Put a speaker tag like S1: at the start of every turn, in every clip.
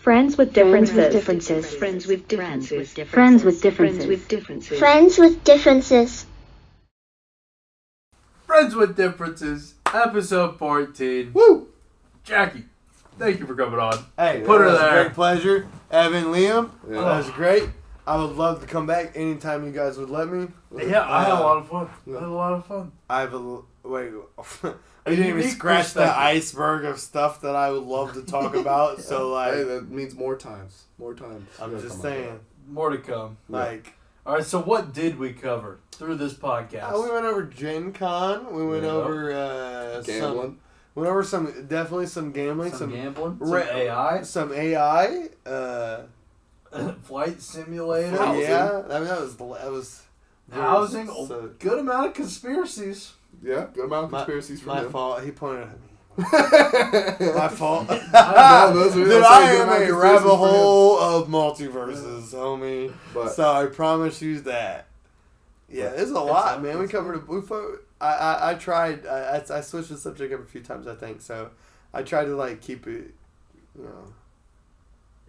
S1: Friends with differences.
S2: Friends with differences.
S1: Friends with differences.
S3: Friends with differences.
S4: Friends with Differences, episode 14.
S5: Woo!
S4: Jackie, thank you for coming on.
S5: Hey,
S4: Put her
S5: that was
S4: there.
S5: a great pleasure. Evan, Liam,
S4: Yeah.
S5: that was great. I would love to come back anytime you guys would let me.
S4: Yeah, I had a lot of fun.
S5: Wait. We didn't even
S4: unique
S5: scratch the
S4: perspective.
S5: iceberg of stuff that I would love to talk about. So, like,
S6: Hey, that means more times.
S5: I'm just saying.
S4: More to come.
S5: Like,
S4: All right, so what did we cover through this podcast?
S5: we went over Gen Con. We went over
S6: Gambling.
S5: Went over definitely some gambling,
S4: some gambling, some
S5: Ra-
S4: AI,
S5: some AI.
S4: flight simulator,
S6: Housing.
S5: Yeah, that was
S4: housing,
S5: so-
S4: a good amount of conspiracies.
S6: Yeah, good amount of conspiracies from
S5: my
S6: him.
S5: fault. He pointed at me.
S6: My
S5: My fault.
S6: No, those are-
S5: Dude,
S6: that's
S5: I
S6: like good
S5: am
S6: amount
S5: a
S6: of
S5: rabbit
S6: conspiracies for him.
S5: hole of multiverses, homie.
S6: But
S5: So I promise you that. Yeah, there's a lot, man. We covered. I tried. I switched the subject up a few times, I think. So I tried to like keep it,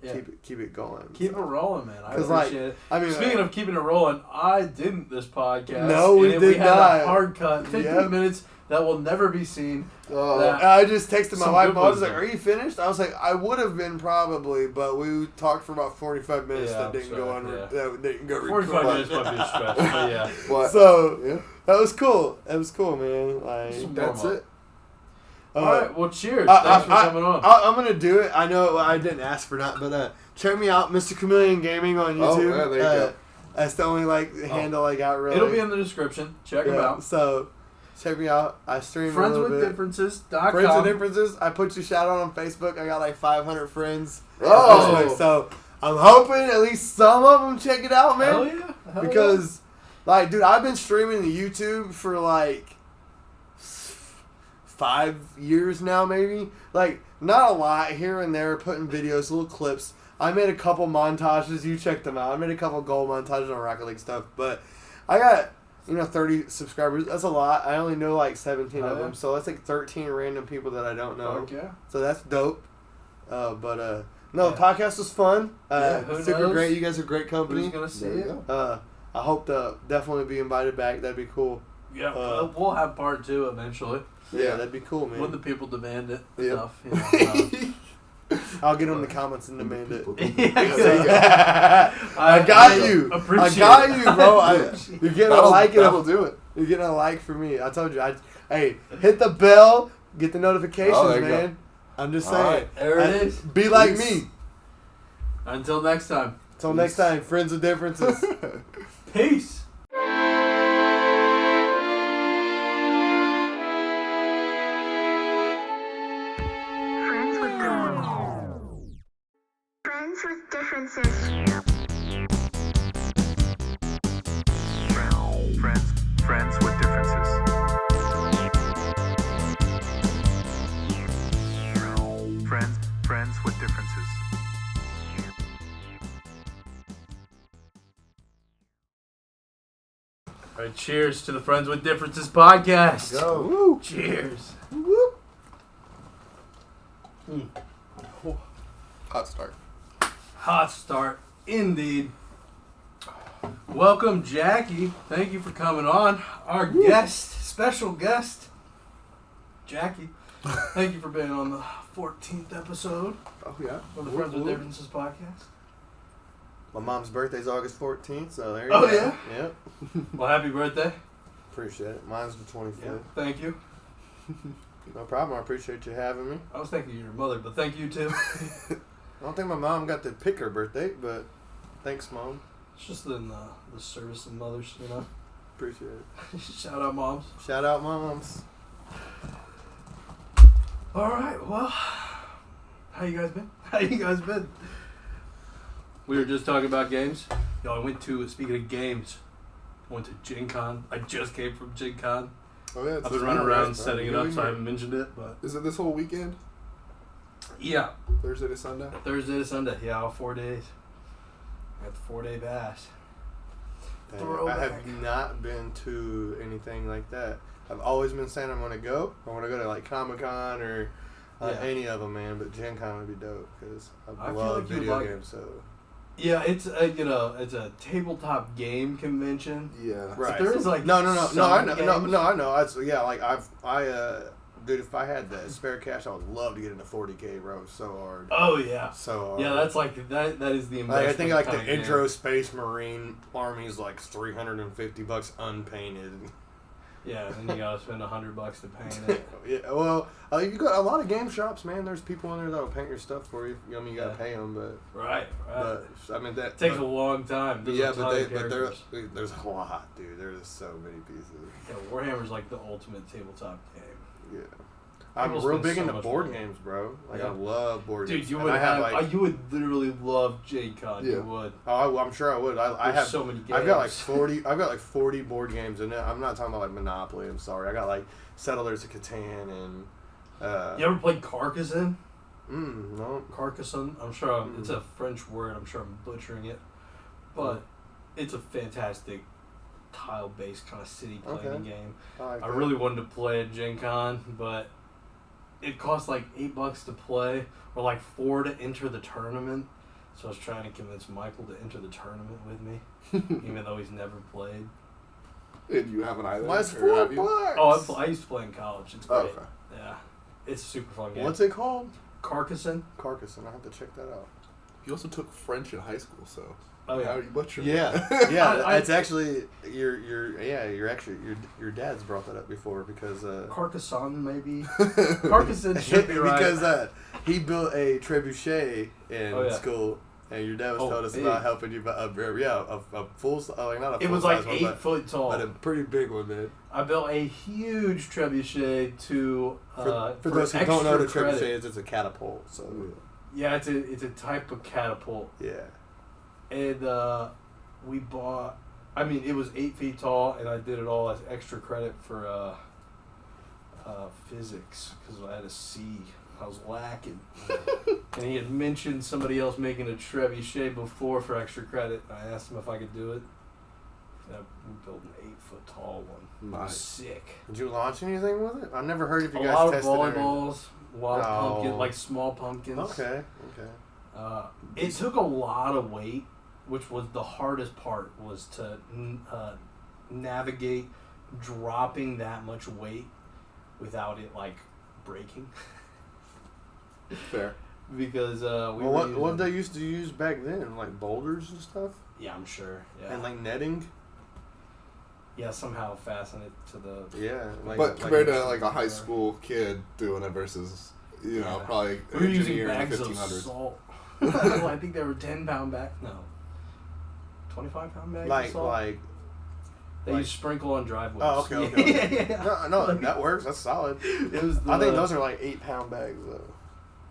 S4: Yeah.
S5: keep it going.
S4: Keep it rolling, man. I
S5: 'Cause,
S4: appreciate
S5: like,
S4: it.
S5: I mean,
S4: Speaking of keeping it rolling, I didn't this podcast.
S5: No, we
S4: and
S5: did
S4: we had
S5: not.
S4: a hard cut, 15
S5: Yep.
S4: minutes that will never be seen.
S5: I just texted my
S4: Some
S5: wife.
S4: good
S5: I was like,
S4: wisdom.
S5: "Are you finished?" I was like, "I would have been probably, but we talked for about 45 minutes
S4: Yeah,
S5: that
S4: I'm
S5: didn't
S4: sorry,
S5: go on.
S4: yeah.
S5: That didn't go
S4: 45
S5: record.
S4: minutes might be a stretch, but yeah.
S6: but
S5: So
S6: yeah,
S5: that was cool. That was cool, man. Like,
S4: Some
S6: that's
S4: warm-up.
S6: it.
S4: All right, well, cheers.
S5: I-
S4: Thanks for
S5: I-
S4: coming on.
S5: I'm gonna do it. I know I didn't ask for that, but check me out, Mr. Chameleon Gaming on
S6: Oh,
S5: YouTube.
S6: yeah, there you go.
S5: That's the only handle I got really.
S4: It'll be in the description. Check them out.
S5: So check me out. I stream a little bit.
S4: Friendswithdifferences.com.
S5: Friends with Differences. I put your shout out on Facebook. I got like 500 friends.
S6: Oh.
S5: on Facebook. So I'm hoping at least some of them check it out, man.
S4: Hell yeah. Hell
S5: Because, like, dude, I've been streaming to YouTube for like 5 years now, maybe. Like, not a lot here and there, putting videos, little clips. I made a couple montages. You checked them out. I made a couple goal montages on Rocket League stuff. But I got, 30 subscribers. That's a lot. I only know like 17
S4: Oh,
S5: of
S4: yeah.
S5: them. So that's like 13 random people that I don't know.
S4: Fuck yeah.
S5: So that's dope. No, the
S4: Yeah.
S5: podcast was fun.
S4: Yeah, who
S5: Super
S4: knows?
S5: great. You guys are a great company.
S4: Who's going to see
S6: There you
S4: it?
S6: go.
S5: I hope to definitely be invited back. That'd be cool.
S4: Yeah, we'll have part 2 eventually.
S5: Yeah, that'd be cool, man.
S4: When the people demand it
S6: Yeah.
S4: enough.
S5: I'll get them in the comments and demand it.
S4: Yeah,
S6: There you go.
S5: I got you. I
S4: appreciate
S5: got
S4: it.
S5: you, bro. You're getting a like.
S6: That'll do it.
S5: You're getting a like for me. I told you. Hey, hit the bell. Get the notifications,
S6: Oh, there you
S5: man. I'm just
S6: All
S5: saying.
S6: right.
S4: There it is.
S5: Be like
S6: Peace.
S5: me.
S4: Until next time.
S5: Till next time, friends with differences.
S4: Peace.
S3: Friends with differences.
S7: Friends with differences. Friends with differences.
S4: All right, cheers to the Friends with Differences podcast.
S5: Go.
S6: Woo.
S4: Cheers.
S6: Whoop. Hot start.
S4: Hot start, indeed. Welcome, Jackie. Thank you for coming on. Our guest, special guest, Jackie. Thank you for being on the 14th episode
S6: Oh yeah.
S4: of the
S6: Whoop,
S4: Friends with
S6: whoop.
S4: Differences podcast.
S5: My mom's birthday's August 14th, so there you
S4: Oh,
S5: go.
S4: yeah?
S5: Yep.
S4: Well, happy birthday.
S5: Appreciate it. Mine's the 25th.
S4: Yeah, thank you.
S5: No problem. I appreciate you having me.
S4: I was thinking your mother, but thank you too.
S5: I don't think my mom got to pick her birthday, but thanks, Mom.
S4: It's just in the service of mothers, you know.
S5: Appreciate it.
S4: Shout out, moms.
S5: Shout out, moms.
S4: All right, well, how you guys been? How you guys been? We were just talking about games. Yo, I went to, speaking of games, I went to Gen Con. I just came from Gen Con.
S6: Oh yeah.
S4: I've been running around setting it up, so I haven't mentioned it, but
S6: Is it this whole weekend?
S4: yeah,
S6: Thursday to Sunday?
S4: Thursday to Sunday. Yeah, all 4 days. I got the 4-day bash.
S5: Dang, I
S4: Throwback.
S5: have not been to anything like that. I've always been saying I want to go. I want to go to like Comic-Con or Any of them, man. But Gen Con would be dope because I
S4: feel
S5: love
S4: like you'd
S5: video
S4: like-
S5: games. So
S4: Yeah, it's a tabletop game convention.
S6: Yeah.
S5: right.
S4: There is like
S5: no. I
S4: some
S5: know.
S4: games.
S5: No, I know. Dude, if I had that spare cash, I would love to get into 40K, bro. So hard.
S4: Oh yeah.
S5: So hard.
S4: Yeah, that's like that. That is the
S5: Like,
S4: investment.
S5: I think like the
S4: kind of
S5: intro
S4: game.
S5: Space Marine Army is like $350 unpainted.
S4: Yeah, and then you gotta spend $100 to paint it.
S5: Yeah, well, you got a lot of game shops, man. There's people in there that'll paint your stuff for you. I mean, you gotta
S4: Yeah.
S5: pay them, but
S4: Right.
S5: but I mean that
S4: It takes a long time. There's
S5: yeah,
S4: a ton
S5: but
S4: of characters.
S5: there's a lot, dude. There's so many pieces.
S4: Yeah, Warhammer's like the ultimate tabletop game.
S5: Yeah, I'm
S4: People
S5: real
S4: spend
S5: big
S4: so
S5: into
S4: much
S5: board
S4: money.
S5: games, bro. Like
S4: Yeah.
S5: I love board
S4: Dude,
S5: games.
S4: you
S5: And
S4: would
S5: I have
S4: you would literally love J.A.K.
S6: Yeah.
S4: You would.
S5: Oh, I'm sure I would. I
S4: There's
S5: have
S4: so many games.
S5: I've got like 40. I've got like 40 board games in it. I'm not talking about like Monopoly. I'm sorry. I got like Settlers of Catan and.
S4: You ever played Carcassonne?
S5: No.
S4: Carcassonne. I'm sure it's a French word. I'm sure I'm butchering it, but it's a fantastic tile-based kind of city planning
S5: Okay.
S4: game.
S5: Like
S4: I
S5: that.
S4: really wanted to play at Gen Con, but it cost like $8 to play, or like $4 to enter the tournament. So I was trying to convince Michael to enter the tournament with me, even though he's never played.
S6: And you haven't either?
S5: Why is
S6: or have you?
S5: $4?
S4: Oh, I used to play in college. It's
S6: Oh,
S4: great.
S6: okay.
S4: Yeah, it's a super fun game.
S5: What's it called?
S4: Carcassonne?
S5: Carcassonne. I have to check that out.
S6: You also took French in high school, so
S4: Oh yeah.
S6: how are you butchering
S5: Yeah,
S6: it?
S5: yeah. It's actually your dad's brought that up before because
S4: Carcassonne, maybe. Carcassonne should be right.
S5: because he built a trebuchet in
S4: Oh, yeah.
S5: school, and your dad was telling us
S4: big.
S5: about helping you. A full, like not a full
S4: It was like
S5: size one,
S4: 8 foot tall.
S5: but a pretty big one, man.
S4: I built a huge trebuchet to
S5: For those who don't know what a
S4: extra
S5: trebuchet
S4: credit.
S5: is, it's a catapult. So
S4: Yeah, it's a type of catapult,
S5: yeah,
S4: and we bought. I mean, it was 8 feet tall, and I did it all as extra credit for physics because I had a C. I was lacking, and he had mentioned somebody else making a trebuchet before for extra credit. I asked him if I could do it. And we built an 8 foot tall one. It was
S6: Nice.
S4: sick.
S5: did you launch anything with it? I never heard if you
S4: A
S5: guys
S4: lot of
S5: tested it.
S4: volleyballs, wild
S5: No.
S4: pumpkin, like small pumpkins.
S5: Okay.
S4: It took a lot of weight, which was the hardest part, was to navigate dropping that much weight without it like breaking.
S6: Fair.
S4: Because
S5: Well, what they used to use back then, like boulders and stuff,
S4: Yeah, I'm sure. Yeah.
S5: and like netting.
S4: Yeah, somehow fasten it to the.
S5: Yeah, like,
S6: But compared to like a
S4: Yeah.
S6: high school kid doing it versus, you know,
S4: Yeah.
S6: probably
S4: We
S6: an
S4: were using
S6: engineer in the
S4: bags of
S6: 1500s.
S4: salt. Well, I think they were 10-pound bags. No, 25-pound bags. of salt. They
S5: like-
S4: use sprinkle on driveways.
S5: Oh, okay.
S4: Yeah.
S5: No, that works. That's solid.
S4: It was.
S5: I think those are like 8-pound bags though,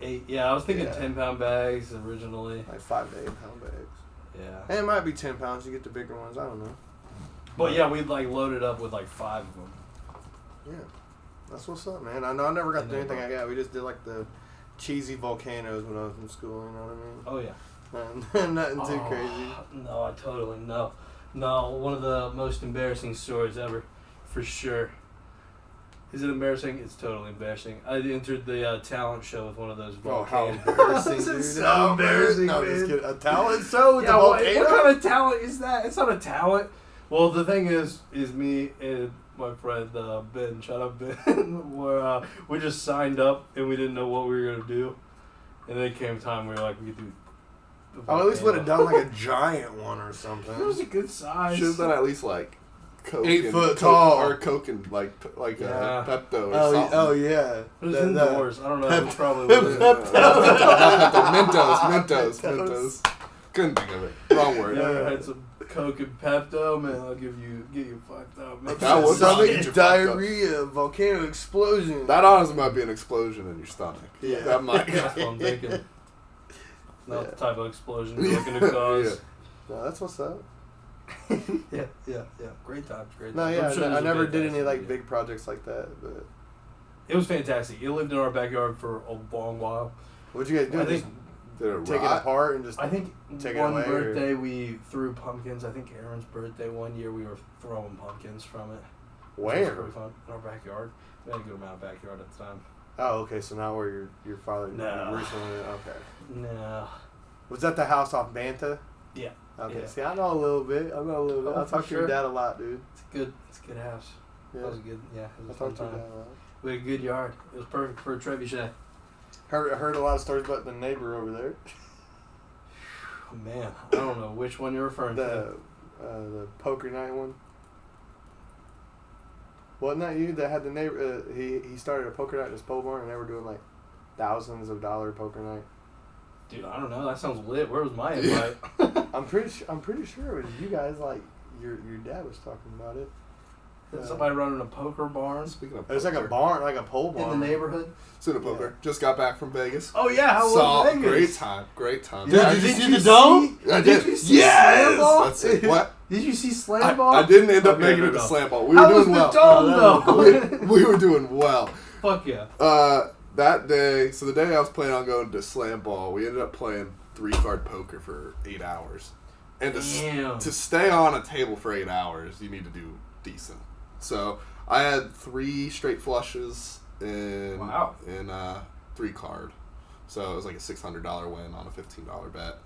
S4: 8. Yeah, I was thinking
S5: Yeah.
S4: 10-pound bags originally.
S5: like 5 to 8-pound bags.
S4: Yeah.
S5: And it might be 10 pounds. You get the bigger ones. I don't know.
S4: But yeah, we'd like load it up with like 5 of them.
S5: Yeah, that's what's up, man. I know I never got
S4: And
S5: to
S4: then
S5: anything like that. We just did like the cheesy volcanoes when I was in school. You know what I mean?
S4: Oh yeah.
S5: Nothing too
S4: Oh,
S5: crazy.
S4: No, I totally know. No, one of the most embarrassing stories ever, for sure. Is it embarrassing? It's totally embarrassing. I entered the talent show with one of those
S5: Oh, how
S4: volcanoes.
S5: embarrassing,
S4: This
S5: dude!
S4: is so
S5: No,
S4: embarrassing,
S5: No,
S4: man.
S5: just kidding. A talent show with
S4: Yeah,
S5: the
S4: what
S5: volcano.
S4: kind of talent is that? It's not a talent. Well, the thing is me and my friend Ben, shout out Ben, we just signed up and we didn't know what we were gonna do, and then it came time we were like, we could do. the
S5: Oh, at least would have
S4: volcano.
S5: done like a giant one or something.
S4: It was a good size.
S6: Should have done at least like Coke
S5: 8
S6: and
S5: foot
S6: Coke,
S5: tall.
S6: or Coke and like
S4: Yeah.
S6: Pepto or
S5: Oh,
S6: something.
S5: oh yeah.
S4: It was
S5: The-
S4: indoors. I don't know. It probably
S6: Pepto,
S4: was.
S6: Mentos. Couldn't think of it. Wrong word.
S4: Yeah, I had some Coke and Pepto, man. I'll get you 5,000.
S6: That was
S5: Something
S6: Get your
S5: diarrhea, volcano explosion.
S6: That honestly might be an explosion in your stomach.
S5: Yeah.
S6: That might.
S4: That's what I'm thinking. Not the type of explosion you're looking to
S6: Yeah.
S4: cause.
S5: No, that's what's up.
S4: Yeah. Great times, great times.
S5: No, yeah,
S4: I'm sure
S5: I
S4: this was
S5: never did any
S4: fantastic,
S5: like
S4: yeah.
S5: big projects like that. But
S4: It was fantastic. It lived in our backyard for a long while.
S5: what'd you guys do?
S4: I
S5: Just
S4: think
S6: Did it
S5: take it
S6: rot?
S5: apart and just.
S4: I think
S5: Take it
S4: one
S5: away, or-
S4: birthday we threw pumpkins. I think Aaron's birthday one year we were throwing pumpkins from it. Which was
S5: Where?
S4: pretty fun. In our backyard. We had a good amount of backyard at the time.
S5: Oh, okay. So not where your father
S4: No.
S5: recently. Okay.
S4: No.
S5: Was that the house off Banta?
S4: Yeah.
S5: Okay.
S4: Yeah.
S5: See, I know a little bit.
S4: Oh,
S5: I
S4: for
S5: talk to your
S4: sure.
S5: dad a lot, dude.
S4: It's a good house.
S5: Yeah.
S4: That was a good. Yeah. It
S5: I
S4: was a fun
S5: talk to your
S4: time.
S5: dad a lot.
S4: We had a good yard. It was perfect for a trebuchet.
S5: Heard a lot of stories about the neighbor over there.
S4: Oh, man, I don't know which one you're referring to.
S5: The poker night one. Wasn't that you that had the neighbor? He started a poker night in his pole barn, and they were doing like thousands of dollar poker night.
S4: Dude, I don't know. That sounds lit. Where was my invite?
S5: I'm pretty sure it was you guys. Like your dad was talking about it.
S4: Somebody running a poker barn
S6: Speaking of
S5: It was like a
S6: poker,
S5: barn, like a pole
S4: in
S5: barn.
S4: the neighborhood.
S6: Speaking of poker, just got back from Vegas.
S4: Oh yeah, how
S6: Saw
S4: was Vegas?
S6: great time.
S5: Dude,
S6: I
S5: did you
S6: just-
S5: see the dome?
S6: I
S4: Did
S6: did.
S4: you see
S6: Yes!
S4: Slam Ball?
S6: That's it. What?
S4: Did you see Slam Ball?
S6: I didn't end up
S4: Okay,
S6: making
S4: no,
S6: it to
S4: no.
S6: Slam Ball. We
S4: How
S6: were
S4: was
S6: doing
S4: the
S6: well.
S4: dome though?
S6: we were doing well.
S4: Fuck yeah.
S6: That day, so the day I was planning on going to Slam Ball, we ended up playing 3-card poker for 8 hours. And
S4: Damn.
S6: to stay on a table for 8 hours, you need to do decent. So I had 3 straight flushes in 3-card. So it was like a $600 win on a $15 bet.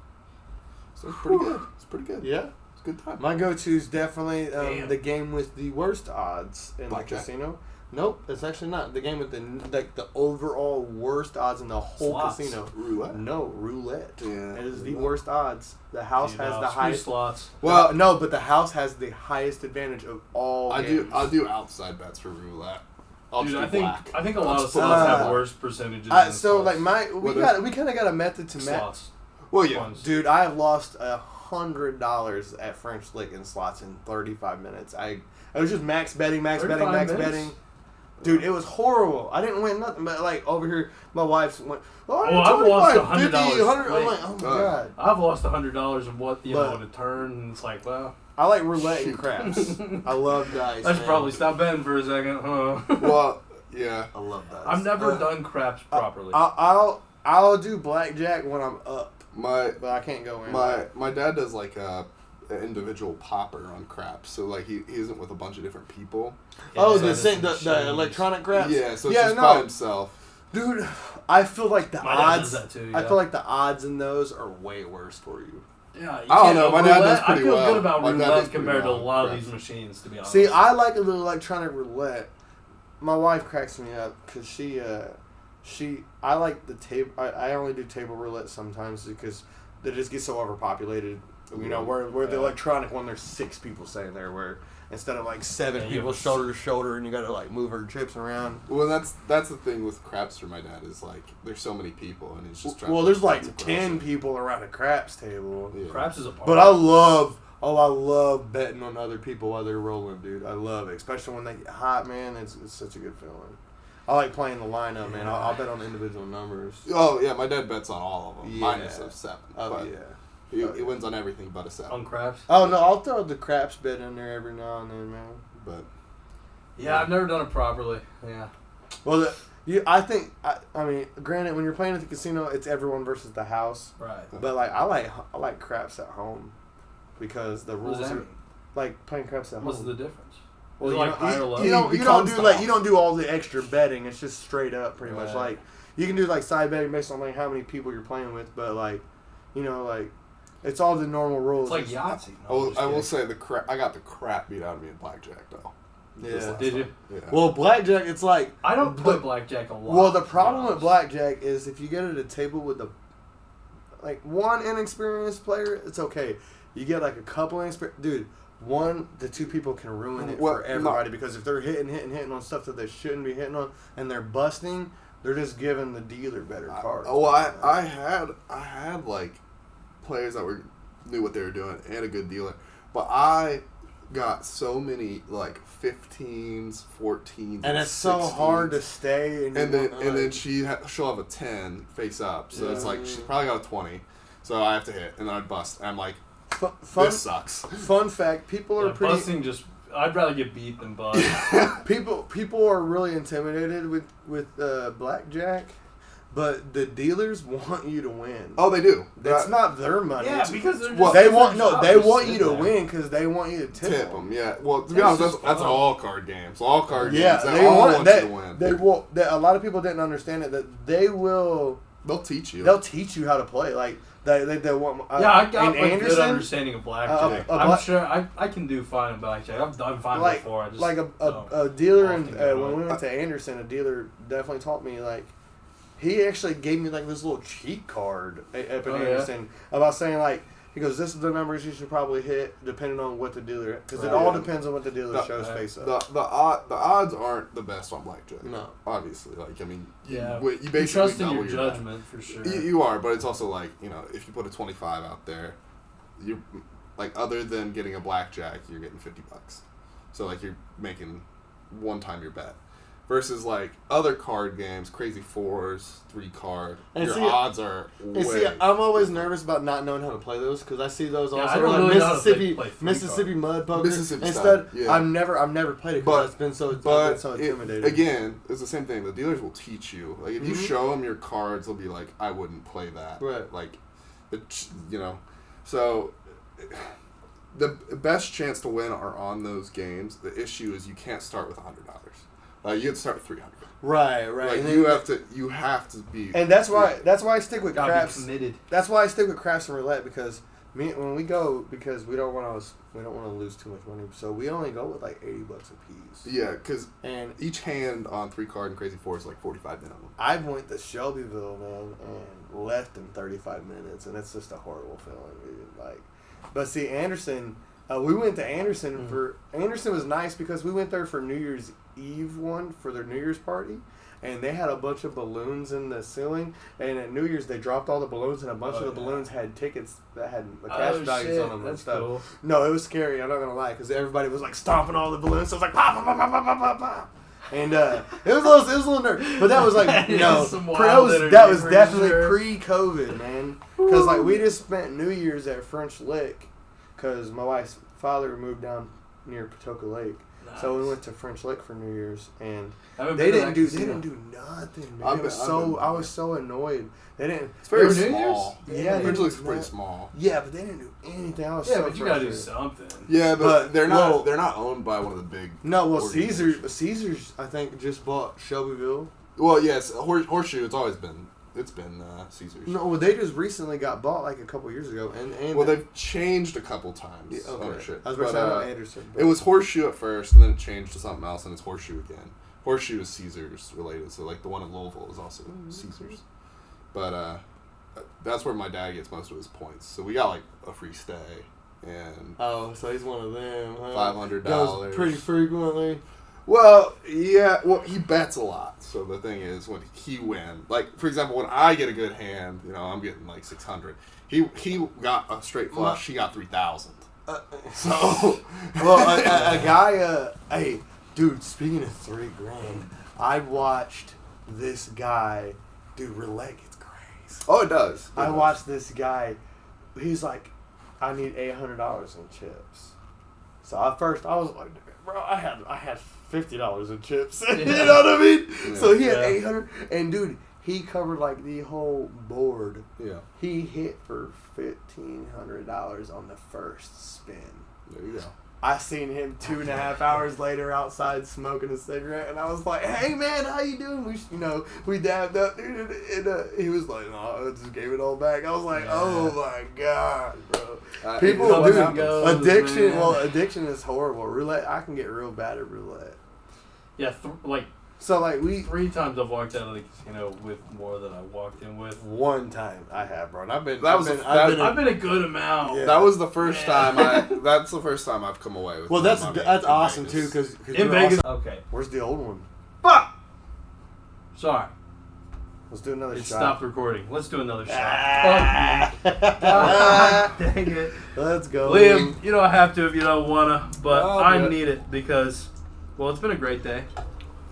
S6: So it's pretty good. It's pretty good.
S5: Yeah.
S6: It's a good time.
S5: My go-to is definitely
S4: Damn.
S5: the game with the worst odds in
S6: Blackjack?
S5: the casino. Nope, it's actually not the game with the overall worst odds in the whole
S4: Slots.
S5: casino.
S6: Roulette.
S5: No, roulette.
S6: Yeah,
S5: It is the
S6: roulette.
S5: worst odds. The house
S4: Dude,
S5: has
S4: no,
S5: the
S4: screw
S5: highest.
S4: slots.
S6: Well,
S5: No, but the house has the highest advantage of all.
S6: I
S5: games.
S6: do outside bets for roulette. I'll
S4: Dude,
S6: just
S4: I
S6: do
S4: think
S6: black.
S4: I think a lot of
S6: Let's
S4: slots
S5: put-
S4: have worse percentages.
S5: So
S4: than slots.
S5: like we kind of got a method to match.
S4: slots.
S6: Well, yeah.
S4: Ones.
S5: Dude, I have lost $100 at French Lick in slots in 35 minutes. I was just max betting.
S4: 35 minutes?
S5: Dude, it was horrible. I didn't win nothing, but like over here, my wife went,
S4: Oh, I've lost $100
S5: $100. I'm
S4: Wait.
S5: like, oh my god.
S4: I've lost $100 of what
S5: But-
S4: in a turn, and it's like, well,
S5: I like roulette and craps. I love dice.
S4: I should
S5: man.
S4: probably stop betting for a second, huh?
S6: Well, yeah.
S5: I love dice.
S4: I've never done craps properly.
S5: I'll do blackjack when I'm up,
S6: My
S5: but I can't go in.
S6: my dad does like an individual popper on craps, so like he isn't with a bunch of different people.
S5: Oh,
S4: Yeah,
S5: the electronic craps.
S6: Yeah, so it's
S5: Yeah,
S6: just
S5: no.
S6: by himself.
S5: Dude, I feel like the
S4: My dad
S5: odds.
S4: does that too,
S5: I
S4: yeah.
S5: feel like the odds in those are way worse for you.
S4: Yeah, you
S6: I don't
S4: can't-
S6: know, my dad does
S4: roulette-
S6: pretty
S4: I feel
S6: well.
S4: good about
S6: My dad does
S4: roulette
S6: pretty
S4: compared to a
S6: well
S4: lot of
S6: craps.
S4: these machines, to be honest.
S5: See, I like a little electronic roulette. My wife cracks me up because I like the table. I only do table roulette sometimes because they just get so overpopulated. You know, where the electronic one, there's 6 people sitting there, where instead of like 7
S4: Yeah, you
S5: people
S4: have-
S5: shoulder to shoulder, and you got to like move her chips around.
S6: Well, that's the thing with craps for my dad is like there's so many people and he's just trying.
S5: Well,
S6: to
S5: there's like
S6: lots of
S5: 10
S6: grosses.
S5: people around a craps table.
S6: Yeah.
S4: craps is a part.
S5: But I love betting on other people while they're rolling, dude. I love it, especially when they get hot, man. It's such a good feeling. I like playing the lineup, man. I'll bet on individual numbers.
S6: Oh yeah, my dad bets on all of them,
S5: Yeah.
S6: minus a 7.
S5: Oh
S6: but
S5: yeah.
S6: he wins on everything but a 7.
S4: on craps.
S5: Oh no, I'll throw the craps bet in there every now and then, man.
S6: But
S4: Yeah, I've never done it properly. Yeah.
S5: Well, I mean, granted, when you're playing at the casino, it's everyone versus the house.
S4: Right.
S5: But like, I like craps at home because the
S4: What
S5: rules
S4: does that
S5: are
S4: mean?
S5: like playing craps at
S4: What's
S5: home.
S4: the difference?
S5: Well,
S4: Is it
S5: you
S4: like high or low?
S5: You don't
S6: becomes
S5: do
S6: the
S5: like
S6: house.
S5: you don't do all the extra betting. It's just straight up, pretty much.
S4: Right.
S5: Like you can do like side betting based on like how many people you're playing with, but like, you know, like it's all the normal rules.
S4: It's like Yahtzee. No, I'm just
S6: I will
S4: kidding.
S6: say I got the crap beat out of me in blackjack though. This
S5: Yeah.
S6: last
S4: Did you?
S6: time. Yeah.
S5: Well, blackjack, it's like
S4: I don't play
S5: the-
S4: blackjack a lot.
S5: Well, the
S4: to be
S5: problem with
S4: honest.
S5: blackjack is if you get at a table with one inexperienced player, it's okay. You get like a couple inexperienced, dude. 1 to 2 people can ruin it
S6: Well,
S5: for everybody because if they're hitting on stuff that they shouldn't be hitting on, and they're busting, they're just giving the dealer better cards.
S6: I had like players that knew what they were doing and a good dealer, but I got so many like 15s, 14s,
S5: and it's so
S6: 16s.
S5: hard to stay. And
S6: then she'll have a 10 face up, so it's like she's probably got a 20, so I have to hit, and then I bust, and I'm like, this sucks.
S5: Fun fact: people are
S4: Yeah,
S5: pretty.
S4: busting just. I'd rather get beat than bust.
S5: People are really intimidated with blackjack, but the dealers want you to win.
S6: Oh, they do.
S5: That's not their money.
S4: Yeah,
S5: It's-
S4: because they're
S6: well,
S4: just
S5: they want They
S4: just
S5: want you
S4: sit
S5: to
S4: there.
S5: win because they want you to
S6: Tip them, yeah. Well, to be
S4: It's
S6: honest,
S4: just
S6: that's
S4: fun.
S6: all card games. All card
S5: Yeah,
S6: games.
S5: they
S6: all
S5: want
S6: want
S5: that.
S6: you to win.
S5: They will. A lot of people didn't understand it. That they will.
S6: They'll teach you.
S5: They'll teach you how to play. Like they want.
S4: Yeah, I got
S5: and
S4: a good understanding of blackjack. I'm sure I can do fine in blackjack. I've done fine
S5: like
S4: before. I just
S5: a dealer
S4: often
S5: in,
S4: go
S5: when
S4: on.
S5: we went to Anderson, a dealer definitely taught me like. He actually gave me like this little cheat card up in Anderson about saying like he goes, this is the numbers you should probably hit depending on what the dealer, because it all depends on what the dealer shows face up.
S6: The odds aren't the best on blackjack.
S5: No,
S6: obviously, like I mean, you
S4: you
S6: basically
S4: trust in
S6: know
S4: your
S6: where you're at.
S4: judgment for sure.
S6: You are, but it's also like, you know, if you put a 25 out there, you're like, other than getting a blackjack, you're getting $50. So like you're making one time your bet. Versus like other card games, Crazy Fours, 3 card, your odds are way.
S5: And see, I'm always nervous about not knowing how to play those because I see those
S4: I
S5: also
S4: don't
S5: like
S4: really know how to
S5: Mississippi
S4: play
S5: Mississippi mud poker.
S6: Mississippi
S5: Instead,
S6: style, yeah.
S5: I've never played it because it's been so intimidating.
S6: Again, it's the same thing. The dealers will teach you. Like if you show them your cards, they'll be like, "I wouldn't play that."
S5: Right.
S6: Like, you know, so the best chance to win are on those games. The issue is you can't start with $100. You have to start with $300.
S5: Right.
S6: Like
S5: And
S6: you have to be.
S5: And that's why I stick with
S4: Gotta
S5: craps.
S4: be committed.
S5: That's why I stick with craps and roulette because when we go, because we don't want to lose too much money, so we only go with like $80 a piece.
S6: Yeah, because
S5: and
S6: each hand on 3 card and Crazy Four is like 45 minimum.
S5: I went to Shelbyville, man, and left in 35 minutes, and it's just a horrible feeling, dude. Like, but see, Anderson, we went to Anderson Anderson was nice because we went there for New Year's Eve for their New Year's party. And they had a bunch of balloons in the ceiling. And at New Year's, they dropped all the balloons, and a bunch of the balloons had tickets that had cash values on them and stuff.
S4: Cool.
S5: No, it was scary. I'm not gonna lie, because everybody was like stomping all the balloons. So it was like pop, pop, pop, pop, pop, pop, pop. And it was a little nervous, but that was like that was definitely pre-COVID, man. Because like we just spent New Year's at French Lick, because my wife's father moved down near Patoka Lake. Nice. So we went to French Lick for New Year's, and they didn't do nothing, man. I was so annoyed. They didn't.
S6: It's very small.
S5: Yeah,
S6: French Lick's pretty small.
S5: Yeah, but they didn't do anything. I was
S4: but you gotta do something.
S6: Yeah, but they're not owned by one of the big.
S5: No, well, Caesars, I think, just bought Shelbyville.
S6: Well, yes, Horseshoe. It's been Caesars.
S5: No, well, they just recently got bought like a couple years ago, and
S6: well, they've changed a couple times.
S5: Yeah, okay.
S6: Ownership.
S5: I was about to say about Anderson.
S6: It was Horseshoe at first, and then it changed to something else, and it's Horseshoe again. Horseshoe is Caesars related, so like the one in Louisville is also Caesars. But that's where my dad gets most of his points. So we got like a free stay, and
S5: so he's one of them. Huh?
S6: $500
S5: pretty frequently.
S6: Well, yeah. Well, he bets a lot. So the thing is, when he wins, like for example, when I get a good hand, I'm getting like 600. He got a straight flush. He got 3,000. So,
S5: well, a guy. Hey, dude. Speaking of $3,000, I watched this guy. Dude, roulette gets crazy.
S6: Oh, it does.
S5: I watched this guy. He's like, I need $800 in chips. So at first I was like, bro, I had $50 in chips. You know what I mean? Yeah. So he had 800, and dude, he covered like the whole board.
S6: Yeah.
S5: He hit for $1,500 on the first spin.
S6: There you go.
S5: I seen him 2.5 hours later outside smoking a cigarette, and I was like, "Hey man, how you doing?" We dabbed up, dude, and he was like, "No, I just gave it all back." I was like, "Oh my god, bro!" People do addiction. Man. Well, addiction is horrible. Roulette, I can get real bad at roulette.
S4: Yeah,
S5: So like
S4: 3 times I've walked out of the casino with more than I walked in with.
S5: One time I have, bro. And I've been
S4: a good amount.
S5: Yeah.
S6: That was the first time that's the first time I've come away with.
S5: Well, that's awesome
S6: Vegas.
S5: too, because
S4: in Vegas. Okay.
S5: Where's the old one?
S4: Fuck. Sorry.
S5: Let's do another shot.
S4: Stopped recording. Let's do another shot. Dang it.
S5: Let's go.
S4: Liam, you don't have to if you don't wanna, but I need it because, well, it's been a great day.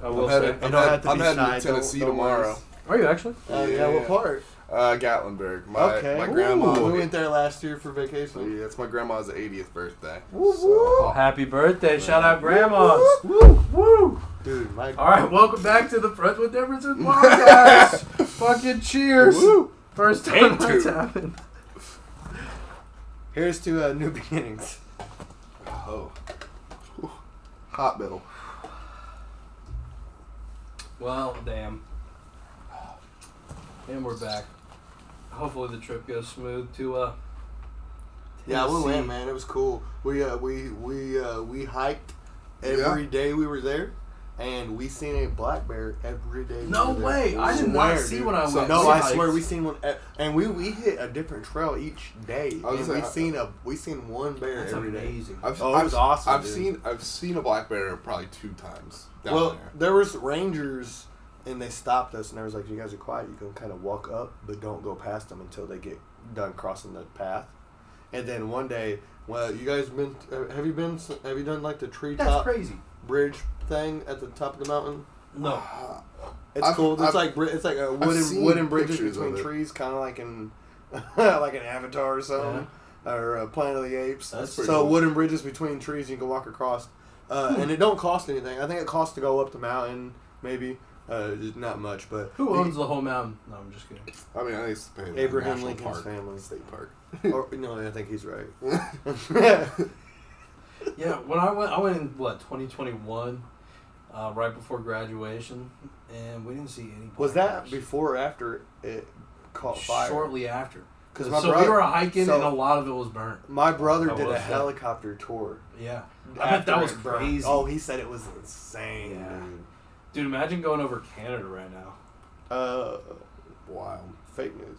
S4: I will say.
S6: I'm heading to Tennessee tomorrow.
S4: Are you actually?
S5: Yeah, what part?
S6: Gatlinburg. My grandma.
S5: We went there last year for vacation.
S6: Yeah, it's my grandma's 80th birthday.
S4: So. Happy birthday. Shout out grandmas. Woo.
S5: Dude,
S4: all right, welcome back to the Friends with Differences podcast. Fucking cheers.
S5: Woo.
S4: First time
S6: And
S4: that's
S6: two.
S4: happened.
S5: Here's to new beginnings.
S6: Oh. Whew. Hot middle.
S4: Well, damn. And we're back. Hopefully the trip goes smooth to
S5: Yeah, we
S4: Tennessee.
S5: went, man. It was cool. We hiked every day we were there, and we seen a black bear every day.
S4: No
S5: we were
S4: way!
S5: there.
S4: I did not see when I
S6: So-
S4: went.
S5: No,
S4: We
S5: I
S4: hiked.
S5: swear we seen one, and we hit a different trail each day.
S6: I was
S5: And
S6: saying,
S5: we seen one bear
S4: That's
S5: every day.
S4: amazing.
S6: I've,
S5: Oh, it was awesome,
S6: I've
S5: dude.
S6: seen a black bear probably 2 times down
S5: Well,
S6: there.
S5: there was rangers, and they stopped us, and they was like, "You guys are quiet. You can kind of walk up, but don't go past them until they get done crossing the path." And then one day, well, you guys been? Have you done like the
S4: That's
S5: treetop
S4: crazy.
S5: bridge thing at the top of the mountain?
S4: No.
S5: It's
S6: I've-
S5: cool. It's
S6: I've-
S5: like a
S6: seen
S5: wooden bridges
S6: pictures
S5: between
S6: of it.
S5: trees, kind of like in like an Avatar or something, or Planet of the Apes.
S4: That's
S5: So
S4: pretty cool.
S5: wooden bridges between trees you can walk across, and it don't cost anything. I think it costs to go up the mountain, maybe. Just not much, but
S4: Who owns the whole mountain? No, I'm just kidding.
S6: I mean, I used to pay the
S5: Abraham
S6: National
S5: Lincoln's
S6: Park,
S5: family.
S6: State Park.
S5: Or, no, I think he's right.
S4: Yeah, when I went in 2021, right before graduation, and we didn't see any.
S5: Was
S4: black
S5: that
S4: bears.
S5: before or after it caught fire?
S4: Shortly after.
S5: Because
S4: So we were hiking, and a lot of it was burnt.
S5: my brother
S4: That
S5: did a
S4: was it.
S5: helicopter tour.
S4: Yeah, I bet
S5: after
S4: that was
S5: it burned.
S4: crazy.
S5: Oh, he said it was insane.
S4: Yeah.
S5: Dude.
S4: Dude, imagine going over Canada right now.
S6: Wild.
S5: Fake news.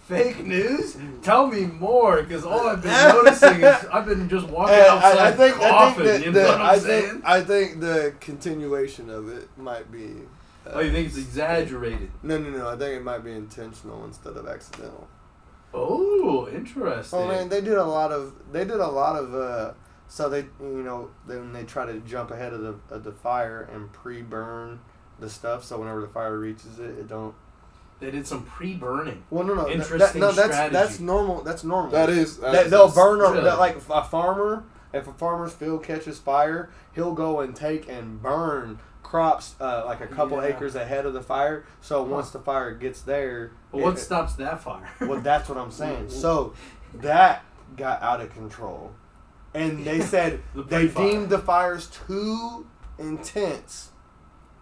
S4: Fake news? Tell me more, because all I've been noticing is I've been just walking outside coughing. You know what I'm saying?
S5: I think the continuation of it might be.
S4: Oh, you think it's exaggerated?
S5: No. I think it might be intentional instead of accidental.
S4: Oh, interesting.
S5: Oh man, they did a lot of. So they, then they try to jump ahead of the fire and pre-burn the stuff. So whenever the fire reaches it, it don't.
S4: They did some pre-burning.
S5: Well, no.
S4: Interesting
S5: That's
S4: strategy.
S5: normal. That's normal.
S6: That is.
S5: They'll burn
S4: really-
S5: like a farmer. If a farmer's field catches fire, he'll go and take and burn crops like a couple
S4: Yeah.
S5: acres ahead of the fire. So once the fire gets there,
S4: But what stops that fire?
S5: well, that's what I'm saying. So that got out of control, and they said
S4: The
S5: they
S4: pre-fire.
S5: deemed the fires too intense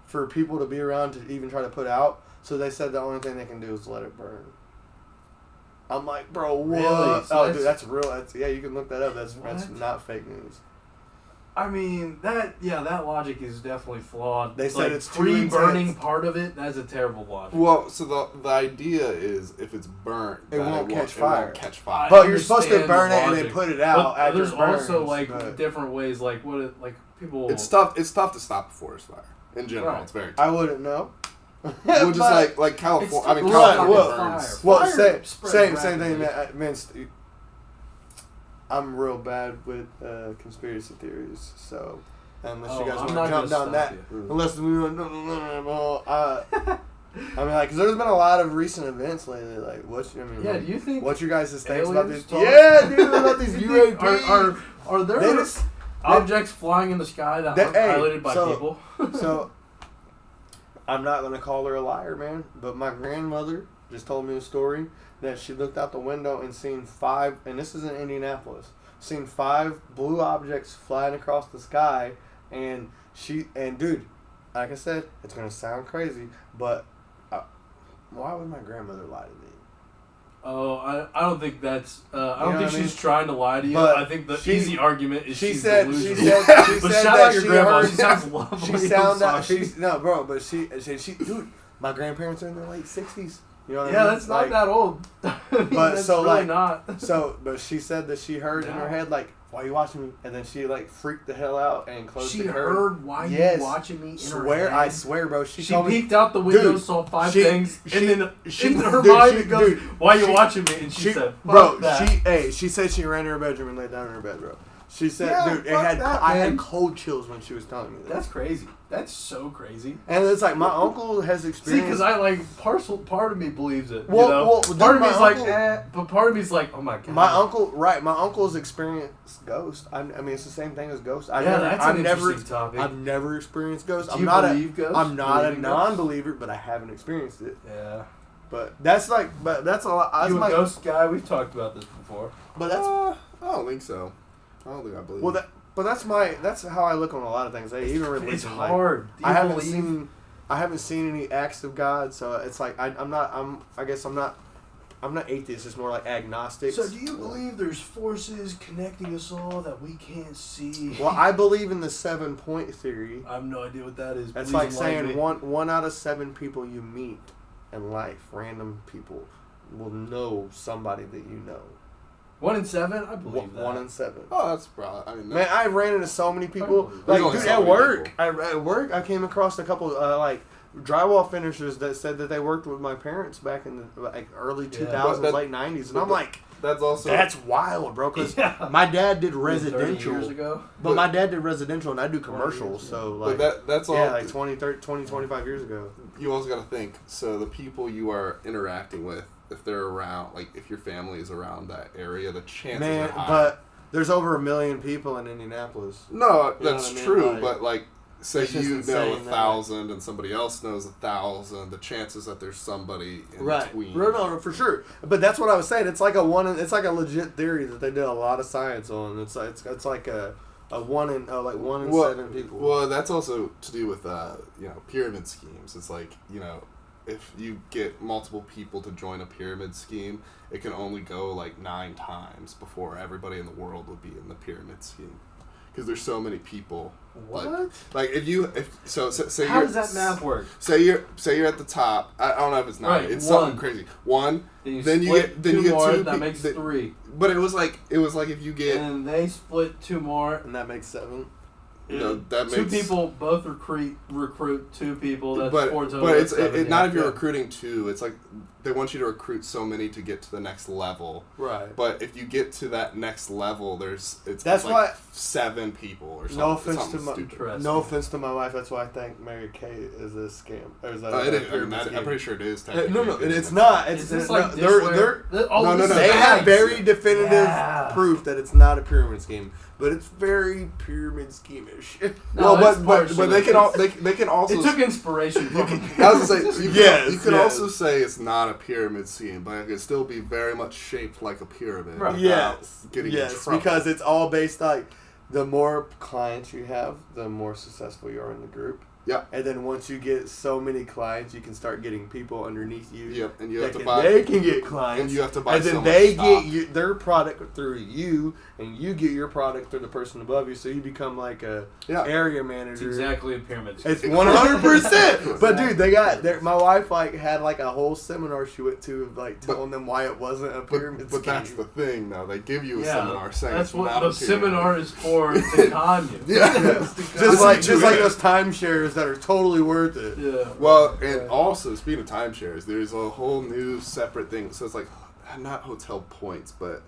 S5: for people to be around to even try to put out. So they said the only thing they can do is let it burn. I'm like, bro, what?
S4: Really? So
S5: Oh,
S4: that's-
S5: dude, that's real. Yeah, you can look that up. That's
S4: What?
S5: not fake news.
S4: I mean, that logic is definitely flawed.
S5: They said it's too
S4: pre-burning
S5: intense.
S4: part of it. That's a terrible logic.
S6: Well, so the idea is if it's burnt,
S5: It
S6: then
S5: won't catch
S6: it won't
S5: fire.
S6: catch fire.
S5: But you're supposed to
S4: understand
S5: burn
S4: the
S5: it and then
S4: logic.
S5: put it out
S4: But
S5: after
S4: there's
S5: it burns,
S4: also like
S5: but
S4: different ways, like people.
S6: It's tough. It's tough to stop a forest fire in general.
S4: Right.
S6: It's very tough.
S5: I wouldn't know.
S6: Well, just
S5: But-
S6: like California. I mean,
S4: It's
S6: California
S5: right,
S6: burns.
S5: Well,
S4: Fire
S5: same
S4: spreads
S5: thing.
S4: rapidly.
S5: Man, I'm real bad with conspiracy theories, so unless you guys
S4: I'm
S5: want
S4: not
S5: to jump
S4: gonna
S5: down that,
S4: stop you.
S5: unless we want, I mean, like, cause there's been a lot of recent events lately. Like,
S4: Yeah, do you think
S5: what's your guys' thoughts about
S4: aliens
S5: these?
S4: talk?
S5: Yeah, dude, about these
S4: Do you think-
S5: UAP.
S4: Are there
S5: They just-
S4: objects flying in the sky that aren't
S5: Hey,
S4: piloted by
S5: so-
S4: people?
S5: So, I'm not gonna call her a liar, man. But my grandmother just told me a story that she looked out the window and seen 5, and this is in Indianapolis. Seen 5 blue objects flying across the sky, and dude, like I said, it's gonna sound crazy, but why would my grandmother lie to me?
S4: Oh, I don't think that's. I don't
S5: You know
S4: think
S5: what I mean?
S4: she's trying to lie to you.
S5: But
S4: I think the
S5: she-
S4: easy argument is
S5: She
S4: she's
S5: said
S4: delusional.
S5: she
S4: But
S5: said
S4: shout
S5: that
S4: out your
S5: she
S4: grandma.
S5: heard.
S4: She sounds lovely.
S5: She
S4: I'm
S5: sound out.
S4: sorry.
S5: But she dude, my grandparents are in their late 60s. You know what I
S4: Yeah,
S5: mean?
S4: that's not
S5: Like,
S4: that old.
S5: But
S4: That's
S5: so,
S4: really
S5: like,
S4: not.
S5: So, but she said that she heard in
S4: No.
S5: her head, like, why are you watching me? And then she, like, freaked the hell out and closed
S4: She
S5: the curtain.
S4: heard why
S5: Yes.
S4: you watching me in
S5: Swear,
S4: her
S5: I
S4: head.
S5: swear, bro. She
S4: She
S5: told me.
S4: peeked out the window,
S5: Dude,
S4: saw 5
S5: she-
S4: things,
S5: she-
S4: and then
S5: she-
S4: in her
S5: dude,
S4: mind
S5: she-
S4: it goes,
S5: dude,
S4: why you
S5: she-
S4: watching me? And she said, fuck
S5: bro,
S4: that.
S5: she said she ran to her bedroom and laid down in her bed, bro. She said,
S4: Yeah,
S5: dude,
S4: fuck that,
S5: I
S4: man.
S5: had cold chills when she was telling me that.
S4: That's crazy. That's so crazy.
S5: And it's like, my uncle has
S4: See,
S5: experienced...
S4: because I like, part of me believes it.
S5: Well,
S4: you know?
S5: well,
S4: part
S5: dude,
S4: of me's
S5: my
S4: like,
S5: uncle-
S4: but part of me's like, oh my god.
S5: My uncle's experienced ghosts. I mean, it's the same thing as ghosts.
S4: That's an interesting topic.
S5: I've never experienced ghosts.
S4: Do you believe ghosts?
S5: I'm not a
S4: Believe in ghosts?
S5: non-believer, but I haven't experienced it.
S4: Yeah.
S5: But that's a lot.
S4: You a ghost guy? We've talked about this before.
S5: But that's
S6: I don't think so. I don't think I believe.
S5: well. That's how I look on a lot of things. Even religion.
S4: It's
S5: like,
S4: hard. Do you
S5: I haven't
S4: believe?
S5: seen any acts of God, so it's like I'm not atheist. It's more like agnostic.
S4: So do you believe there's forces connecting us all that we can't see?
S5: Well, I believe in the 7-point theory.
S4: I have no idea what that is.
S5: That's
S4: Please
S5: like
S4: enlighten
S5: saying
S4: me.
S5: one out of 7 people you meet in life, random people, will know somebody that you know.
S4: 1 in 7? I believe that.
S5: 1 in 7.
S6: Oh, that's probably. I mean,
S5: Man, I ran into so many people.
S4: believe
S6: that.
S5: Like,
S6: There's only
S5: dude,
S6: so
S5: at
S6: many
S5: work,
S6: people.
S5: at work, I came across a couple like drywall finishers that said that they worked with my parents back in the early 2000s,
S6: But
S5: late 90s, and I'm like,
S6: that's also
S5: that's wild, bro. Because
S4: Yeah.
S5: my dad did
S4: 30
S5: residential,
S4: years ago.
S5: but my dad did residential, and I do commercials.
S4: years,
S5: So
S6: But
S5: like,
S6: that's all.
S5: yeah, like 20, 25 years ago.
S6: You also got to think. So the people you are interacting with, if they're around, like if your family is around that area, the chances
S5: Man,
S6: are high.
S5: but there's over 1 million people in Indianapolis.
S6: No,
S5: You know
S6: that's
S5: what I mean?
S6: true.
S5: Like,
S6: but like, say
S5: it's just
S6: you know
S5: insane that,
S6: 1,000 and somebody else knows 1,000, the chances that there's somebody in between.
S5: No, for sure. But that's what I was saying. It's like it's like a legit theory that they did a lot of science on. It's like a 1 in 7 people.
S6: Well, that's also to do with pyramid schemes. It's like, if you get multiple people to join a pyramid scheme, it can only go like 9 times before everybody in the world would be in the pyramid scheme. Because there's so many people.
S4: What?
S6: Like say
S4: How does that math work?
S6: Say you're at the top. I don't know if it's 9.
S4: Right,
S6: it's
S4: 1.
S6: something crazy. 1.
S4: Then you
S6: get
S4: more,
S6: 2.
S4: That makes 3.
S6: But it was like if you get
S4: And they split 2 more.
S5: And that makes 7.
S6: that
S4: 2
S6: makes
S4: people both recruit 2 people. That's 4 total.
S6: But it's
S4: that's 7,
S6: not
S4: yeah.
S6: if you're recruiting 2. It's like they want you to recruit so many to get to the next level.
S5: Right.
S6: But if you get to that next level,
S5: That's
S6: like
S5: why-
S6: 7 people or something.
S5: No offense to
S6: something stupid.
S5: no offense to my wife. That's why I think Mary Kay is a scam. Or is that
S6: It is.
S5: pyramid
S6: I'm
S5: scheme.
S6: pretty sure it is.
S5: No,
S6: technically.
S5: it's not. It's
S4: Is this
S5: no,
S4: like
S5: they're
S6: No,
S5: they have very definitive
S4: Yeah.
S5: proof that it's not a pyramid scheme, but it's very pyramid scheme-ish.
S4: No, that's
S6: but they can they can also.
S4: It took inspiration from
S6: I was gonna say you can
S5: yes.
S6: also say it's not a pyramid scheme, but it can still be very much shaped like a pyramid.
S4: Right.
S6: without getting in trouble.
S5: because it's all based like the more clients you have, the more successful you are in the group.
S6: Yeah.
S5: And then once you get so many clients, you can start getting people underneath you.
S6: Yep, and you
S5: that
S6: have to
S5: can-
S6: buy.
S5: They can get clients.
S6: And you have to buy
S5: And then
S6: so much
S5: they
S6: stock.
S5: get their product through you, and you get your product through the person above you. So you become like a
S6: Yeah.
S5: area
S4: It's
S5: manager.
S4: exactly a pyramid scheme.
S5: It's 100%. But dude, they got my wife like had like a whole seminar she went to of like telling them why it wasn't a pyramid
S6: But
S5: scheme.
S6: that's the thing, though. They give you a
S4: Yeah,
S6: seminar saying
S4: that's
S6: it's
S4: what
S6: not
S4: the
S6: a pyramid.
S4: seminar is for, to con you.
S6: Yeah.
S5: just like
S6: to it.
S5: those timeshares that are totally worth it.
S4: Yeah.
S6: Well, and also, speaking of timeshares, there's a whole new separate thing. So it's like, not hotel points, but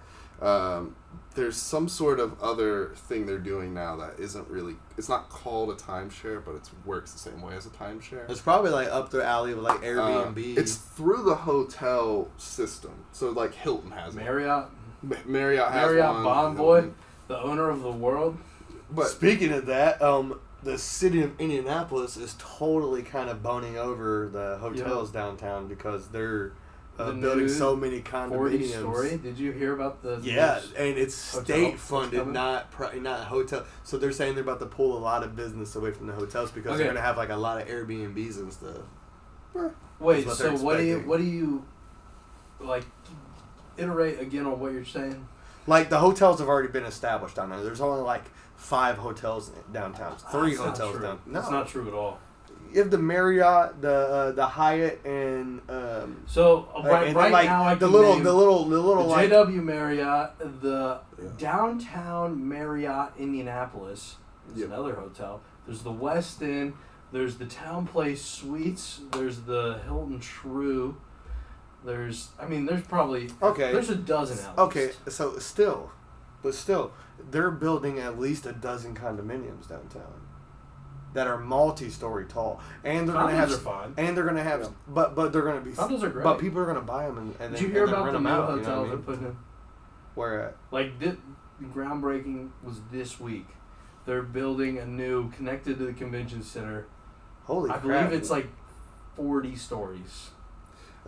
S6: there's some sort of other thing they're doing now that isn't really, it's not called a timeshare, but it works the same way as a timeshare.
S5: It's probably like up the alley with like Airbnb.
S6: It's through the hotel system. So like Hilton has one.
S4: Marriott
S6: Marriott has one.
S4: Bonvoy,
S6: Hilton.
S4: the owner of the world.
S6: But
S5: speaking of that, the city of Indianapolis is totally kind of boning over the hotels downtown because they're
S4: The
S5: building
S4: new
S5: so many
S4: 40
S5: condominiums.
S4: story. Did you hear about the?
S5: Yeah, and it's
S4: hotel
S5: state
S4: that's
S5: funded,
S4: coming?
S5: not hotel. So they're saying they're about to pull a lot of business away from the hotels because
S4: Okay.
S5: they're gonna have like a lot of Airbnbs and stuff.
S4: Wait,
S5: That's what
S4: so
S5: they're
S4: what
S5: expecting.
S4: do you like? Iterate again on what you're saying.
S5: Like the hotels have already been established down there. There's only like 5 hotels downtown, 3
S4: That's not
S5: hotels
S4: true.
S5: down. No,
S4: That's not true at all.
S5: You have the Marriott, the Hyatt, and
S4: So
S5: and
S4: right
S5: then, like,
S4: now I
S5: the
S4: can
S5: little
S4: name
S5: the
S4: the
S5: like
S4: JW Marriott, the downtown Marriott Indianapolis is
S6: Yep.
S4: another hotel. There's the Westin. There's the Town Place Suites. There's the Hilton True. There's probably
S5: okay.
S4: there's a dozen out.
S5: Okay, so still, But still, they're building at least a dozen condominiums downtown that are multi-story tall, and they're gonna have.
S4: Condos are fine.
S5: And they're gonna have, but they're gonna be.
S4: Condos are great.
S5: But people are gonna buy them and
S4: Did
S5: then,
S4: you hear
S5: and then
S4: about
S5: rent
S4: the
S5: them
S4: new
S5: out?
S4: hotels
S5: You know what I
S4: they're
S5: mean?
S4: putting in?
S5: Where at?
S4: Like, the groundbreaking was this week. They're building a new, connected to the convention center.
S5: Holy
S4: I
S5: crap!
S4: believe it's like 40 stories.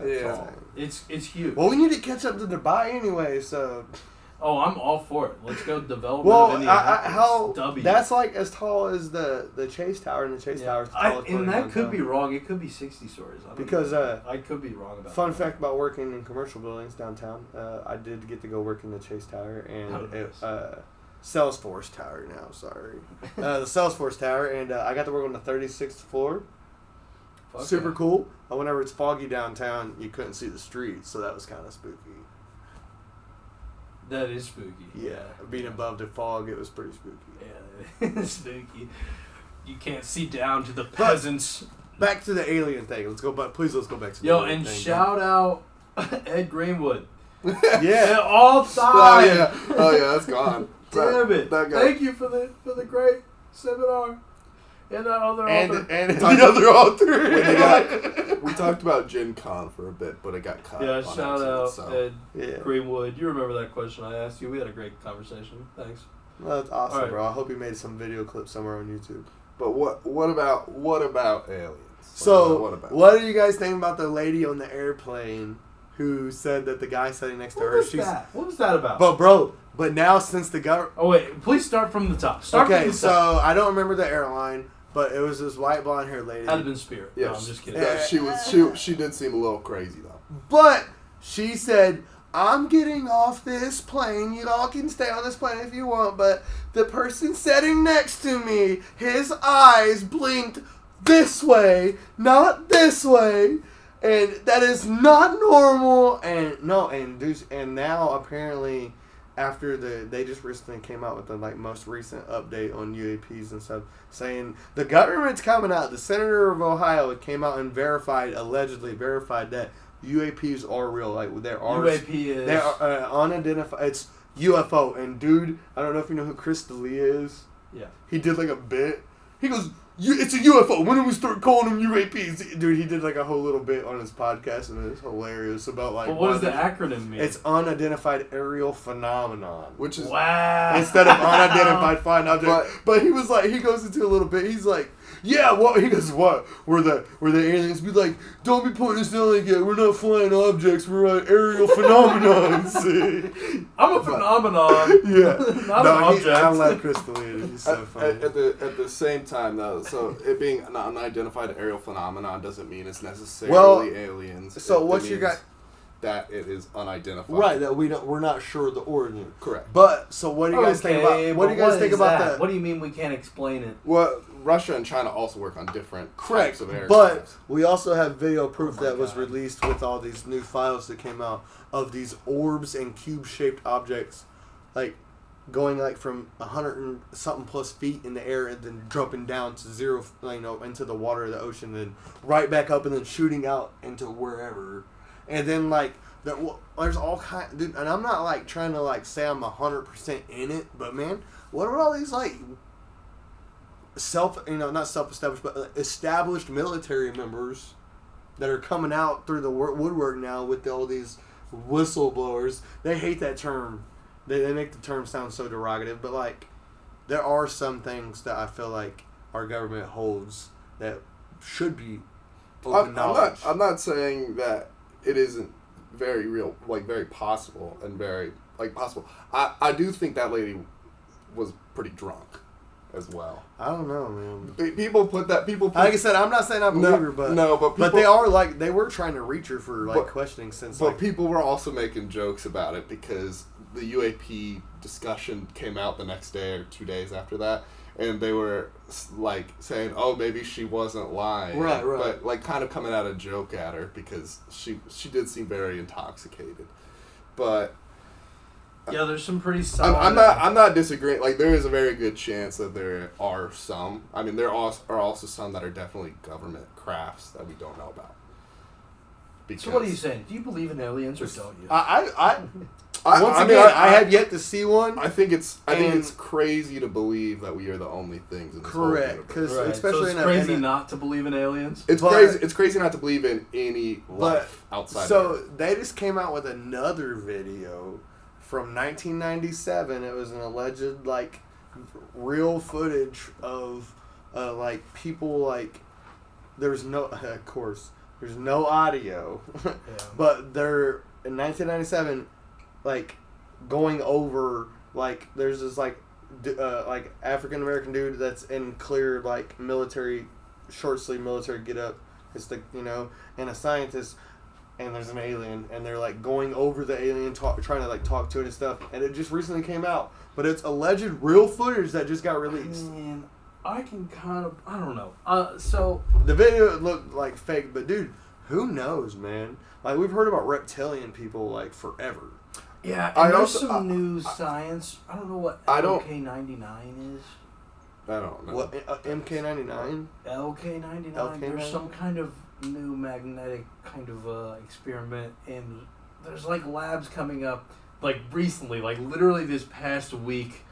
S6: Yeah.
S4: It's huge.
S5: Well, we need to catch up to Dubai anyway, so.
S4: Oh, I'm all for it. Let's go development
S5: Well,
S4: of Indianapolis.
S5: how that's like as tall as the Chase Tower, and the Chase Tower is the tallest
S4: and
S5: building
S4: that could
S5: downtown.
S4: be wrong. It could be 60 stories. I don't
S5: Because,
S4: know. I could be wrong about
S5: Fun
S4: that.
S5: fact about working in commercial buildings downtown, I did get to go work in the Chase Tower and Salesforce Tower now, sorry. The Salesforce Tower, and I got to work on the 36th floor.
S4: Fuck
S5: Super
S4: yeah.
S5: cool. Whenever it's foggy downtown, you couldn't see the streets, so that was kind of spooky.
S4: That is spooky.
S5: Yeah, being above the fog, it was pretty spooky.
S4: Yeah, it's spooky. You can't see down to the peasants.
S5: Back to the alien thing. Let's go back. Please, let's go back to the
S4: Yo,
S5: alien
S4: and
S5: thing.
S4: shout out Ed Greenwood.
S5: Yeah.
S4: All time.
S6: Oh yeah, that's gone.
S4: Damn it!
S6: That guy.
S4: Thank you for the great seminar. And that other author.
S5: And the other author.
S6: We talked about Gen Con for a bit, but it got cut.
S4: Yeah,
S6: on
S4: shout
S6: accident,
S4: out
S6: so.
S4: Ed
S5: Yeah.
S4: Greenwood. You remember that question I asked you? We had a great conversation. Thanks.
S5: Well, that's awesome,
S4: All right.
S5: bro. I hope you made some video clips somewhere on YouTube.
S6: But what about aliens?
S5: So,
S6: what about?
S5: what do you guys think about the lady on the airplane who said that the guy sitting next to
S4: What
S5: her?
S4: was that? What was that about?
S5: But now since the government.
S4: Oh wait, please start from the top. Start
S5: Okay,
S4: from the
S5: so
S4: top.
S5: I don't remember the airline, but it was this white blonde haired lady.
S4: That'd have been Spirit.
S6: Yeah,
S4: No, I'm just kidding.
S6: Yeah, she did seem a little crazy though.
S5: But she said, I'm getting off this plane. You all can stay on this plane if you want, but the person sitting next to me, his eyes blinked this way, not this way. And that is not normal. And no, and now apparently after they just recently came out with the most recent update on UAPs and stuff, saying the government's coming out. The senator of Ohio came out and allegedly verified that UAPs are real. Like there are
S4: UAP is
S5: they are unidentified. It's UFO. And dude, I don't know if you know who Chris D'Elia is.
S4: Yeah.
S5: He did a bit. He goes, it's a UFO. When do we start calling them UAPs? Dude, he did a whole little bit on his podcast, and it's hilarious about
S4: But what does the acronym mean?
S5: It's unidentified aerial phenomenon.
S6: Which is
S4: wow.
S5: Instead of unidentified flying object. But he was he goes into a little bit. He's like, yeah, what? He goes, what? Were the aliens be like, don't be putting us down like that. We're not flying objects. We're an aerial phenomenon. See?
S4: I'm a phenomenon.
S5: Yeah.
S4: Not an object.
S5: I love Chris D'Elia. He's so funny.
S6: at the same time though, so it being an unidentified aerial phenomenon doesn't mean it's necessarily aliens.
S5: So what you got?
S6: That it is unidentified.
S5: Right, that we're not sure of the origin.
S6: Correct.
S5: But so what do you guys think about? What do you guys think about that?
S4: What do you mean we can't explain it?
S6: Well, Russia and China also work on different types of aircraft.
S5: But we also have video proof that was
S4: God.
S5: released with all these new files that came out of these orbs and cube-shaped objects, going from 100 and something plus feet in the air and then dropping down to zero, into the water of the ocean, then right back up and then shooting out into wherever. And then there's all kind, dude. And I'm not trying to say I'm 100% in it, but man, what are all these not self-established, but established military members that are coming out through the woodwork now with all these whistleblowers? They hate that term. They make the term sound so derogative, but there are some things that I feel like our government holds that should be open knowledge.
S6: I'm not saying that it isn't very real, very possible and very possible. I do think that lady was pretty drunk as well.
S5: I don't know, man.
S6: People put
S5: like I said, I'm not saying I believe her, but
S6: but
S5: they are they were trying to reach her for questioning since.
S6: But people were also making jokes about it because the UAP discussion came out the next day or 2 days after that, and they were saying, "Oh, maybe she wasn't lying,"
S5: right,
S6: but kind of coming out a joke at her because she did seem very intoxicated, but.
S4: Yeah, there's some pretty solid.
S6: I'm not disagreeing. There is a very good chance that there are some. I mean, there are also some that are definitely government crafts that we don't know about.
S4: So what are you saying? Do you believe in aliens or don't you?
S5: I have yet to see one.
S6: I think it's crazy to believe that we are the only things in this
S5: correct,
S6: whole
S5: because
S6: universe.
S5: especially
S4: so it's crazy not to believe in aliens.
S6: It's crazy. It's crazy not to believe in any life outside.
S5: So they just came out with another video from 1997. It was an alleged like real footage of like people like there's no of course there's no audio, but they're in 1997 like going over like there's this like African American dude that's in clear like military short sleeve military get up. It's the and a scientist. And there's an alien, and they're like going over the alien, trying to like talk to it and stuff. And it just recently came out, but it's alleged real footage that just got released.
S4: Man, I can kind of, I don't know. So
S5: the video looked like fake, but dude, who knows, man? Like we've heard about reptilian people like forever.
S4: Yeah, and there's some new science. I don't know what LK99 is.
S5: I don't know. What MK99?
S4: LK99. There's some kind of new magnetic kind of experiment, and there's like labs coming up like recently, like literally this past week.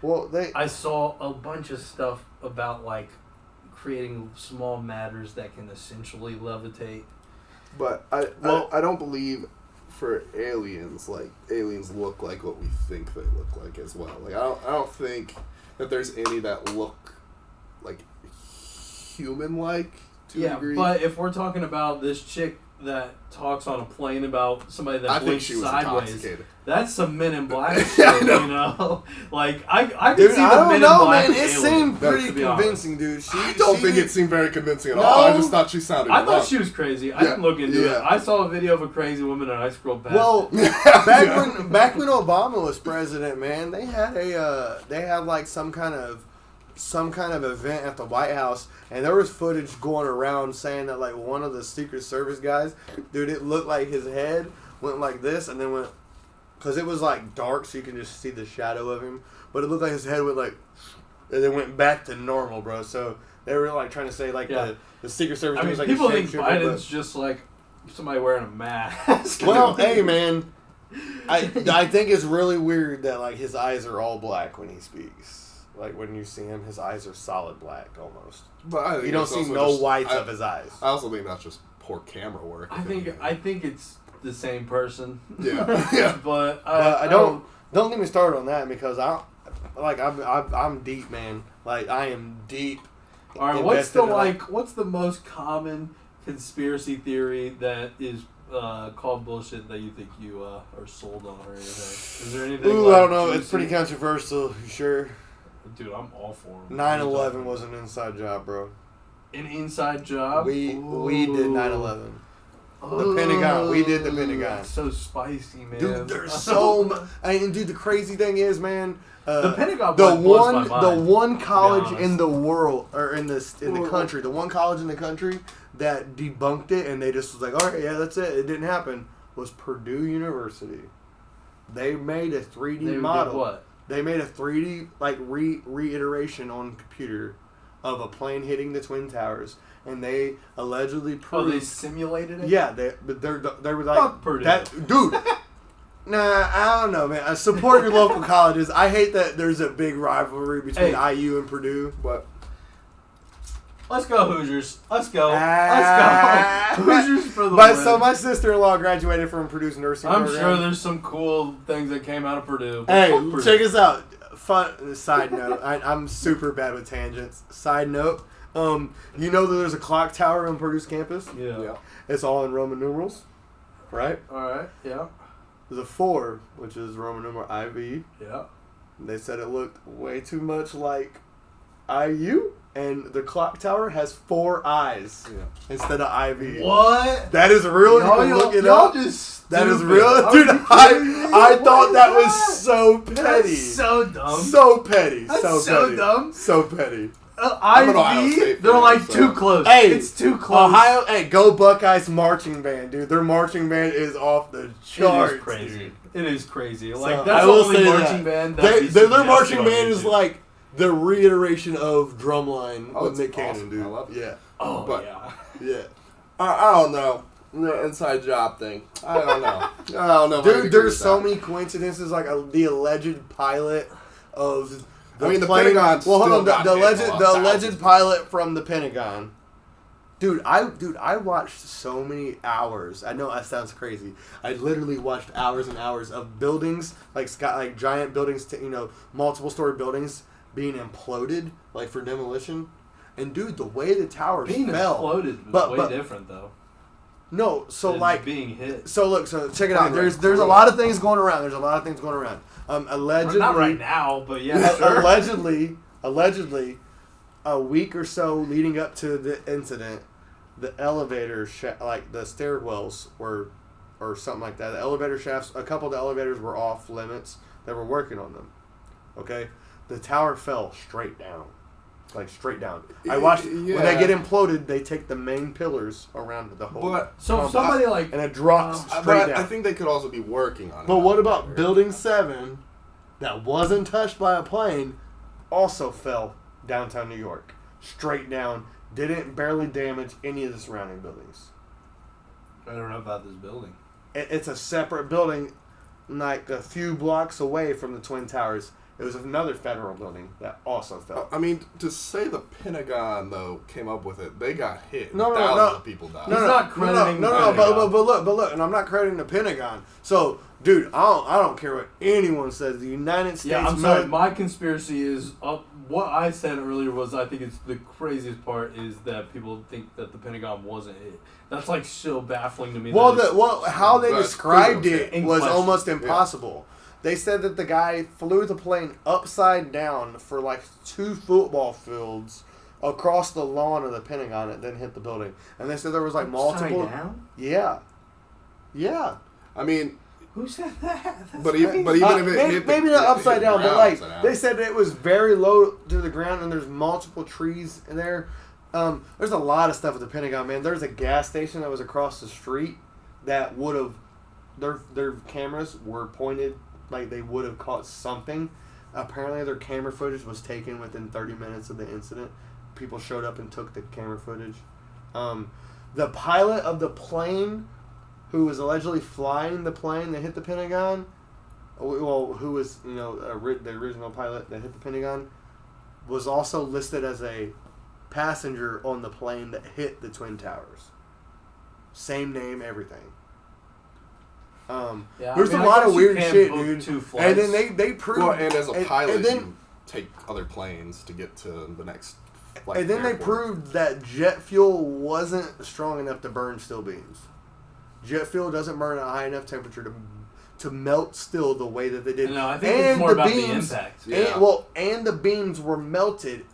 S5: Well,
S4: I saw a bunch of stuff about like creating small matters that can essentially levitate.
S6: But I don't believe for aliens, like aliens look like what we think they look like as well. Like I don't think that there's any that look like human-like to a degree.
S4: But if we're talking about this chick that talks on a plane about somebody that blinks sideways, that's some Men in Black shit, you know? Like, I can see the Men in Black.
S5: Man, it seemed pretty convincing, dude.
S6: I don't think it seemed very convincing at all. I just thought she sounded
S4: I thought she was crazy. I didn't look into it. I saw a video of a crazy woman and I scrolled past
S5: it. Back when Obama was president, man, they had like some kind of event at the White House, and there was footage going around saying that like one of the Secret Service guys, dude, it looked like his head went like this and then went, because it was like dark so you can just see the shadow of him, but it looked like his head went like, and then went back to normal, bro. So they were like trying to say like the Secret Service was like
S4: people think Biden's just like somebody wearing a mask.
S5: Well, hey man, I think it's really weird that like his eyes are all black when he speaks. Like when you see him, his eyes are solid black almost.
S6: But I think
S5: you don't see no whites of his eyes.
S6: I also think that's just poor camera work.
S4: I think it's the same person.
S6: Yeah.
S4: But
S5: don't get me started on that because I'm deep, man. Like I am deep.
S4: All right, what's the most common conspiracy theory that is called bullshit that you think you are sold on or anything? Is there anything?
S5: Ooh, I don't know. It's pretty controversial. You sure?
S4: Dude, I'm all for him.
S5: 9/11 was an inside job, bro.
S4: An inside job?
S5: We did 9/11. The Pentagon. We did the Pentagon.
S4: That's so spicy, man.
S5: Dude, there's so much. And dude, the crazy thing is, man.
S4: The Pentagon.
S5: The one college in the world, or in the country, the one college in the country that debunked it, and they just was like, all right, yeah, that's it. It didn't happen. Was Purdue University. They made a 3D model.
S4: Did what?
S5: They made a 3D like reiteration on computer of a plane hitting the Twin Towers, and they allegedly proved.
S4: Oh, they simulated it.
S5: Yeah, they were like
S4: fuck Purdue.
S5: That, dude. Nah, I don't know, man. I support your local colleges. I hate that there's a big rivalry between IU and Purdue, but.
S4: Let's go Hoosiers. Let's go. Let's go. Hoosiers for the win.
S5: So my sister-in-law graduated from Purdue's nursing program.
S4: I'm sure there's some cool things that came out of Purdue.
S5: Hey, check us out. Fun side note. I'm super bad with tangents. Side note. You know that there's a clock tower on Purdue's campus?
S4: Yeah.
S5: It's all in Roman numerals, right?
S4: All right. Yeah.
S5: There's a 4, which is Roman numeral IV.
S4: Yeah.
S5: They said it looked way too much like IU. And the clock tower has 4 eyes instead of IV.
S4: What?
S5: That is real. You can look it up. That is real. Dude, I thought that was so petty.
S4: That's so dumb.
S5: So petty.
S4: That's so dumb.
S5: So petty.
S4: IV, they're like too close.
S5: Hey,
S4: it's too close.
S5: Ohio, hey, go Buckeyes marching band, dude. Their marching band is off the charts.
S4: It is crazy. Dude. It is crazy. Like,
S5: So,
S4: that's the only marching band that
S5: their marching band is like the reiteration of Drumline with Nick Cannon,
S6: awesome.
S5: dude.
S6: I love it.
S5: Yeah.
S4: Oh,
S6: but,
S4: yeah.
S5: Yeah.
S6: I don't know. The inside job thing. I don't know. I don't know. if I can
S5: Dude,
S6: agree
S5: there's
S6: with
S5: so
S6: that.
S5: many coincidences. Like the alleged pilot of the
S6: I mean, the
S5: plane.
S6: Pentagon
S5: Well, hold
S6: still
S5: on.
S6: got
S5: The
S6: hit
S5: alleged,
S6: a
S5: the
S6: lot,
S5: alleged
S6: thousands.
S5: pilot from the Pentagon. Dude, I watched so many hours. I know that sounds crazy. I literally watched hours and hours of buildings, like giant buildings, multiple story buildings being imploded, like for demolition. And dude, the way the towers
S4: Being
S5: fell,
S4: exploded was
S5: but
S4: way different though.
S5: no, so
S4: than
S5: like
S4: being hit.
S5: So look, so check it out. There's a lot of things going around. Allegedly,
S4: Not right now, but yeah, sure.
S5: allegedly, a week or so leading up to the incident, the elevator like the stairwells were, or something like that. The elevator shafts, a couple of the elevators were off limits. They were working on them. Okay, the tower fell straight down. Like straight down. I watched when they get imploded. They take the main pillars around the whole.
S6: But
S4: So if somebody like
S5: and it drops straight
S6: but
S5: down.
S6: I think they could also be working on it.
S5: But what about Building 7 that wasn't touched by a plane also fell downtown New York? Straight down. Didn't barely damage any of the surrounding buildings.
S4: I don't know about this building.
S5: It's a separate building, like a few blocks away from the Twin Towers. It was another federal building that also fell.
S6: I mean, to say the Pentagon, though, came up with it, they got hit.
S5: No,
S6: Thousands of people died.
S4: He's not crediting the
S5: but
S4: Pentagon.
S5: look, and I'm not crediting the Pentagon. So, dude, I don't care what anyone says. The United States.
S4: Yeah, I'm sorry. My conspiracy is what I said earlier was I think it's the craziest part is that people think that the Pentagon wasn't hit. That's like so baffling to me.
S5: How they
S6: That's
S5: described
S6: pretty
S5: it
S4: in
S5: was
S4: question.
S5: almost impossible. They said that the guy flew the plane upside down for like 2 football fields across the lawn of the Pentagon and then hit the building. And they said there was like multiple.
S4: Down?
S5: Yeah. Yeah.
S6: I mean,
S4: Who said that?
S6: but even if it hit
S5: maybe
S6: the,
S5: not upside
S6: hit the
S5: down, but
S6: ground
S5: like
S6: upside down.
S5: they said that it was very low to the ground and there's multiple trees in there. There's a lot of stuff at the Pentagon, man. There's a gas station that was across the street that would have their cameras were pointed like they would have caught something. Apparently their camera footage was taken within 30 minutes of the incident. People showed up and took the camera footage. The pilot of the plane who was allegedly flying the plane that hit the Pentagon, well, who was, the original pilot that hit the Pentagon, was also listed as a passenger on the plane that hit the Twin Towers. Same name, everything. There's a lot of weird shit, dude. And then they proved.
S6: Well, and as a pilot,
S5: and then,
S6: you take other planes to get to the next.
S5: And then they proved that jet fuel wasn't strong enough to burn steel beams. Jet fuel doesn't burn at a high enough temperature to melt steel the way that they did.
S4: No, I think it's more about the impact.
S6: Yeah.
S5: And the beams were melted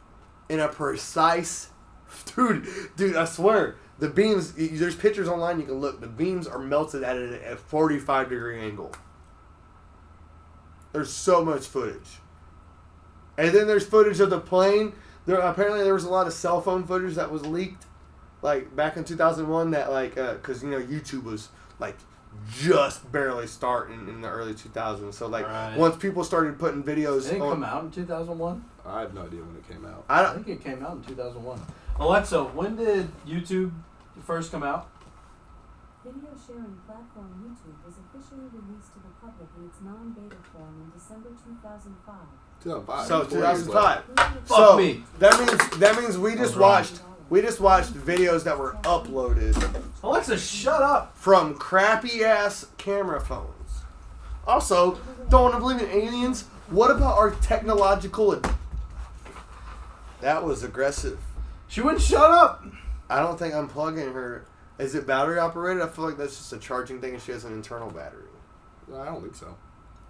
S5: in a precise. Dude, I swear. The beams, there's pictures online you can look. The beams are melted at a 45-degree angle. There's so much footage. And then there's footage of the plane. Apparently there was a lot of cell phone footage that was leaked. Like, back in 2001 that, like, because, YouTube was, like, just barely starting in the early 2000s. So, like, once people started putting videos
S4: Did it come out in 2001?
S6: I have no idea when it came out.
S4: I think it came out in 2001. Alexa, when did YouTube first come out?
S8: Video sharing platform YouTube was officially released to the public in its non-beta form in December 2005.
S6: 2005.
S5: So 2005.
S4: Fuck
S5: So
S4: me.
S5: that means we just watched videos that were uploaded
S4: Alexa, shut up.
S5: from crappy ass camera phones. Also, don't want to believe in aliens. What about our technological? That was aggressive.
S4: She wouldn't shut up.
S5: I don't think unplugging her. Is it battery operated? I feel like that's just a charging thing, and she has an internal battery.
S6: I don't think so.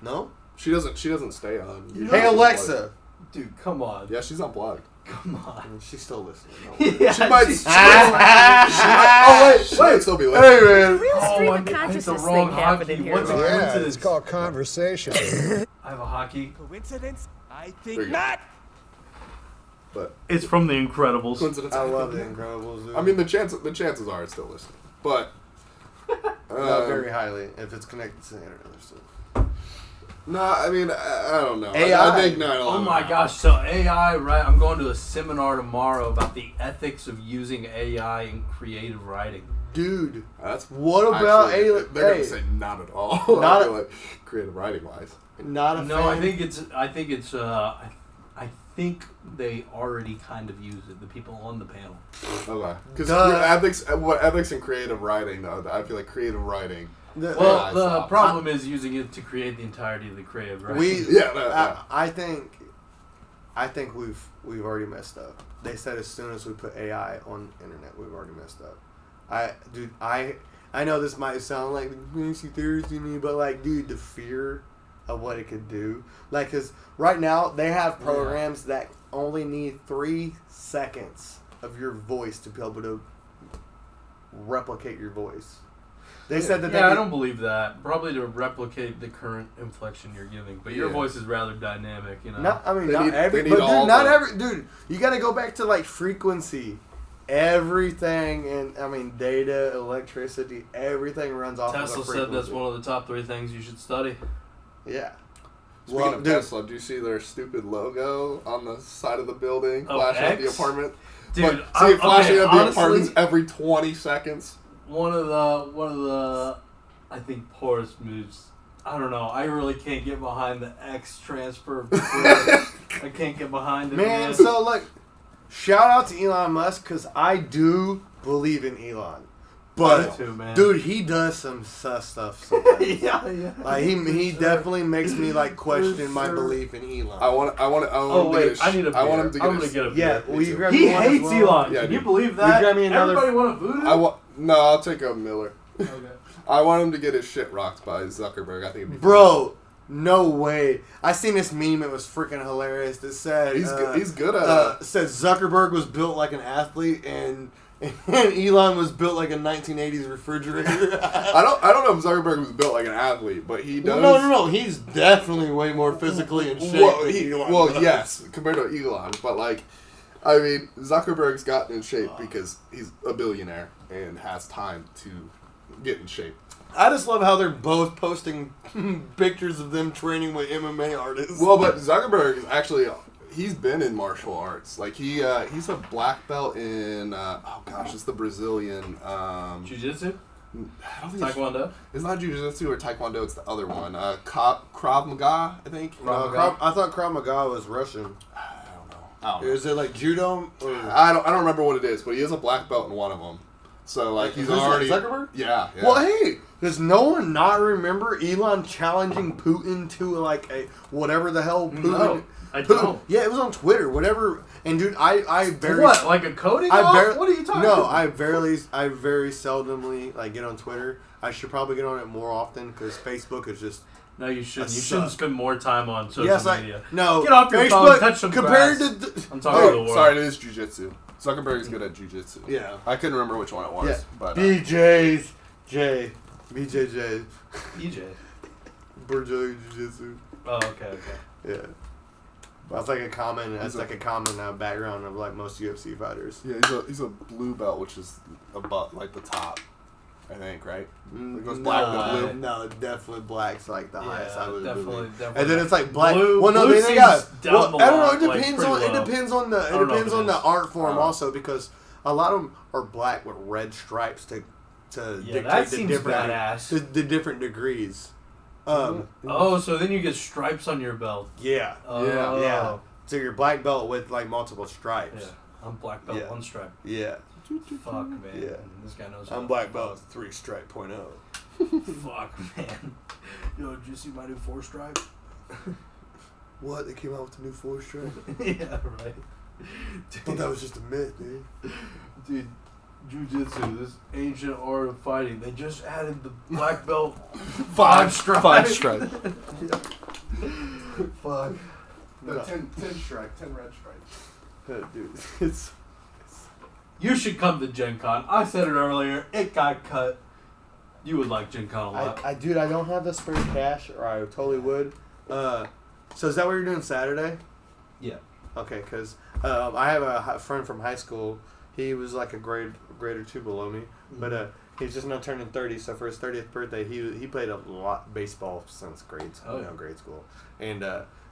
S5: No.
S6: She doesn't stay on.
S5: Hey Alexa.
S4: Dude, come on.
S6: Yeah, she's unplugged.
S4: Come on.
S5: She's still listening.
S4: Yeah,
S6: She might.
S4: she's-
S6: She might still be listening.
S5: Hey man.
S2: Real stream of
S4: I hit the
S2: consciousness
S4: wrong
S2: thing happening
S4: hockey.
S2: here.
S4: What's a
S2: Roy.
S4: coincidence?
S9: It's called conversation.
S4: I have a hockey.
S9: Coincidence? I
S6: There
S9: think
S6: you
S9: not.
S6: But
S4: It's from The Incredibles.
S6: coincidence.
S5: I love The Incredibles. Dude.
S6: I mean, the chances are it's still listening, but
S5: not very highly if it's connected to the internet. Still.
S6: no. I mean, I don't know.
S5: AI.
S6: I think 9/11.
S4: Oh my gosh, so AI, right? I'm going to a seminar tomorrow about the ethics of using AI in creative writing.
S5: Dude,
S6: That's
S5: what about
S6: actually,
S5: alien?
S6: They're
S5: Hey,
S6: gonna say not at all.
S5: Not
S6: I like creative writing wise.
S5: not a
S4: No,
S5: fan.
S4: I think they already kind of use it. The people on the panel.
S6: Okay, because
S5: Duh.
S6: ethics and creative writing though. I feel like creative writing.
S5: The-
S4: Well, the
S6: stop.
S4: problem is using it to create the entirety of the creative, right?
S5: I think we've already messed up. They said as soon as we put AI on the internet, we've already messed up. I know this might sound like conspiracy theories to me, but like, dude, the fear of what it could do, like, because right now they have programs that only need 3 seconds of your voice to be able to replicate your voice. They said that.
S4: I don't believe that. Probably to replicate the current inflection you're giving, but your
S6: Yeah.
S4: voice is rather dynamic, you know.
S5: Dude, you got to go back to like frequency. Everything and data, electricity, everything runs off of a
S4: Tesla
S5: frequency.
S4: said that's one of the top 3 things you should study.
S5: Yeah.
S6: Speaking of Tesla, do you see their stupid logo on the side of the building flashing at the
S4: X?
S6: apartment?
S4: Dude,
S6: flashing at the
S4: honestly,
S6: apartments every 20 seconds.
S4: One of the I think poorest moves. I don't know. I really can't get behind the X transfer. I can't get behind it.
S5: Man, so like, shout out to Elon Musk because I do believe in Elon. But
S4: too, man.
S5: dude, he does some sus stuff sometimes.
S4: yeah.
S5: Like he
S4: Sure.
S5: definitely makes me like question
S4: For
S5: my
S4: sure.
S5: belief in Elon.
S6: I want
S4: I need a beer.
S6: I want him to get
S4: I'm gonna get a beer.
S5: Yeah, will you grab
S4: He
S5: me one as
S4: hates
S5: well?
S4: Elon.
S6: Yeah,
S4: Can you
S6: dude.
S4: believe
S5: You
S4: that?
S5: grab me another-
S4: Everybody want a voodoo?
S6: No, I'll take a Miller.
S4: Okay.
S6: I want him to get his shit rocked by Zuckerberg. I think it'd be
S5: Bro, no way. I seen this meme. It was freaking hilarious. It said
S6: He's good at it.
S5: said Zuckerberg was built like an athlete and Elon was built like a 1980s refrigerator.
S6: I don't know if Zuckerberg was built like an athlete, but he does.
S5: No. He's definitely way more physically in shape. than Elon does.
S6: Yes, compared to Elon, but like, I mean, Zuckerberg's gotten in shape because he's a billionaire and has time to get in shape.
S5: I just love how they're both posting pictures of them training with MMA artists.
S6: Well, but Zuckerberg is actually, he's been in martial arts. Like he's a black belt in it's the Brazilian
S4: Jiu-Jitsu?
S6: I don't think
S4: Taekwondo?
S6: It's not Jiu-Jitsu or Taekwondo. It's the other one. Krav Maga, I think.
S5: I thought Krav Maga was Russian.
S6: I don't know.
S5: Is it like judo? Or?
S6: I don't remember what it is, but he is a black belt in one of them. So like he's
S5: Who's that,
S6: already
S5: Zuckerberg?
S6: Yeah.
S5: Well, hey, does no one not remember Elon challenging Putin to like a whatever the hell Putin?
S4: No, I
S5: Putin,
S4: don't.
S5: Yeah, it was on Twitter. Whatever. And dude, I very
S4: What? Like a coding off? What are you talking
S5: No,
S4: about?
S5: I very seldomly like get on Twitter. I should probably get on it more often because Facebook is just.
S4: No, you shouldn't. You
S5: suck.
S4: shouldn't spend more time on social
S5: Yes,
S4: media.
S5: no.
S4: Get off your
S5: Facebook
S4: phone, touch some
S5: compared
S4: grass.
S5: to.
S4: I'm talking to the world.
S6: Sorry, it is Jiu-Jitsu. Zuckerberg's good at Jiu-Jitsu.
S5: Yeah.
S6: I couldn't remember which one it was.
S5: Yeah.
S6: But
S5: BJ's BJJ.
S4: EJ.
S5: Brazilian Jiu-Jitsu.
S4: Oh, okay.
S5: Yeah. That's like a common. That's like a common background of like most UFC fighters.
S6: Yeah, he's a blue belt, which is above like the top, I think, right? It goes black to blue.
S5: No, definitely black's like the highest. I would
S4: definitely,
S5: believe.
S4: definitely.
S5: And then it's like black.
S4: Blue,
S5: well, no,
S4: blue
S5: then they got.
S4: seems down
S5: Well,
S4: the
S5: I don't know.
S4: line,
S5: It
S4: like,
S5: depends
S4: pretty
S5: on. It
S4: low.
S5: depends on the.
S4: I
S5: It
S4: don't know
S5: depends
S4: if it
S5: on the
S4: is.
S5: art form also because a lot of them are black with red stripes to dictate
S4: that
S5: the
S4: seems
S5: different
S4: badass.
S5: the different degrees.
S4: Oh, so then you get stripes on your belt.
S5: Yeah.
S4: Oh.
S5: Yeah. So you're black belt with like multiple stripes.
S4: Yeah. I'm black belt,
S5: Yeah.
S4: 1 stripe.
S5: Yeah.
S4: Fuck, man.
S5: Yeah.
S4: This guy knows.
S5: I'm black belt 3 stripe .0.
S4: Fuck, man. Yo, did you see my new 4 stripe?
S5: What? They came out with the new 4 stripe?
S4: Yeah, right.
S5: I thought that was just a myth, dude.
S4: Dude, Jiu-Jitsu, this ancient art of fighting, they just added the black belt 5 stripe.
S6: 5 stripe.
S4: Fuck.
S6: No, 10 stripe, 10 red stripes.
S5: Dude, it's...
S4: You should come to Gen Con. I said it earlier. It got cut. You would like Gen Con a lot.
S5: Dude, I don't have the spare cash, or I totally would. So is that what you're doing Saturday?
S4: Yeah.
S5: Okay, because I have a friend from high school. He was like a grade or 2 below me, but he's just now turning 30. So for his 30th birthday, he played a lot baseball since grade school.
S4: Oh, yeah.
S5: Grade school, and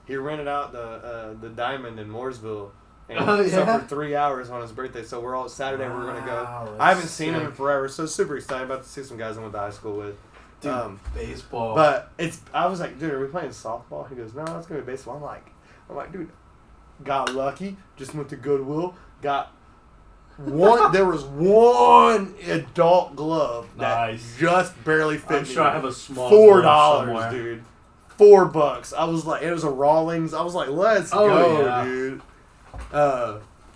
S5: he rented out the Diamond in Mooresville And so for 3 hours on his birthday. So we're all Saturday. We're gonna go. I haven't seen him in forever, so super excited about to see some guys I went to high school with.
S4: Dude, baseball.
S5: But I was like, dude, are we playing softball? He goes, no, it's gonna be baseball. I'm like, dude, got lucky. Just went to Goodwill. Got one. There was one adult glove that just barely fit.
S4: I'm sure I have a small
S5: $4, dude. $4. I was like, it was a Rawlings. I was like, let's go, dude.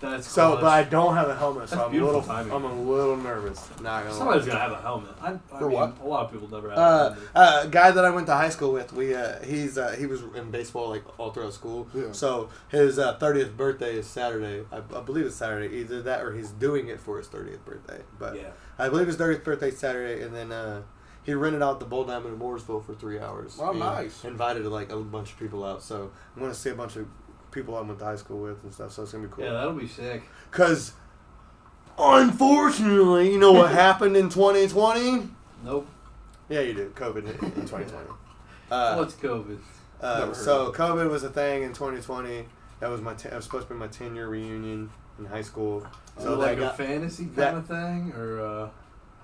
S4: That's
S5: so, but I don't have a helmet, so I'm
S4: a
S5: little nervous. Not gonna
S4: Somebody's
S5: lie.
S4: gonna have a helmet. I
S6: For
S4: mean,
S6: what?
S4: A lot of people never have.
S5: A guy that I went to high school with, he was in baseball like all throughout school.
S6: Yeah.
S5: So his 30th birthday is Saturday. I believe it's Saturday. Either that or he's doing it for his 30th birthday. But
S4: Yeah.
S5: I believe his 30th birthday is Saturday, and then he rented out the Bowl Diamond in Mooresville for 3 hours.
S6: Oh,
S5: and
S6: nice.
S5: Invited like a bunch of people out. So I'm gonna see a bunch of people I went to high school with and stuff. So it's gonna be cool.
S4: Yeah, that'll be sick.
S5: Because, unfortunately, you know what happened in 2020?
S4: Nope.
S5: Yeah, you do. COVID hit in 2020.
S4: What's COVID?
S5: So COVID was a thing in 2020. That was it was supposed to be my 10-year reunion in high school. So
S4: like a fantasy kind of thing, or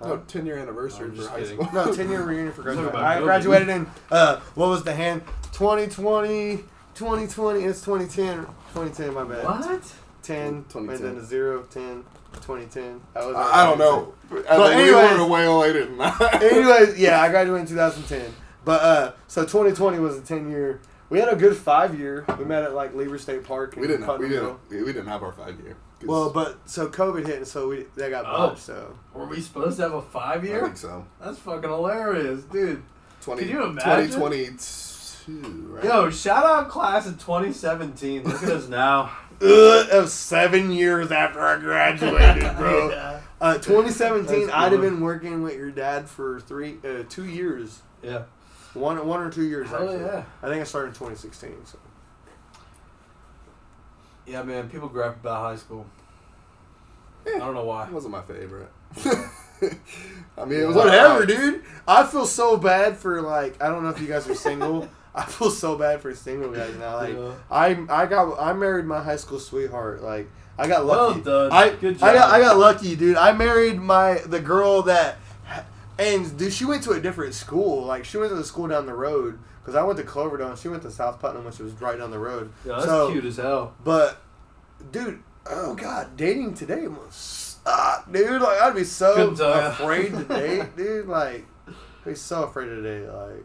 S6: no 10-year anniversary for high school.
S5: No, 10-year reunion for graduation.
S4: about
S5: I
S4: COVID.
S5: graduated in what was the hand? 2020. It's 2010. 2010. My bad.
S4: what?
S5: 10,
S6: 2010.
S5: and then a 0, 10, 2010.
S6: I don't know.
S5: But
S6: we
S5: anyways,
S6: were way later than that.
S5: anyways, yeah, I graduated in 2010. But so 2020 was a 10-year. We had a good 5-year. We met at like Lever State Park.
S6: We didn't have our 5-year.
S5: Well, but so COVID hit, and so that got bumped. So
S4: were we supposed to have a 5-year?
S6: I think so.
S4: That's fucking hilarious, dude.
S6: 20,
S4: Can you imagine?
S6: 2022, right?
S4: Yo, shout out class of 2017. Look at us now.
S5: that was 7 years after I graduated, bro.
S4: Yeah.
S5: 2017, I'd have been working with your dad for 2 years.
S4: Yeah.
S5: One or 2 years,
S4: Hell
S5: actually.
S4: yeah.
S5: I think I started in 2016. So.
S4: Yeah, man. People gripe about high school. I don't know why.
S6: It wasn't my favorite. I mean, it was
S5: Whatever,
S6: alright.
S5: dude. I feel so bad for like I don't know if you guys are single. I feel so bad for single guys now. Like I married my high school sweetheart. Like I got lucky.
S4: Well done. Good job.
S5: I got lucky, dude. I married the girl that, and dude, she went to a different school. Like she went to the school down the road because I went to Cloverdale and she went to South Putnam, which was right down the road.
S4: Yeah, that's cute as hell.
S5: But, dude, oh god, dating today must suck, dude. Like I'd be so afraid to date, dude. Like I'd be so afraid to date. Like,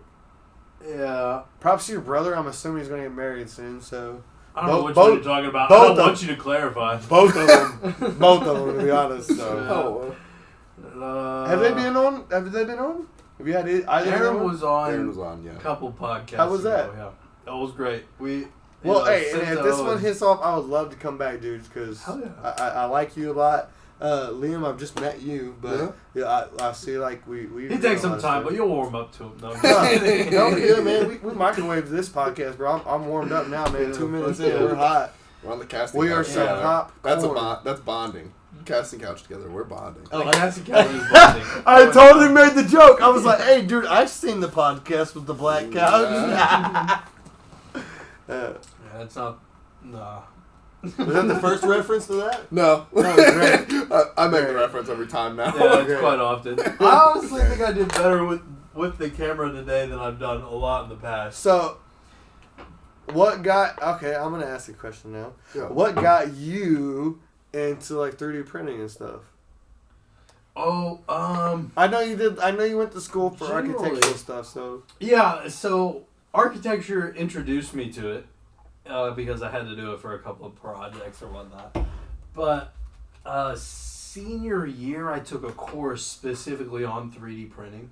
S4: yeah.
S5: props to your brother. I'm assuming he's gonna get married soon. So.
S4: I don't know which one you're talking about. I don't want you to clarify.
S5: Both of them. Both of them, to be honest. So. Have they been on? Have you had either?
S4: Aaron was on.
S6: Aaron was on, yeah.
S4: A couple podcasts.
S5: How was that?
S4: Ago, yeah. That was great.
S5: Well, hey, and if this one hits off, I would love to come back, dudes, because I like you a lot. Liam, I've just met you, but I see like we.
S4: He takes some time, but you'll warm up to him. No,
S5: yeah, man. We microwaved this podcast, bro. I'm warmed up now, man. 2 minutes in, we're hot.
S6: We're on the casting.
S5: We are
S6: couch
S5: some
S6: together.
S5: hot.
S6: That's bonding. Casting couch together. We're bonding.
S4: Oh, casting couch is bonding.
S5: I totally made the joke. I was like, "Hey, dude, I've seen the podcast with the black couch."
S4: Yeah, that's not. Nah.
S5: Was that the first reference to that?
S6: No.
S5: Great.
S6: I make the reference every time now.
S4: Yeah, it's quite often. I honestly think I did better with the camera today than I've done a lot in the past.
S5: So, what got... Okay, I'm going to ask you a question now.
S6: Yeah.
S5: What got you into, like, 3D printing and stuff?
S4: Oh,
S5: I know you did... I know you went to school for
S4: Generally.
S5: architectural stuff, so...
S4: Yeah, so architecture introduced me to it because I had to do it for a couple of projects or whatnot. But senior year, I took a course specifically on 3D printing.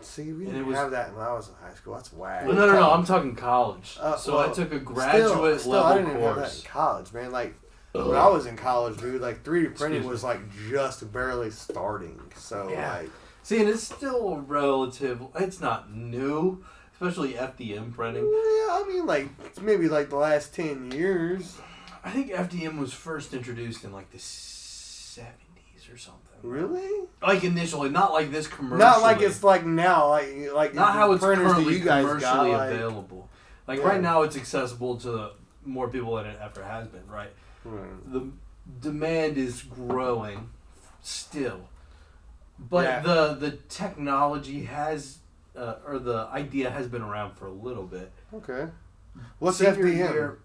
S5: See, we didn't have that when I was in high school. That's whack.
S4: No, I'm talking college. So I took a graduate level
S5: I didn't even
S4: course.
S5: have that in college, man. Like, when I was in college, dude, like, 3D printing was, like, just barely starting. So, like...
S4: See, and it's still relative... It's not new, especially FDM printing.
S5: Yeah, I mean, like, maybe, like, the last 10 years.
S4: I think FDM was first introduced in, like, the 70s or something.
S5: Really?
S4: Like, initially, not like this commercially.
S5: Not like it's like now, like
S4: not how it's
S5: printers
S4: currently
S5: that you guys
S4: commercially
S5: got,
S4: available. Like, right now, it's accessible to more people than it ever has been, right?
S5: Right.
S4: The demand is growing still. But
S5: Yeah.
S4: the technology has, or the idea has been around for a little bit.
S5: Okay. What's
S4: Senior
S5: FDM?
S4: year,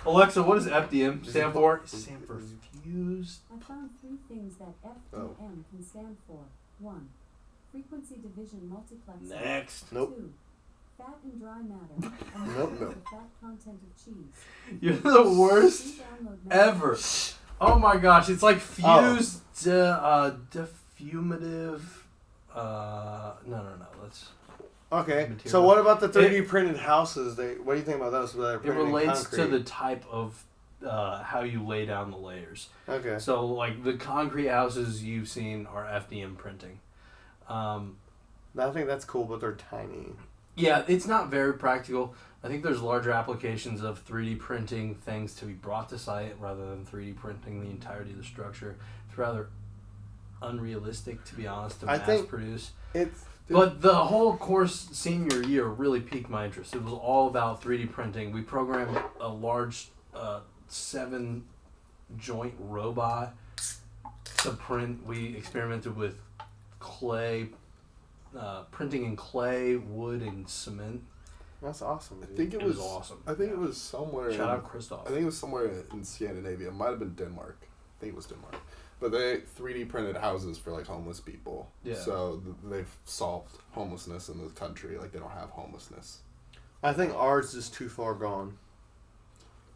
S4: Alexa, what does FDM stand for? It stands for fused.
S8: I found 3 things that FDM can stand for. 1. Frequency division multiplexing.
S4: Next.
S5: Nope.
S8: 2. Fat and dry matter. And
S5: Nope.
S8: the fat content of cheese.
S4: You're the worst
S8: Free download
S4: ever. Oh my gosh, it's like fused,
S5: Oh.
S4: diffumative. No. Let's.
S5: Okay.
S4: Material.
S5: So what about the 3D printed houses? What do you think about those? That are
S4: It
S5: printed in
S4: relates to
S5: concrete?
S4: the type of how you lay down the layers.
S5: Okay.
S4: So like the concrete houses you've seen are FDM printing.
S5: I think that's cool, but they're tiny.
S4: Yeah, it's not very practical. I think there's larger applications of 3D printing things to be brought to site rather than 3D printing the entirety of the structure. It's rather unrealistic, to be honest, to
S5: I
S4: mass
S5: think
S4: produce.
S5: It's
S4: But the whole course senior year really piqued my interest. It was all about 3D printing. We programmed a large 7-joint robot to print. We experimented with clay, printing in clay, wood, and cement.
S5: that's awesome.
S6: I
S5: Dude.
S6: think
S4: It was awesome.
S6: I think it was somewhere.
S4: Shout out Christoph.
S6: I think it was somewhere in Scandinavia. It might have been Denmark. I think it was Denmark. But they 3D printed houses for like homeless people.
S4: Yeah.
S6: So they've solved homelessness in the country. Like they don't have homelessness.
S5: I think ours is too far gone.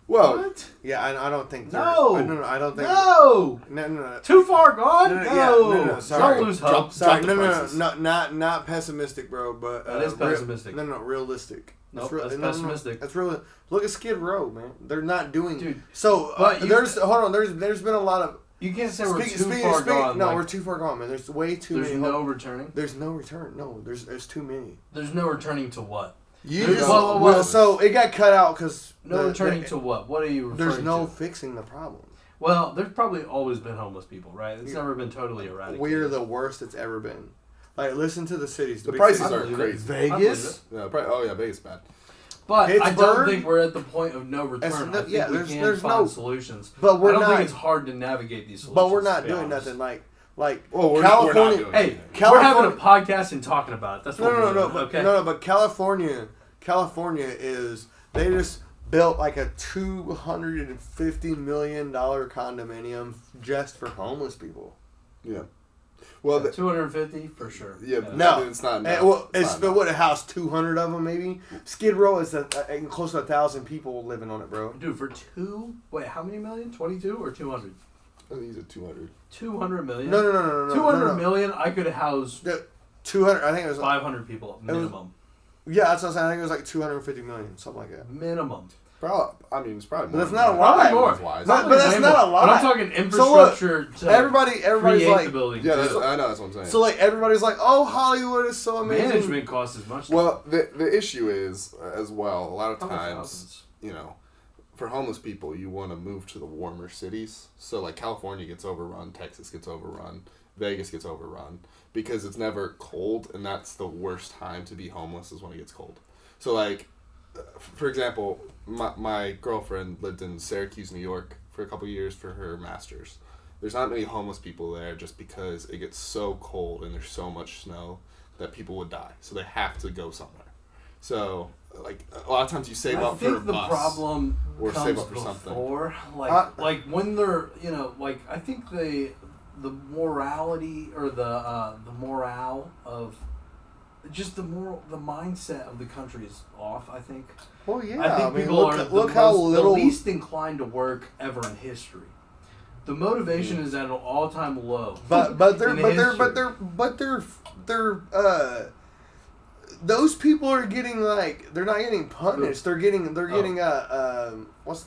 S6: Well,
S4: What?
S5: Yeah, I don't think.
S4: No!
S5: I don't think.
S4: No!
S5: No.
S4: Too far gone?
S5: No, sorry.
S4: Don't lose hope.
S5: Sorry,
S6: Drop the
S5: no,
S6: prices.
S5: not pessimistic, bro. But
S4: That is pessimistic.
S5: No, realistic.
S4: Nope,
S5: That's
S4: that's pessimistic.
S5: That's real. Look at Skid Row, man. They're not doing.
S4: Dude,
S5: So
S4: but you-
S5: there's hold on. There's been a lot of.
S4: You can't say we're too far gone.
S5: No,
S4: like,
S5: we're too far gone, man. There's way too
S4: there's
S5: many.
S4: no returning.
S5: There's no return. No, there's too many.
S4: There's no returning to what?
S5: You
S4: There's
S5: just,
S4: no-
S5: well, so it got cut out because
S4: No returning to what? What are you referring
S5: There's no
S4: to?
S5: fixing the problem.
S4: Well, there's probably always been homeless people, right? It's never been totally eradicated.
S5: We're the worst it's ever been. Like, listen to the cities.
S6: the
S5: big
S6: prices
S5: cities.
S6: are
S4: believe it.
S6: crazy.
S4: I believe
S5: Vegas.
S6: Yeah, Vegas bad.
S4: But I don't
S5: Pittsburgh?
S4: think we're at the point of no return.
S5: It's no-
S4: I think
S5: yeah,
S4: we
S5: there's-
S4: can
S5: there's
S4: find
S5: no-
S4: solutions.
S5: But we're
S4: I don't
S5: not.
S4: think it's hard to navigate these solutions.
S5: But we're not
S4: to be
S5: doing
S4: honest.
S5: nothing like
S6: Well, we're
S5: California.
S6: not doing
S4: Hey,
S6: anything.
S4: we're having a
S5: California-
S4: podcast and talking about it. That's
S5: No,
S4: what
S5: no,
S4: we're
S5: no,
S4: doing,
S5: but
S4: okay?
S5: no, but California is they just built like a $250 million condominium just for homeless people.
S6: Yeah. Well,
S4: 250 for sure.
S6: yeah.
S5: No,
S6: it's not.
S5: And,
S6: Enough.
S5: well,
S6: It's
S5: it's
S6: not
S5: what a house 200 of them maybe. Skid Row is close to 1,000 people living on it, bro.
S4: Dude, for wait, how many million? 22 or 200?
S6: enough. I think he's at 200.
S4: 200 million?
S5: No.
S4: 200 million, I could house
S5: The 200. I think it was
S4: 500 people minimum.
S5: Yeah, that's what I'm saying. I think it was like 250 million, something like that.
S4: Minimum.
S6: Probably. I mean, it's probably
S5: But
S6: more.
S5: that's
S6: than
S5: not a
S6: that.
S5: lot.
S4: Probably more.
S6: Wise.
S5: But that's
S4: Way
S5: not
S4: more.
S5: a lot.
S4: But I'm talking infrastructure to
S5: Everybody's
S4: create
S5: like,
S4: the building.
S6: Yeah,
S4: too.
S6: I know. That's what I'm saying.
S5: so like everybody's like, oh, Hollywood is so amazing.
S4: Management costs as much.
S6: Well, the issue is as well. A lot of
S4: Couple
S6: times,
S4: thousands.
S6: you know, for homeless people, you want to move to the warmer cities. So like California gets overrun, Texas gets overrun, Vegas gets overrun because it's never cold, and that's the worst time to be homeless is when it gets cold. So like, for example, my girlfriend lived in Syracuse, New York for a couple years for her master's. There's not many homeless people there just because it gets so cold and there's so much snow that people would die. So they have to go somewhere. So like a lot of times you save
S4: I
S6: up for a
S4: think the
S6: bus.
S4: problem
S6: or
S4: comes
S6: save up for something.
S4: before, like when they're like I think the morality or the morale of just the mindset of the country is off. I think.
S5: Well, yeah.
S4: I think people
S5: look,
S4: are
S5: look how little.
S4: the least inclined to work ever in history. The motivation is at an all-time low.
S5: But those people are getting like they're not getting punished. They're getting what's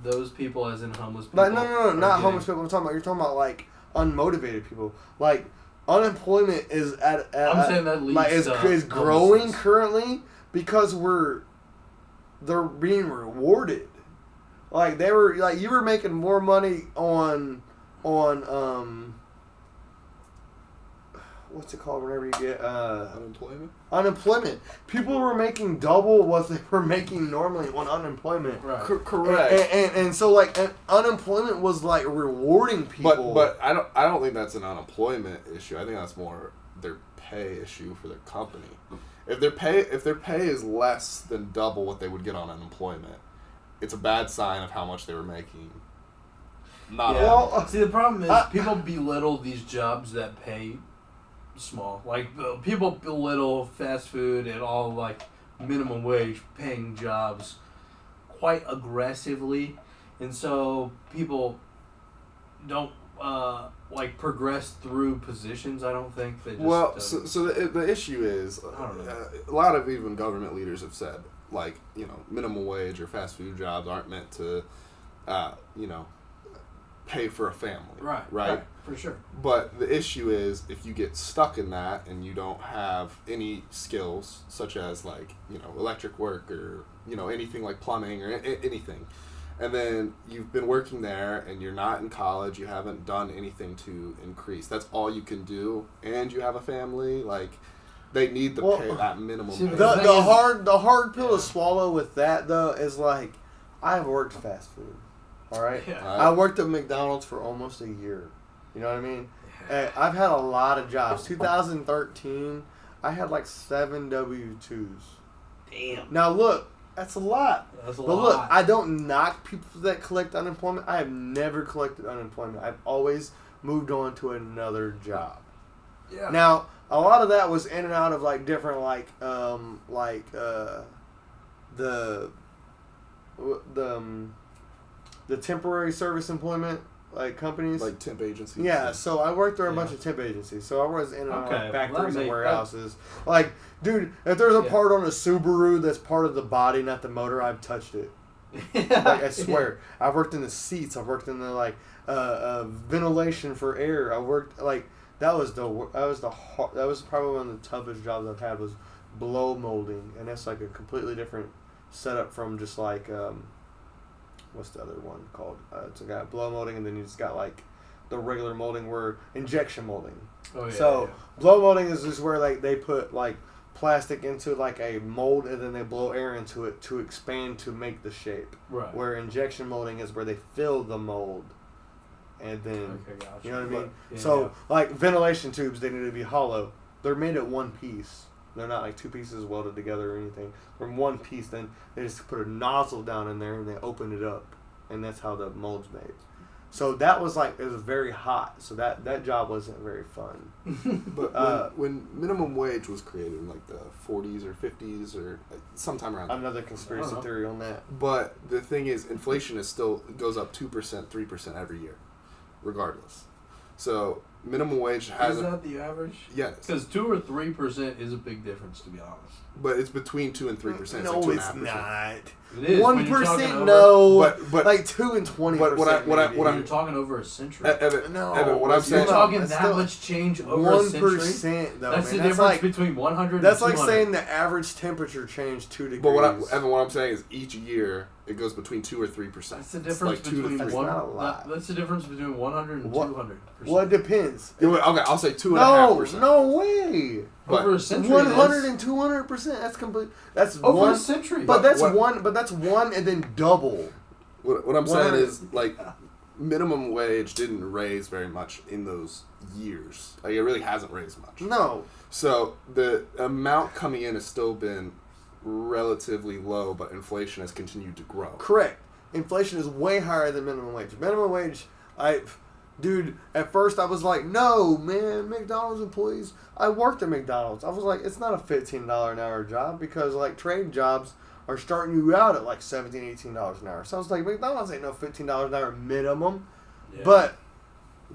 S4: those people as in homeless people.
S5: no,
S4: are
S5: not
S4: getting-
S5: homeless people. I'm talking about you're talking about like unmotivated people. Like unemployment is at
S4: I'm saying that leads
S5: like is
S4: to
S5: growing
S4: homelessness.
S5: currently because they're being rewarded. Like they were like you were making more money on what's it called whenever you get
S6: Unemployment.
S5: People were making double what they were making normally on unemployment.
S4: Right.
S6: Correct.
S5: And so like unemployment was like rewarding people.
S6: But I don't think that's an unemployment issue. I think that's more their pay issue for their company. If their pay is less than double what they would get on unemployment, it's a bad sign of how much they were making.
S4: See, the problem is people belittle these jobs that pay small. Like people belittle fast food and all like minimum wage paying jobs quite aggressively, and so people don't like progress through positions. I don't think they just.
S6: So the issue is a lot of even government leaders have said like minimum wage or fast food jobs aren't meant to pay for a family. Right.
S4: For sure.
S6: But the issue is if you get stuck in that and you don't have any skills such as like, electric work or, anything like plumbing or anything, and then you've been working there and you're not in college, you haven't done anything to increase. That's all you can do, and you have a family, like they need the pay that minimum.
S5: See, the hard pill to swallow with that though is like I've worked fast food. All right.
S4: Yeah.
S5: I worked at McDonald's for almost a year. You know what I mean? I've had a lot of jobs. 2013, I had like 7 W-2s.
S4: Damn.
S5: Now look, that's a lot.
S4: That's a
S5: but
S4: lot.
S5: look, I don't knock people that collect unemployment. I have never collected unemployment. I've always moved on to another job.
S4: Yeah.
S5: Now, a lot of that was in and out of like different the temporary service employment like companies,
S6: like temp agencies.
S5: Yeah, so I worked through a bunch of temp agencies. So I was in and out of factories and warehouses. Like, dude, if there's a part on a Subaru that's part of the body, not the motor, I've touched it. Like, I swear, I've worked in the seats. I've worked in the ventilation for air. I worked like that was probably one of the toughest jobs I've had was blow molding, and that's like a completely different setup from just like what's the other one called? It's a guy blow molding, and then you just got like the regular molding where injection molding.
S4: Oh yeah.
S5: So blow molding is just where like they put like plastic into like a mold and then they blow air into it to expand to make the shape.
S4: Right.
S5: Where injection molding is where they fill the mold. And then
S4: gotcha.
S5: You know what I mean?
S4: Yeah,
S5: so like ventilation tubes, they need to be hollow. They're made at one piece. They're not like two pieces welded together or anything. From one piece, then they just put a nozzle down in there and they open it up, and that's how the mold's made. So that was like it was very hot. So that job wasn't very fun.
S6: But when minimum wage was created in like the 40s or 50s or sometime around
S5: another conspiracy theory on that.
S6: But the thing is, inflation is still goes up 2%, 3% every year, regardless. So minimum wage has.
S4: Is that the average?
S6: Yes.
S4: Because 2 or 3% is a big difference, to be honest.
S6: But it's between 2 and 3%.
S5: No,
S6: like
S5: it's not.
S4: It is.
S5: 1%, no.
S6: But
S5: like 2 and 20%.
S6: But what I'm
S4: you're talking over a century.
S6: Evan,
S5: no,
S6: Evan, what I'm saying.
S4: You're talking that much change over a century.
S5: 1% though.
S4: That's
S5: man.
S4: the difference between 100.
S5: That's
S4: and
S5: like
S4: 200.
S5: saying the average temperature changed 2 degrees.
S6: But what I'm saying is each year it goes between 2 or 3%.
S4: That's the difference between
S5: That's not a lot.
S4: That's the difference between 100 and 200%.
S5: Well, it depends.
S6: Okay, I'll say 2.5%.
S5: No way.
S4: But over a century,
S5: 100 and 200%. That's complete. That's
S4: over
S5: one
S4: a century.
S5: But that's one. But that's one and then double.
S6: What I'm saying is like minimum wage didn't raise very much in those years. Like it really hasn't raised much.
S5: No.
S6: So the amount coming in has still been relatively low, but inflation has continued to grow.
S5: Correct. Inflation is way higher than minimum wage. Minimum wage, dude, at first I was like, no, man, McDonald's employees. I worked at McDonald's. I was like, it's not a $15 an hour job because like trade jobs are starting you out at like $17, $18 an hour. So I was like, McDonald's ain't no $15 an hour minimum. Yeah. But,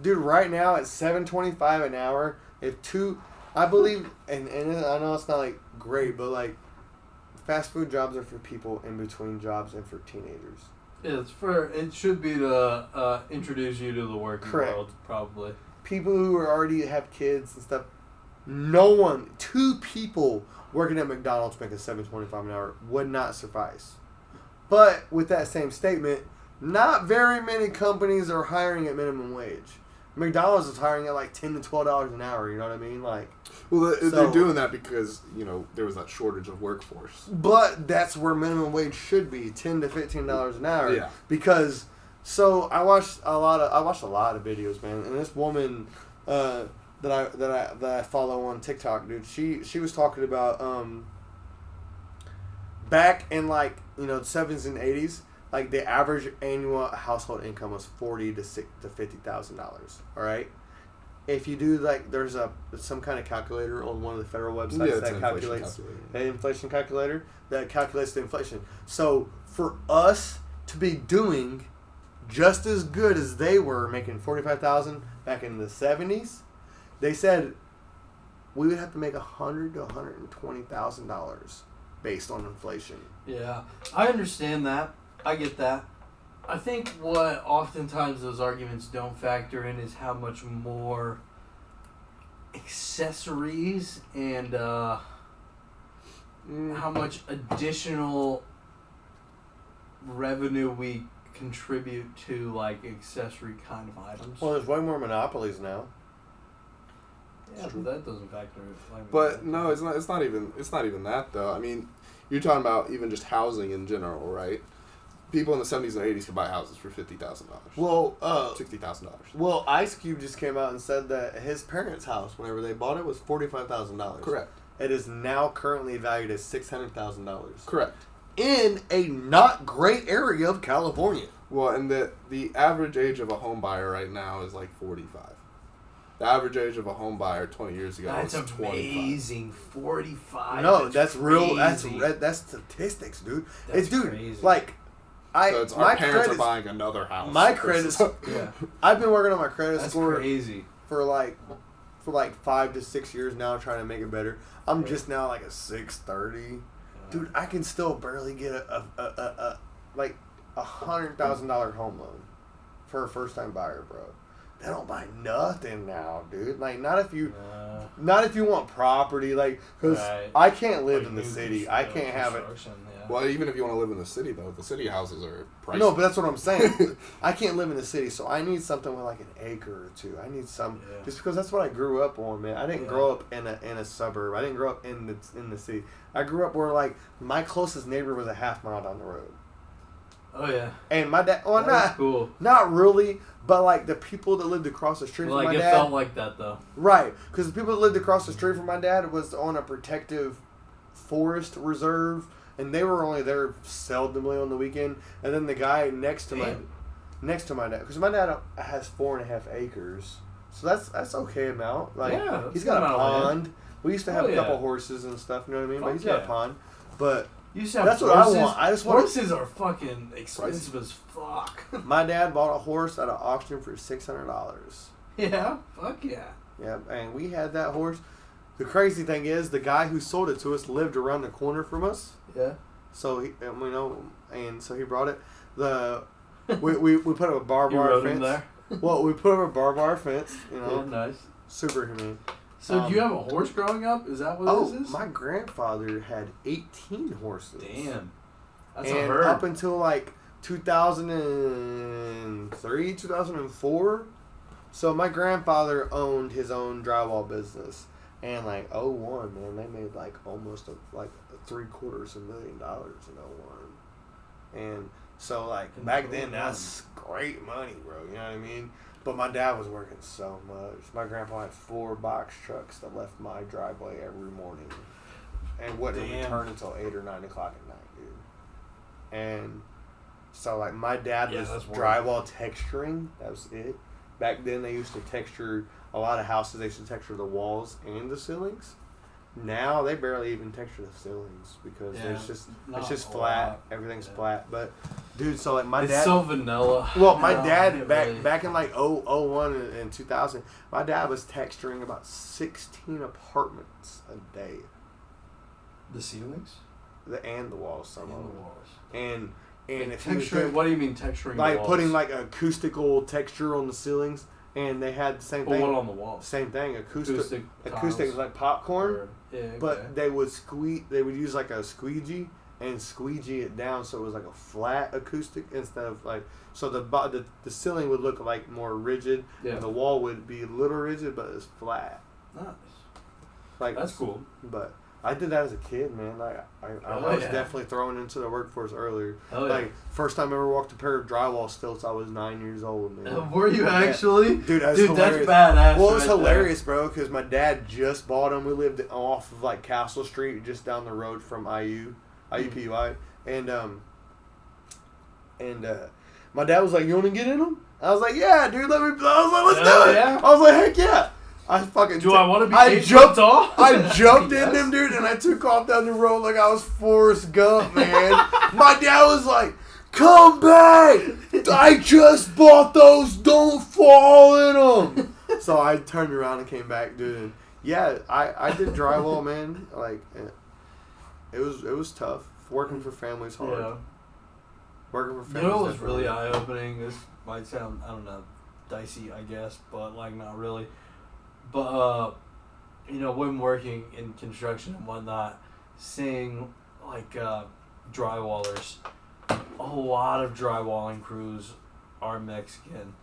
S5: dude, right now at $7.25 an hour, I believe, and I know it's not like great, but like fast food jobs are for people in between jobs and for teenagers.
S4: Yeah, it should be to introduce you to the working world, probably.
S5: People who already have kids and stuff. 2 people working at McDonald's making $7.25 an hour would not suffice. But with that same statement, not very many companies are hiring at minimum wage. McDonald's is hiring at like $10 to $12 an hour. You know what I mean? Like,
S6: Well,
S5: So-
S6: they're doing that because there was that shortage of workforce.
S5: but that's where minimum wage should be, $10 to $15 an hour.
S6: Yeah.
S5: Because I watched a lot of videos, man, and this woman that I follow on TikTok, dude, she was talking about back in the 70s and 80s, like the average annual household income was $40,000 to $50,000. All right. If you do there's some kind of calculator on one of the federal websites that calculates an inflation calculator that calculates the inflation. So for us to be doing just as good as they were making $45,000 back in the 70s, they said we would have to make $100,000 to $120,000 based on inflation.
S4: Yeah, I understand that. I get that. I think what oftentimes those arguments don't factor in is how much more accessories and how much additional revenue we contribute to accessory kind of items.
S5: Well, there's way more monopolies now.
S4: Yeah, but that doesn't factor in.
S6: But no, it's not even that though. I mean, you're talking about even just housing in general, right? People in the 70s and 80s could buy houses for $50,000.
S5: Well,
S6: $60,000.
S5: Well, Ice Cube just came out and said that his parents' house, whenever they bought it, was $45,000.
S6: Correct.
S5: It is now currently valued at $600,000.
S6: Correct.
S5: In a not great area of California.
S6: Well, and the average age of a home buyer right now is 45. The average age of a home buyer 20 years ago was 25.
S4: That's amazing. 45.
S5: No, that's real.
S4: crazy.
S5: That's statistics, dude.
S4: That's
S5: dude,
S4: crazy.
S6: So it's our parents are buying another house.
S5: My credit.
S4: Yeah.
S5: I've been working on my credit
S4: That's
S5: score
S4: crazy.
S5: for 5 to 6 years now, trying to make it better. I'm just now a 630. Dude, I can still barely get a $100,000 home loan for a first time buyer, bro. They don't buy nothing now, dude. Not if you want property, because
S4: Right.
S5: I can't live in the
S4: new
S5: city. I can't have it.
S4: construction, yeah.
S6: Well, even if you want to live in the city, though, the city houses are pricey.
S5: No, but that's what I'm saying. I can't live in the city, so I need something with an acre or two. I need some, just because that's what I grew up on, man. I didn't grow up in a suburb. I didn't grow up in the city. I grew up where my closest neighbor was a half mile down the road.
S4: Oh yeah.
S5: And my dad, well,
S4: That's cool.
S5: not really, but the people that lived across the street from my
S4: it
S5: dad.
S4: felt like that though.
S5: Right, because the people that lived across the street from my dad was on a protective forest reserve, and they were only there seldomly on the weekend. And then the guy next to my dad, because my dad has 4.5 acres, so that's okay amount.
S4: Yeah,
S5: he's got a
S4: amount of land.
S5: pond. We used to have
S4: Oh,
S5: a couple
S4: yeah.
S5: horses and stuff. You know what I mean? But
S4: Fuck
S5: he's got
S4: yeah.
S5: a pond. But
S4: You used to have
S5: that's what
S4: horses.
S5: I want. I just want.
S4: Horses are fucking expensive as fuck.
S5: My dad bought a horse at an auction for $600.
S4: Yeah, fuck yeah.
S5: Yeah, and we had that horse. The crazy thing is, the guy who sold it to us lived around the corner from us.
S4: Yeah.
S5: So so he brought it. We put up a barbed
S4: You
S5: wire
S4: rode
S5: fence.
S4: him there?
S5: Well, we put up a barbed wire fence.
S4: Yeah, nice.
S5: Super humane.
S4: So, do you have a horse growing up? Is that what this is?
S5: My grandfather had 18 horses.
S4: Damn. That's
S5: And
S4: a herd.
S5: up until 2003, 2004. So my grandfather owned his own drywall business. And 01, man, they made almost $750,000 in 01. And so back then, that's great money, bro. You know what I mean? But my dad was working so much. My grandpa had 4 box trucks that left my driveway every morning, and wouldn't return until 8 or 9 o'clock at night, dude. And so my dad was drywall texturing. That was it. Back then, they used to texture a lot of houses. They used to texture the walls and the ceilings. Now they barely even texture the ceilings because it's just flat. Everything's flat. But dude, so my dad.
S4: It's so vanilla.
S5: Well, my dad back in 01 and 2000, my dad was texturing about 16 apartments a day.
S4: The ceilings?
S5: And the walls, some of them.
S4: The walls.
S5: And if
S4: texturing, what do you mean texturing?
S5: Like
S4: the walls?
S5: putting acoustical texture on the ceilings, and they had the same thing.
S4: What on the walls?
S5: Same thing, acoustic
S4: tiles.
S5: like popcorn.
S4: Yeah, okay.
S5: But they would use a squeegee and squeegee it down so it was like a flat acoustic instead of like, so the ceiling would look like more rigid, and the wall would be a little rigid, but it's flat.
S4: Nice.
S5: Like,
S4: that's cool.
S5: But I did that as a kid, man. Like I was definitely thrown into the workforce earlier. Like first time I ever walked a pair of drywall stilts, I was 9 years old, man.
S4: Were you actually?
S5: Dude, that's
S4: badass. Well,
S5: it was hilarious, bro, because my dad just bought them. We lived off of like Castle Street, just down the road from IUPUI, and my dad was like, "You want to get in them?" I was like, "Yeah, dude, let me." I was like, "Let's do it."
S4: Yeah.
S5: I was like, "Heck yeah!" I fucking.
S4: I want to be 8 foot tall?
S5: I jumped in them, dude, and I took off down the road like I was Forrest Gump, man. My dad was like, "Come back! I just bought those. Don't fall in them." So I turned around and came back, dude. And yeah, I did drywall, man. Like, it was tough. Working for family's hard.
S4: Yeah.
S5: Working for families.
S4: You know what was really eye-opening? This might sound, I don't know, dicey, I guess, but like not really. But, you know, when working in construction and whatnot, seeing like drywallers, a lot of drywalling crews are Mexican,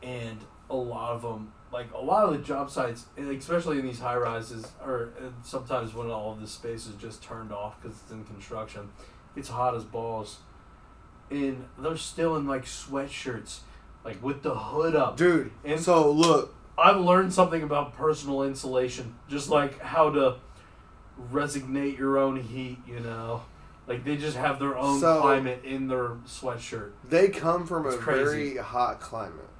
S4: and a lot of them, like a lot of the job sites, especially in these high rises, or sometimes when all of this space is just turned off because it's in construction, it's hot as balls. And they're still in like sweatshirts, like with the hood up.
S5: Dude,
S4: and
S5: so look.
S4: I've learned something about personal insulation, just like how to resignate your own heat, you know. Like they just have their own climate in their sweatshirt.
S5: They come from a very hot climate.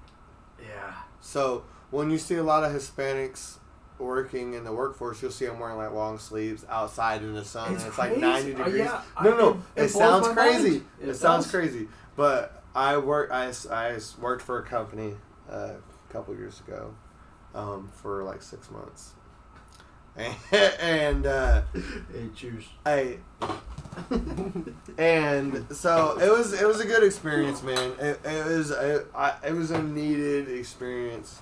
S4: Yeah.
S5: So when you see a lot of Hispanics working in the workforce, you'll see them wearing like long sleeves outside in the sun, and it's like 90 degrees. It sounds crazy. It sounds crazy. But I worked for a company a couple years ago, for like 6 months, and
S4: hey, cheers.
S5: And so it was a good experience, man. It was a needed experience.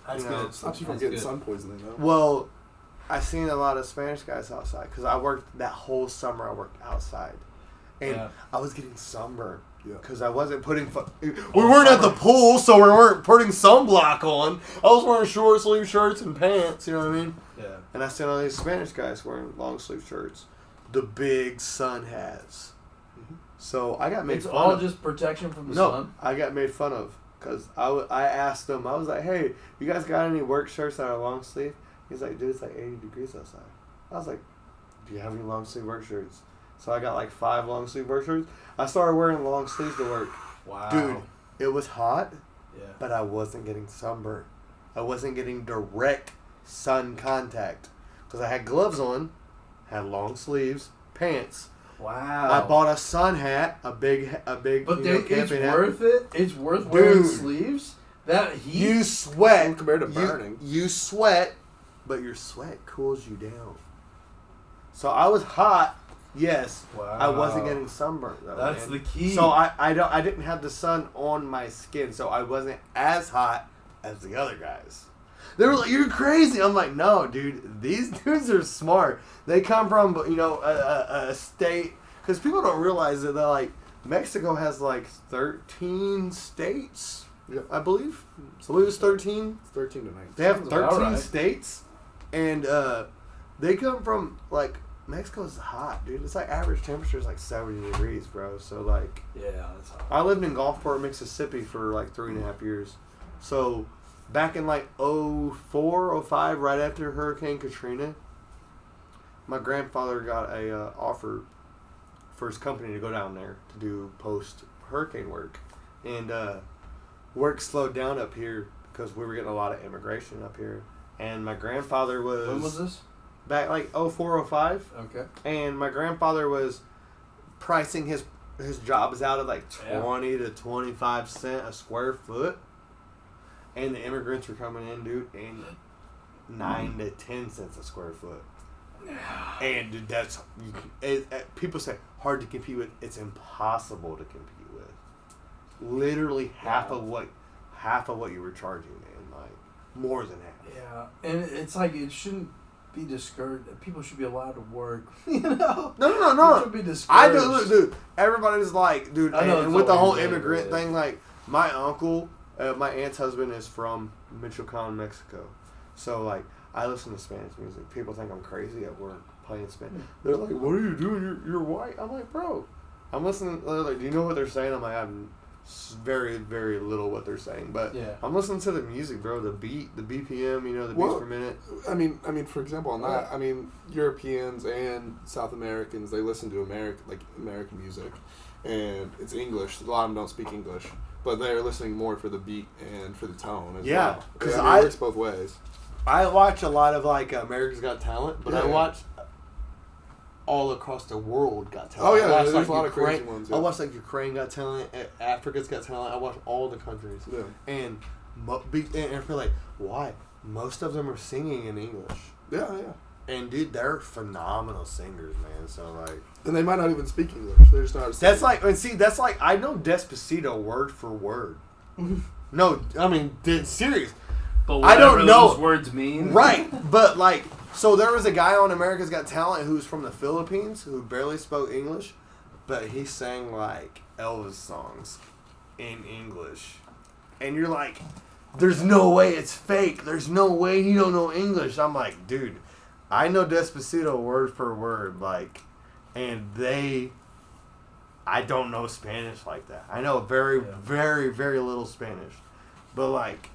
S6: That's good. Stops you from getting sun poisoning, though.
S5: Well, I seen a lot of Spanish guys outside because I worked that whole summer. I worked outside, and I was getting sunburned because I wasn't putting. We weren't at the pool, so we weren't putting sunblock on. I was wearing short sleeve shirts and pants. You know what I mean? Yeah. And I seen all these Spanish guys wearing long sleeve shirts, the big sun hats. Mm-hmm. So I got made fun of.
S4: It's all just protection from the sun?
S5: I got made fun of. Because I asked them, I was like, "Hey, you guys got any work shirts that are long sleeve?" He's like, "Dude, it's like 80 degrees outside." I was like, "Do you have any long sleeve work shirts?" So I got like 5 long sleeve work shirts. I started wearing long sleeves to work. Wow. Dude, it was hot, but I wasn't getting sunburned. I wasn't getting direct sun contact. Because I had gloves on, had long sleeves, pants.
S4: Wow.
S5: I bought a sun hat, a big
S4: but
S5: camping hat.
S4: Worth it? It's worth wearing sleeves? That heat?
S5: You sweat.
S6: Compared to burning.
S5: You sweat, but your sweat cools you down. So I was hot, yes. Wow. I wasn't getting sunburned though.
S4: That's the key.
S5: So I didn't have the sun on my skin, so I wasn't as hot as the other guys. They were like, "You're crazy." I'm like, "No, dude. These dudes are smart. They come from, a state." Because people don't realize that like Mexico has like 13 states.
S6: Yep.
S5: I believe. So it was 13.
S6: It's 13 to 19.
S5: They have 13 states, and they come from like Mexico's hot, dude. It's like average temperature is like 70 degrees, bro. So like,
S4: that's hot.
S5: I lived in Gulfport, Mississippi for like 3.5 years. So back in like 04, 05, right after Hurricane Katrina, my grandfather got a offer for his company to go down there to do post-hurricane work. And work slowed down up here because we were getting a lot of immigration up here. And my grandfather was...
S4: When was this?
S5: Back like 04, 05.
S4: Okay.
S5: And my grandfather was pricing his jobs out at like 20 to 25 cents a square foot. And the immigrants were coming in, dude, and 9 to 10 cents a square foot. And dude, that's people say hard to compete with. It's impossible to compete with. Literally half of what you were charging, man. Like more than half.
S4: Yeah, and it's like it shouldn't be discouraged. People should be allowed to work. You know?
S5: No.
S4: You should be discouraged.
S5: I do, dude. Everybody's like, dude,
S4: I know
S5: and
S4: it's
S5: with the whole
S4: always
S5: immigrant
S4: bad.
S5: thing, like, my uncle, my aunt's husband is from Michoacan, Mexico. So, like, I listen to Spanish music. People think I'm crazy at work playing Spanish. They're like, what are you doing? You're white. I'm like, bro, I'm listening. They're like, do you know what they're saying? I'm like, I'm very, very little what they're saying. But
S4: Yeah.
S5: I'm listening to the music, bro. The beat, the BPM, the beats per minute.
S6: I mean, for example, on that, I mean, Europeans and South Americans, they listen to American music, and it's English. A lot of them don't speak English, but they're listening more for the beat and for the tone as
S5: Yeah,
S6: well.
S5: 'cause
S6: It works both ways.
S5: I watch a lot of like America's Got Talent, but I
S6: Yeah.
S5: watch all across the world Got Talent.
S6: Oh yeah,
S5: I watch,
S6: there's
S5: like,
S6: a lot of crazy
S5: Ukraine-
S6: ones.
S5: I
S6: Yeah.
S5: watch like Ukraine Got Talent, Africa's Got Talent. I watch all the countries,
S6: Yeah.
S5: and I feel like why most of them are singing in English.
S6: Yeah.
S5: And dude, they're phenomenal singers, man. So like,
S6: And they might not even speak English. They just know how to sing.
S5: that's like, and see, that's like I know Despacito word for word. No, I mean, serious.
S4: But
S5: I don't
S4: whatever
S5: know
S4: those words mean.
S5: Right, but like, so there was a guy on America's Got Talent who's from the Philippines who barely spoke English, but he sang like Elvis songs in English, and you're like, there's no way it's fake. There's no way you don't know English. I'm like, dude, I know Despacito word for word, like, and I don't know Spanish like that. I know very, very, very little Spanish, but like.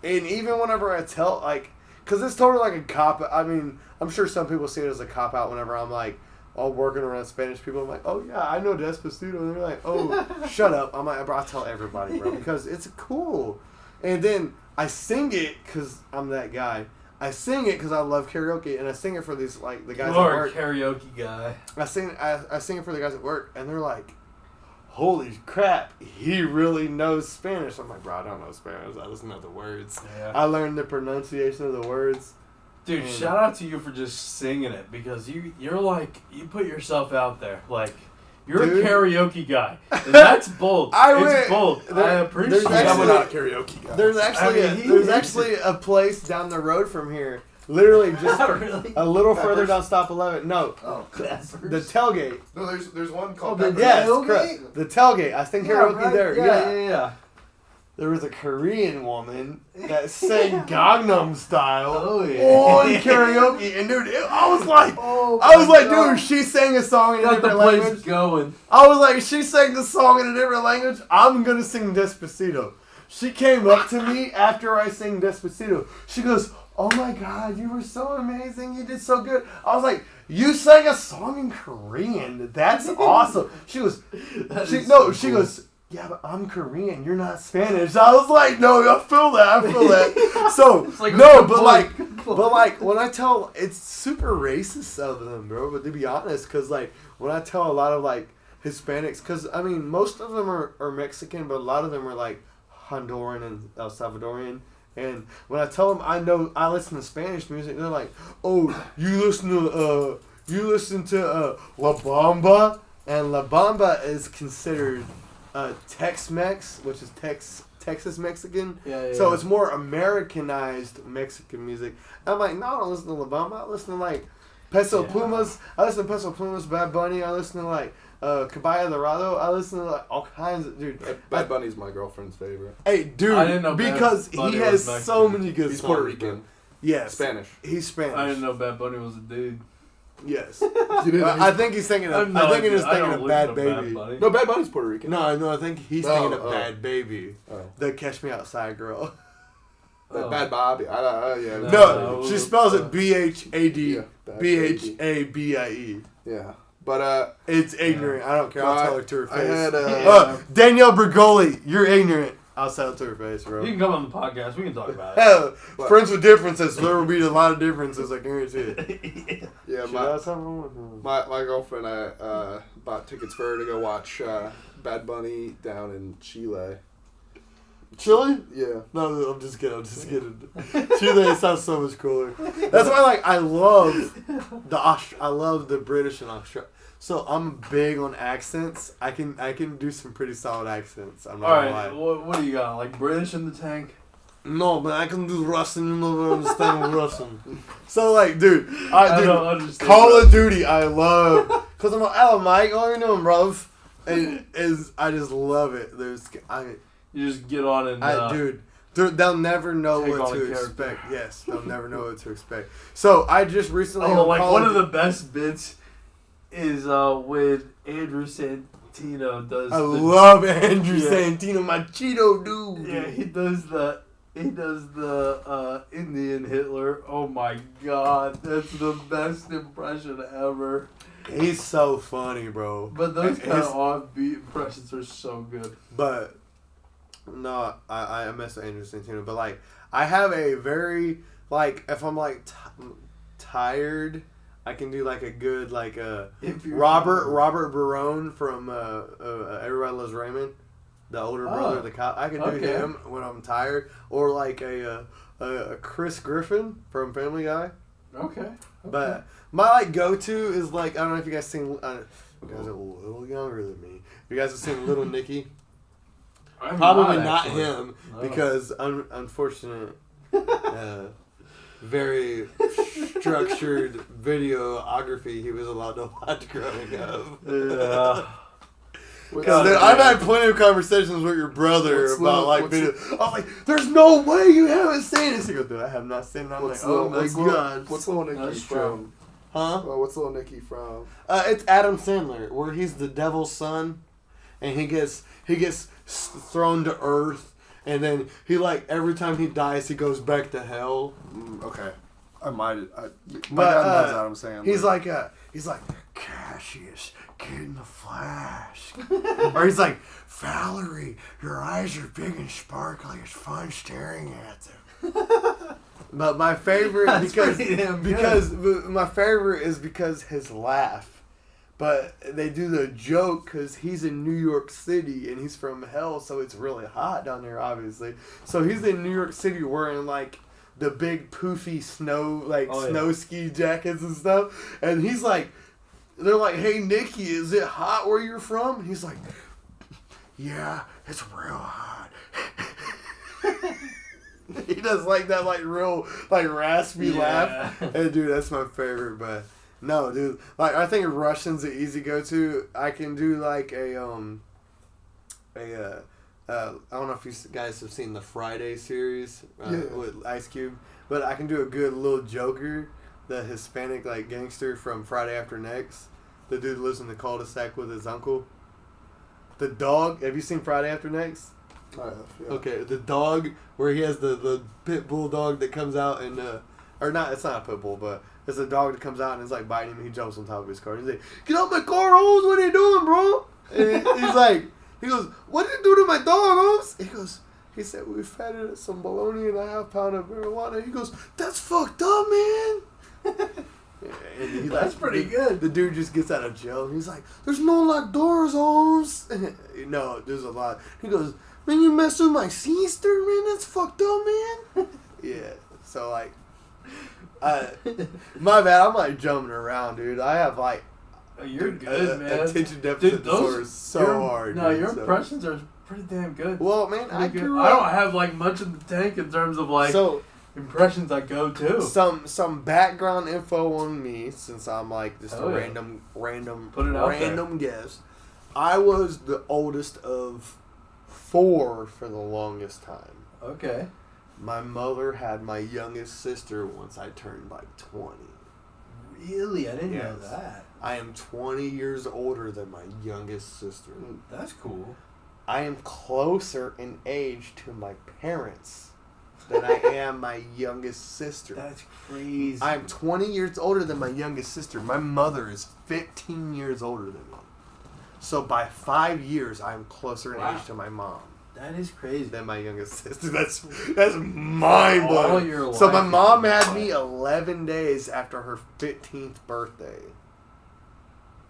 S5: And even whenever I tell, like, because it's totally like a cop. I mean, I'm sure some people see it as a cop out whenever I'm like, all working around Spanish people. I'm like, oh yeah, I know Despacito. And they're like, oh, shut up. I'm like, bro, I tell everybody, bro, because it's cool. And then I sing it because I'm that guy. I sing it because I love karaoke, and I sing it for these like the guys
S4: You
S5: at
S4: are a
S5: work.
S4: karaoke guy.
S5: I sing it for the guys at work, and they're like, holy crap, he really knows Spanish. I'm like, bro, I don't know Spanish. I just know the words.
S4: Yeah.
S5: I learned the pronunciation of the words.
S4: Dude,
S5: And
S4: shout out to you for just singing it, because you're like, you put yourself out there. Like, you're
S5: Dude.
S4: a karaoke guy. And that's bold.
S5: I
S4: It's bold. I appreciate
S5: there's
S4: it.
S6: I'm not a karaoke guy.
S5: There's actually a place down the road from here, literally just
S4: Really?
S5: a little further down Stop 11. No,
S6: Oh,
S5: the tailgate.
S6: no, there's one called.
S4: the
S6: Pepper.
S5: Yes,
S4: tailgate?
S5: correct. The tailgate. I sing karaoke there.
S4: Yeah.
S5: There was a Korean woman that sang Gangnam Style
S4: Oh, yeah.
S5: on karaoke, and dude, I was like, dude, she sang a song in a
S4: Got the
S5: different
S4: place
S5: language.
S4: going.
S5: I was like, she sang the song in a different language. I'm gonna sing Despacito. She came up to me after I sang Despacito. She goes, "Oh my God, you were so amazing. You did so good." I was like, "You sang a song in Korean. That's awesome." She goes, she goes, "Yeah, but I'm Korean. You're not Spanish." I was like, "No, I feel that. So
S4: It's like,
S5: no,
S4: good
S5: but
S4: point.
S5: like when I tell, it's super racist of them, bro. But to be honest, because like when I tell a lot of like Hispanics, because I mean most of them are Mexican, but a lot of them are like Honduran and El Salvadorian. And when I tell them I listen to Spanish music, they're like, "Oh, you listen to La Bamba," and La Bamba is considered Tex-Mex, which is Texas Mexican.
S4: Yeah.
S5: So it's more Americanized Mexican music. I'm like, no, I don't listen to La Bamba. I listen to like Peso Pumas. I listen to Peso Pumas, Bad Bunny. I listen to like Caballero Dorado. I listen to like all kinds of dude.
S6: Bad Bunny's my girlfriend's favorite.
S5: Hey, dude,
S4: I didn't know Bad
S5: because
S4: Bunny
S5: he
S4: was
S5: has so
S4: Mexican.
S5: many good
S6: He's
S5: songs.
S6: Puerto Rican.
S5: Yes,
S6: Spanish.
S5: He's Spanish.
S4: I didn't know Bad Bunny was a dude.
S5: Yes.
S6: You didn't
S5: I think he's thinking
S4: I
S5: of.
S4: have no
S5: I think
S4: idea.
S5: he's
S4: I
S5: thinking
S4: don't
S5: of
S4: listen
S5: Bad
S4: to Bad
S5: Baby.
S4: Bunny.
S6: No, Bad Bunny's Puerto Rican.
S5: No, I think he's thinking of
S6: Oh.
S5: Bad Baby.
S6: Oh.
S5: The Catch Me Outside girl.
S6: That Bad Bobby. Yeah.
S5: No, she spells it BHAD
S6: Yeah, Bad
S5: BHABIE.
S6: Yeah. But
S5: It's ignorant. I don't care. I'll tell her to her face.
S6: I had
S5: Danielle Bergoli, you're ignorant. I'll tell it to her face, bro.
S4: You can come on the podcast. We can talk about it.
S5: Hell, friends with differences. There will be a lot of differences. I guarantee it.
S6: yeah, my girlfriend. I bought tickets for her to go watch Bad Bunny down in Chile.
S5: Chile?
S6: Yeah.
S5: No, I'm just kidding. Chile sounds so much cooler. That's why, like, I love the British and Australia. So I'm big on accents. I can do some pretty solid accents. I'm not
S4: All
S5: gonna
S4: right,
S5: lie.
S4: what do you got? Like British in the tank?
S5: No, but I can do Russian. You never understand Russian. So, like, dude,
S4: I don't understand
S5: Call of Duty, I love. Because I'm like, hello, Mike. How you doing, bruv? And I just love it.
S4: You just get on and...
S5: dude, they'll never know what to expect. Yes, they'll never know what to expect. So, I just recently...
S4: one of the best bits is when Andrew Santino does...
S5: I love Andrew Santino, my Cheeto dude.
S4: Yeah, he does the Indian Hitler. Oh my god, that's the best impression ever.
S5: He's so funny, bro.
S4: But those kind of offbeat impressions are so good.
S5: But no, I mess with Andrew Santino. But like, I have a very like, if I'm like tired, I can do like a good like Robert Barone from Everybody Loves Raymond. The older brother of the cop. I can do him when I'm tired. Or like a Chris Griffin from Family Guy.
S4: Okay.
S5: But my like go-to is like, I don't know if you guys seen, you guys are a little younger than me. If you guys have seen Little Nicky. Probably not him. No. Because unfortunate, very structured videography he was allowed to watch growing up.
S4: Yeah.
S5: Because I've had plenty of conversations with your brother about video. I was like, "There's no way you haven't seen this." He goes, "Dude, I have not seen it." I'm like, "Oh my god!"
S6: What's Little Nicky from?
S5: Huh?
S6: What's Little Nicky from?
S5: It's Adam Sandler, where he's the devil's son, and he gets thrown to earth, and then he like every time he dies, he goes back to hell.
S6: Okay, my dad loves Adam Sandler.
S5: He's like Cassius. Kid in the Flash. Or he's like, Valerie, your eyes are big and sparkly. It's fun staring at them. But my favorite because his laugh. But they do the joke because he's in New York City and he's from hell, so it's really hot down there, obviously. So he's in New York City wearing like the big poofy snow ski jackets and stuff, and he's like. They're like, "Hey, Nicky, is it hot where you're from?" And he's like, "Yeah, it's real hot." He does like that, like real, like raspy laugh. And dude, that's my favorite. But no, dude, like I think Russian's an easy go-to. I can do like I don't know if you guys have seen the Friday series with Ice Cube, but I can do a good little Joker. The Hispanic like gangster from Friday After Next. The dude lives in the cul-de-sac with his uncle. The dog. Have you seen Friday After Next?
S6: I have, yeah.
S5: Okay, the dog where he has the pit bull dog that comes out and or not. It's not a pit bull, but it's a dog that comes out and it's like biting him. He jumps on top of his car. He's like, "Get out my car, Holmes! What are you doing, bro?" And he's like, he goes, "What did you do to my dog, Holmes?" He said, "We fed it some bologna and a half pound of marijuana." He goes, "That's fucked up, man." And
S4: that's pretty good.
S5: The dude just gets out of jail and he's like, "There's no locked doors, Holmes." No, there's a lot. He goes, "Man, you messed with my sister, man. That's fucked up, man." Yeah. So like, my bad. I'm like jumping around, dude. I have like,
S4: you're good, man.
S5: Attention deficit disorder is so hard.
S4: No, your impressions are pretty damn good.
S5: Well, man, I
S4: don't have like much in the tank in terms of like. Impressions I go to.
S5: Some background info on me, since I'm like just a random guest. I was the oldest of 4 for the longest time.
S4: Okay.
S5: My mother had my youngest sister once I turned like 20.
S4: Really? I didn't know that.
S5: I am 20 years older than my youngest sister.
S4: That's cool.
S5: I am closer in age to my parents than I am my youngest sister.
S4: That's crazy.
S5: I'm 20 years older than my youngest sister. My mother is 15 years older than me. So by 5 years, I'm closer in age to my mom.
S4: That is crazy.
S5: Than my youngest sister. That's mind blowing. So my mom had me 11 days after her 15th birthday.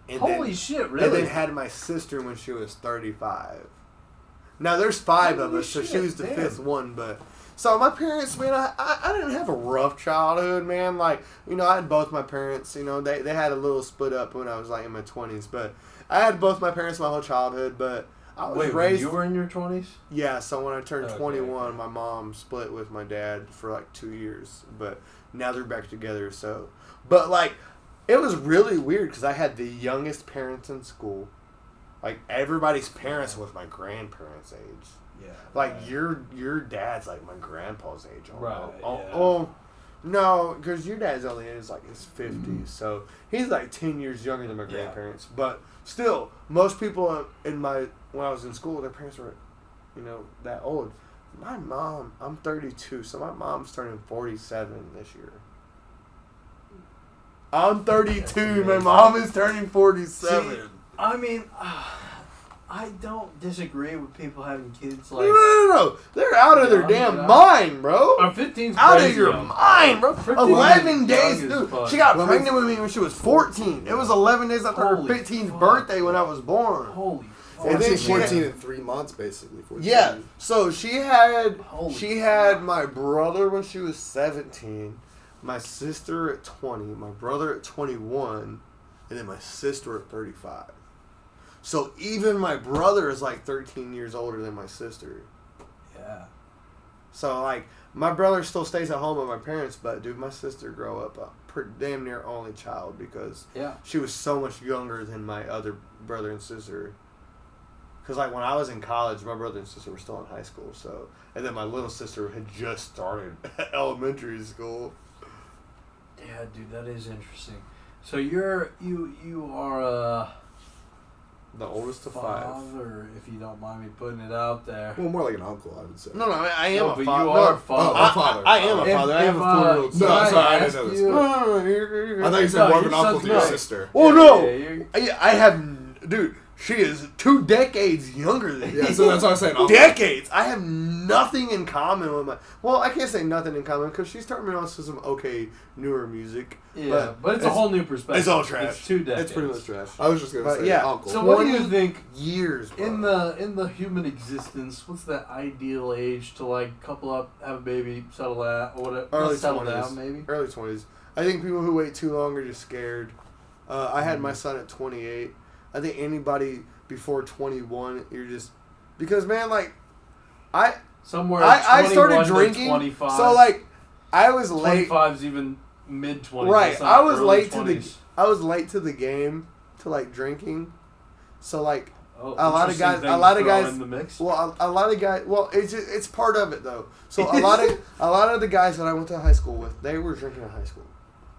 S5: And
S4: Holy shit, really?
S5: And then had my sister when she was 35. Now there's 5 of us, so she was the 5th one, but... So my parents, man, I didn't have a rough childhood, man. Like, you know, I had both my parents, you know, they had a little split up when I was like in my 20s, but I had both my parents my whole childhood, but I was
S4: Wait,
S5: raised.
S4: you were in your 20s?
S5: Yeah, so when I turned
S4: Okay,
S5: 21,
S4: okay.
S5: my mom split with my dad for like 2 years, but now they're back together. So, but like, it was really weird because I had the youngest parents in school. Like everybody's parents was my grandparents' age.
S4: Yeah.
S5: Like your dad's like my grandpa's age.
S4: Right,
S5: Oh,
S4: yeah.
S5: oh no, because your dad's only in his like his 50s, so he's like 10 years younger than my
S4: Yeah.
S5: grandparents. But still, most people in my when I was in school, their parents were, that old. My mom, I'm 32, so my mom's turning 47 this year. I'm 32. My mom is turning 47.
S4: See, I mean, I don't disagree with people having kids like.
S5: No. They're out of their damn
S4: yeah.
S5: mind, bro.
S4: 15's
S5: Out of
S4: crazy,
S5: your
S4: though.
S5: mind, bro.
S4: 15
S5: 11
S4: is
S5: days,
S4: young as
S5: dude.
S4: fuck.
S5: She got pregnant with me when she was 14. It was 11 days after her
S4: Holy
S5: 15th
S4: fuck.
S5: birthday when I was born.
S4: Holy fuck.
S5: And then
S6: 14,
S5: she
S6: 14
S5: had-
S6: in 3 months, basically. 14.
S5: Yeah, so she had
S4: Holy
S5: my brother when she was 17, my sister at 20, my brother at 21, and then my sister at 35. So even my brother is like 13 years older than my sister.
S4: Yeah.
S5: So like my brother still stays at home with my parents, but dude, my sister grew up a damn near only child because she was so much younger than my other brother and sister. Because like when I was in college, my brother and sister were still in high school. So and then my little sister had just started elementary school.
S4: Yeah, dude, that is interesting. So you are
S5: The oldest of
S4: father, if you don't mind me putting it out there.
S6: Well, more like an uncle, I would say.
S5: No, I am
S4: No,
S5: a
S4: but
S5: father.
S4: you are
S5: No,
S4: a father.
S6: Oh, a father.
S5: I am a father. I have a 4-year-old
S6: No,
S5: son.
S6: sorry, I didn't know this.
S5: No, you're
S6: I thought you said
S4: No,
S6: more of
S4: your
S6: an uncle
S4: son's
S6: to your
S4: not.
S6: sister.
S5: Oh
S4: Yeah,
S5: no! I have, dude. She is 2 decades younger than me.
S6: Yeah, so that's what I'm saying. Uncle.
S5: Decades. I have nothing in common with my. Well, I can't say nothing in common because she's turning me on to some newer music.
S4: Yeah, but it's a whole new perspective.
S5: It's all trash.
S4: It's 2 decades.
S5: It's pretty much trash.
S6: I was just going to
S5: But
S6: say
S5: yeah.
S6: uncle.
S4: So what do you
S5: 20
S4: think
S5: years, bro.
S4: in the human existence? What's the ideal age to like couple up, have a baby, settle down, or whatever?
S5: Early
S4: settle
S5: 20s.
S4: down, maybe.
S5: Early 20s. I think people who wait too long are just scared. I had my son at 28. I think anybody before 21, you're just because man, like I started drinking.
S4: 25.
S5: So like I was late.
S4: 25's even mid 20s.
S5: Right, I was late to the
S4: 20s.
S5: I was late to the game to like drinking. So like
S4: Oh,
S5: a lot of
S4: interesting
S5: guys,
S4: thing
S5: a lot
S4: to
S5: of
S4: throw
S5: guys.
S4: in the mix.
S5: Well, a lot of guys. Well, it's part of it though. So a lot of the guys that I went to high school with, they were drinking in high school.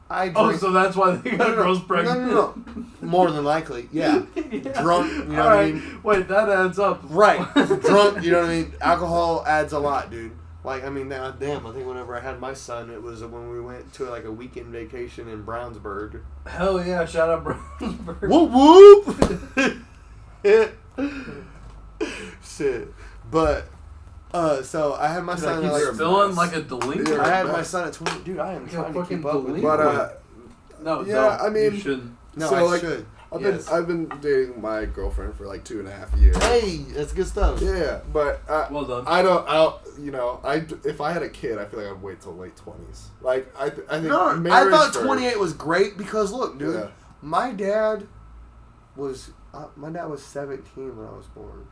S5: I
S4: Oh,
S5: drink.
S4: so that's why they got girls pregnant.
S5: No. More than likely, yeah.
S4: Yeah.
S5: Drunk, you know
S4: All
S5: what I
S4: right.
S5: mean?
S4: Wait, that adds up.
S5: Right. Drunk, you know what I mean? Alcohol adds a lot, dude. Like, I mean, damn, I think whenever I had my son, it was when we went to like a weekend vacation in Brownsburg.
S4: Hell yeah! Shout out Brownsburg.
S5: Whoop whoop! Shit. But, so I had my son at
S4: He's
S5: like...
S4: feeling like a delinquent.
S5: I had my son at 20. Dude, I am
S4: Like a
S5: trying to
S4: fucking
S5: keep up with you.
S6: But,
S4: No,
S6: yeah,
S4: don't.
S6: I mean-
S4: You shouldn't.
S5: No,
S6: so,
S5: I
S6: like,
S5: should.
S6: I've been dating my girlfriend for like 2.5 years.
S5: Hey, that's good stuff.
S6: Yeah, but
S4: Well done.
S6: I don't. If I had a kid, I feel like I'd wait till late 20s. Like I think
S5: No, I
S6: marriage
S5: thought
S6: first.
S5: 28 was great because look, dude,
S6: Yeah.
S5: my dad was 17 when I was born.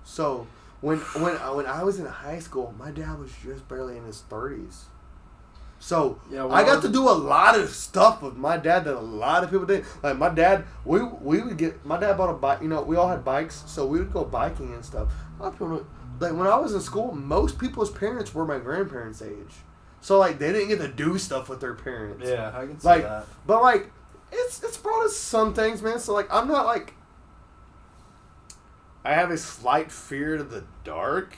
S5: So when I was in high school, my dad was just barely in his 30s. So
S4: Yeah, well,
S5: I got to do a lot of stuff with my dad that a lot of people did. Like my dad, we would get. My dad bought a bike. You know, we all had bikes, so we would go biking and stuff. A lot of people, like when I was in school, most people's parents were my grandparents' age. So like they didn't get to do stuff with their parents.
S4: Yeah, I can see
S5: Like,
S4: that.
S5: but like it's brought us some things, man. So like I'm not like. I have a slight fear to the dark.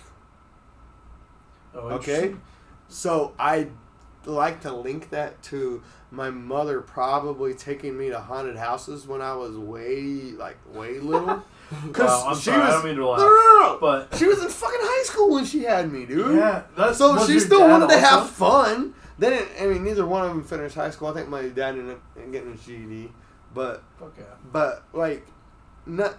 S4: Oh,
S5: Okay,
S4: interesting.
S5: so I like to link that to my mother probably taking me to haunted houses when I was way little.
S4: Wow, I'm sorry, I don't mean to laugh.
S5: No,
S4: But
S5: she was in fucking high school when she had me, dude.
S4: yeah, that's
S5: So
S4: was
S5: she
S4: your
S5: still
S4: dad
S5: wanted to
S4: also?
S5: have fun. Neither one of them finished high school. I think my dad ended up getting his GED, but like, not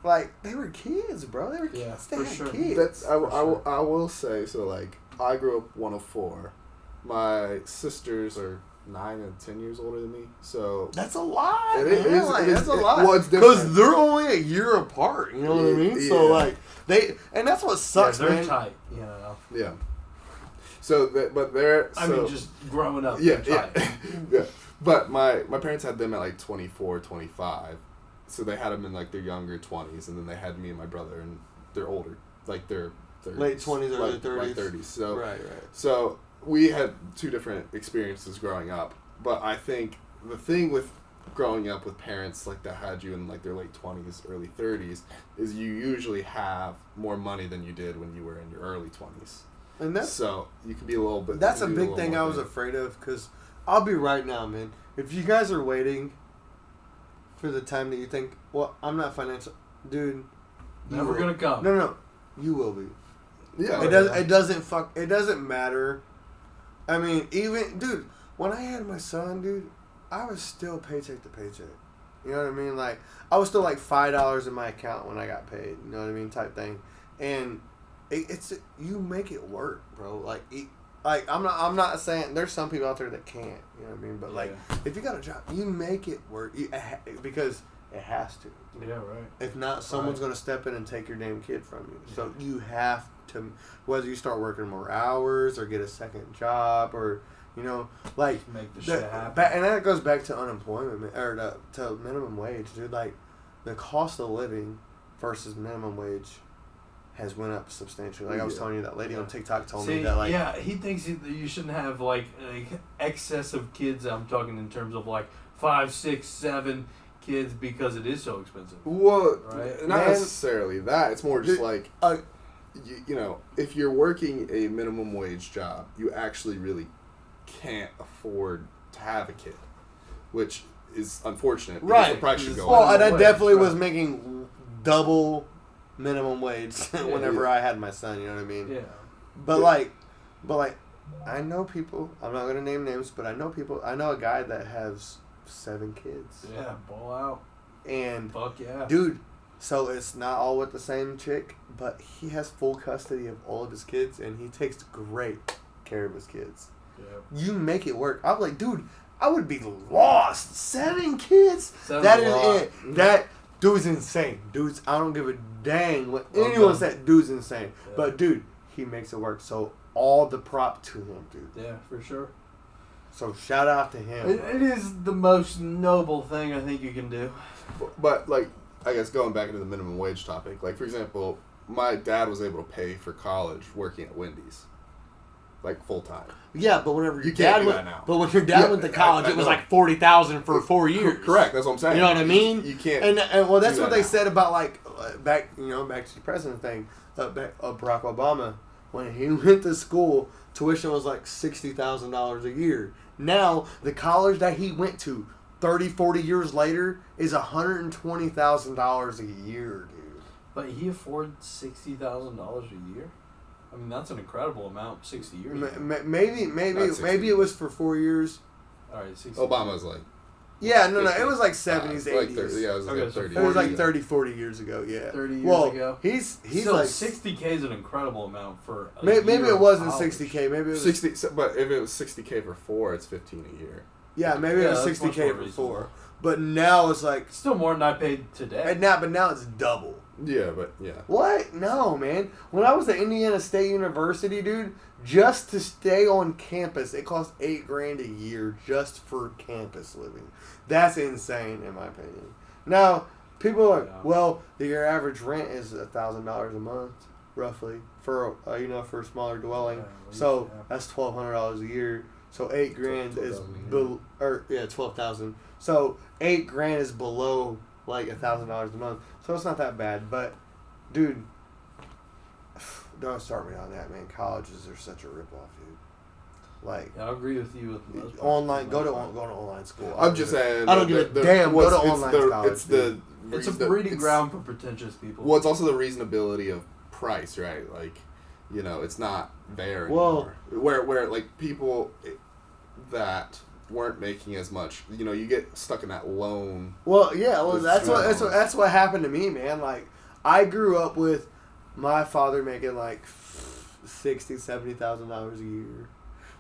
S5: like they were kids, bro. They were kids.
S4: Yeah,
S5: They
S4: for
S5: had
S4: sure.
S5: kids.
S6: That's I will say so. Like I grew up one of four. My sisters are 9 and 10 years older than me. So
S5: that's a lot.
S6: It
S5: man.
S6: is.
S5: Like,
S6: It is.
S5: that's a lot.
S6: Well, it's
S5: because
S6: different.
S5: they're only a year apart. You know what I mean? So
S6: Yeah.
S5: like and that's what sucks,
S4: they're
S5: man.
S4: tight. You know.
S6: Yeah. So, but they're.
S4: I mean, just growing up.
S6: Yeah,
S4: they're tight.
S6: yeah. But my parents had them at like 24, 25. So they had them in like their younger 20s, and then they had me and my brother, and they're older, like they're 30s,
S5: Late 20s, early
S6: like
S5: 30s.
S6: Like 30s. So
S5: Right.
S6: So we had two different experiences growing up. But I think the thing with growing up with parents like that had you in like their late 20s, early 30s, is you usually have more money than you did when you were in your early 20s.
S5: And that's
S6: So you can be a little bit.
S5: That's a
S6: you can be
S5: big
S6: little
S5: thing
S6: more
S5: I was
S6: vain.
S5: afraid of, because I'll be right now, man. If you guys are waiting for the time that you think, well, I'm not financial, dude.
S4: Never gonna come.
S5: No, you will be.
S6: Yeah.
S5: It doesn't matter. I mean, even dude, when I had my son, dude, I was still paycheck to paycheck. You know what I mean? Like I was still like $5 in my account when I got paid. You know what I mean? Type thing, and it's you make it work, bro. Like I'm not saying there's some people out there that can't. You know what I mean? But like if you got a job, you make it work because it has to.
S4: Yeah, right.
S5: If not, someone's going to step in and take your damn kid from you. So you have to, whether you start working more hours or get a second job or, you know, like
S4: Just make the shit happen.
S5: and that goes back to unemployment or to minimum wage, dude. Like the cost of living versus minimum wage has went up substantially. Like I was telling you, that lady on TikTok told me that, like,
S4: yeah, he thinks that you shouldn't have like excess of kids. I'm talking in terms of like 5, 6, 7 kids because it is so expensive.
S6: Well,
S4: Right?
S6: not
S5: Man.
S6: necessarily that. It's more just
S5: Dude,
S6: like, you know, if you're working a minimum wage job, you actually really can't afford to have a kid, which is unfortunate. because
S5: right.
S6: The price should go
S5: Well,
S6: up.
S5: and I
S4: wage,
S5: definitely
S4: right.
S5: was making double minimum wage whenever I had my son. You know what I mean?
S4: Yeah.
S5: But like, I know people. I'm not gonna name names, but I know people. I know a guy that has 7 kids.
S4: Yeah, ball out.
S5: And
S4: Fuck yeah.
S5: dude, so it's not all with the same chick, but he has full custody of all of his kids, and he takes great care of his kids.
S4: Yeah.
S5: You make it work. I'm like, dude, I would be lost. 7 kids.
S4: Seven's
S5: That
S4: a
S5: is
S4: lot.
S5: it. That dude's insane. Dude's. I don't give a dang what
S4: Well
S5: anyone
S4: done.
S5: said. Dude's insane.
S4: Yeah.
S5: But dude, he makes it work. So all the prop to him, dude.
S4: Yeah, for sure.
S5: So shout out to him.
S4: It is the most noble thing I think you can do.
S6: But like, I guess going back into the minimum wage topic, like for example, my dad was able to pay for college working at Wendy's, like full time.
S5: Yeah, but whenever your
S6: You can't
S5: dad
S6: do
S5: went,
S6: that now.
S5: but when your dad
S6: Yeah,
S5: went to college,
S6: I
S5: it was
S6: know.
S5: like $40,000 for 4 years.
S6: Correct. That's what I'm saying.
S5: You know what I mean?
S6: You can't.
S5: And well, that's
S6: do
S5: what
S6: that
S5: they
S6: now.
S5: said about like back to the president thing. Barack Obama, when he went to school, tuition was like $60,000 a year. Now the college that he went to, 30, 40 years later, is $120,000 a year, dude.
S4: But he affords $60,000 a year? I mean, that's an incredible amount, 60 years ago.
S5: Maybe
S6: Not 60.
S5: it was for 4 years.
S4: All right, 60.
S6: Obama's like.
S5: Yeah, no, it
S6: 50,
S5: was like 70s, 80s.
S6: like 30, yeah, it was like
S4: Okay, so
S6: 30.
S5: It was like
S4: 40.
S5: 30, 40 years ago, yeah.
S4: 30 years
S5: well,
S4: ago.
S5: He's
S4: Still,
S5: like
S4: 60K is an incredible amount for a
S5: maybe
S4: year
S5: it
S4: of
S5: wasn't
S4: college.
S5: 60K. Maybe it was
S6: 60, but if it was 60K for 4, it's 15 a year.
S5: Yeah, maybe
S4: Yeah,
S5: it was
S4: that's much
S5: 60K
S4: more
S5: for
S4: reasonable.
S5: 4. But now it's like
S4: Still more than I paid today.
S5: but now it's double.
S6: Yeah, but yeah.
S5: What? No, man. When I was at Indiana State University, dude, just to stay on campus, it cost $8,000 a year just for campus living. That's insane, in my opinion. Now, people are like, well, your average rent is $1,000 a month, roughly, for for a smaller dwelling.
S4: Yeah, at
S5: So
S4: least, yeah.
S5: that's $1,200 a year. So $8,000 is
S6: 12,000
S5: $12,000. So $8,000 is below like $1,000 a month. So it's not that bad. But dude, don't start me on that, man. Colleges are such a ripoff, dude. Like
S4: Yeah, I agree with you with most
S5: online,
S4: most
S5: go to
S4: part.
S5: online school.
S6: I'm just saying.
S5: I don't give a damn. Go to
S6: it's
S5: online
S6: the,
S5: college.
S6: It's the.
S4: It's a
S6: reason-
S4: breeding
S6: it's-
S4: ground for pretentious people.
S6: Well, it's also the reasonability of price, right? Like, it's not there
S5: Well-
S6: anymore. Where like people that weren't making as much, you get stuck in that loan.
S5: Well, yeah. Well,
S6: It's
S5: that's what happened to me, man. Like I grew up with my father making like $60,000, $70,000 a year.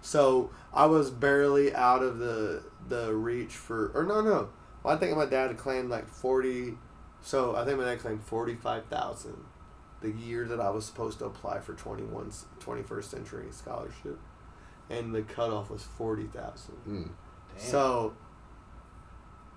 S5: So I was barely out of the reach for, or no. Well, I think my dad claimed like 40. So I think my dad claimed 45,000 the year that I was supposed to apply for 21st century scholarship, and the cutoff was 40,000. So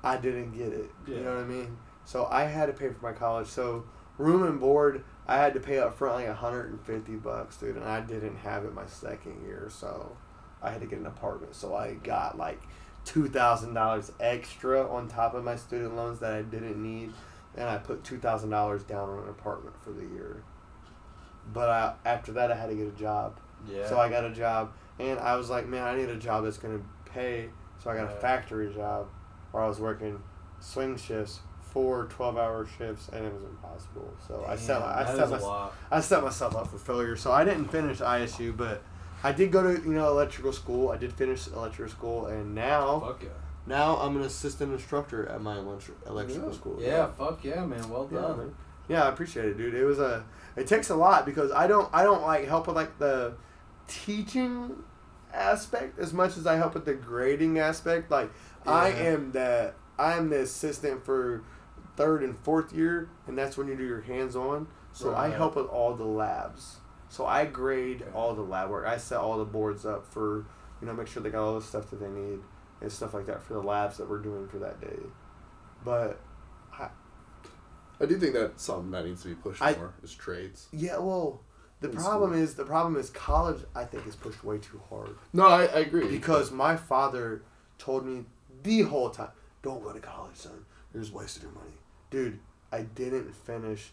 S5: I didn't get it.
S4: Yeah.
S5: You know what I mean? So I had to pay for my college. So room and board, I had to pay up front like $150, dude, and I didn't have it my second year, so I had to get an apartment. So I got like $2,000 extra on top of my student loans that I didn't need, and I put $2,000 down on an apartment for the year. But after that, I had to get a job.
S4: Yeah.
S5: So I got a job, and I was like, man, I need a job that's going to pay. So I got a factory job where I was working swing shifts, 4 12-hour shifts, and it was impossible. So I set myself up for failure. So I didn't finish ISU, but I did go to electrical school. I did finish electrical school, and now now I'm an assistant instructor at my electrical school.
S4: Yeah, fuck yeah, man. Well done.
S5: Man. Yeah, I appreciate it, dude. It takes a lot because I don't like help with like the teaching aspect as much as I help with the grading aspect. Like I am the assistant for 3rd and 4th year, and that's when you do your hands-on. So I help with all the labs. So I grade all the lab work. I set all the boards up for, make sure they got all the stuff that they need and stuff like that for the labs that we're doing for that day. But
S6: I do think that's something that needs to be pushed more is trades.
S5: Yeah, well, the problem is college, I think, is pushed way too hard.
S6: No, I agree.
S5: Because my father told me the whole time, don't go to college, son. You're just wasting your money. Dude, I didn't finish.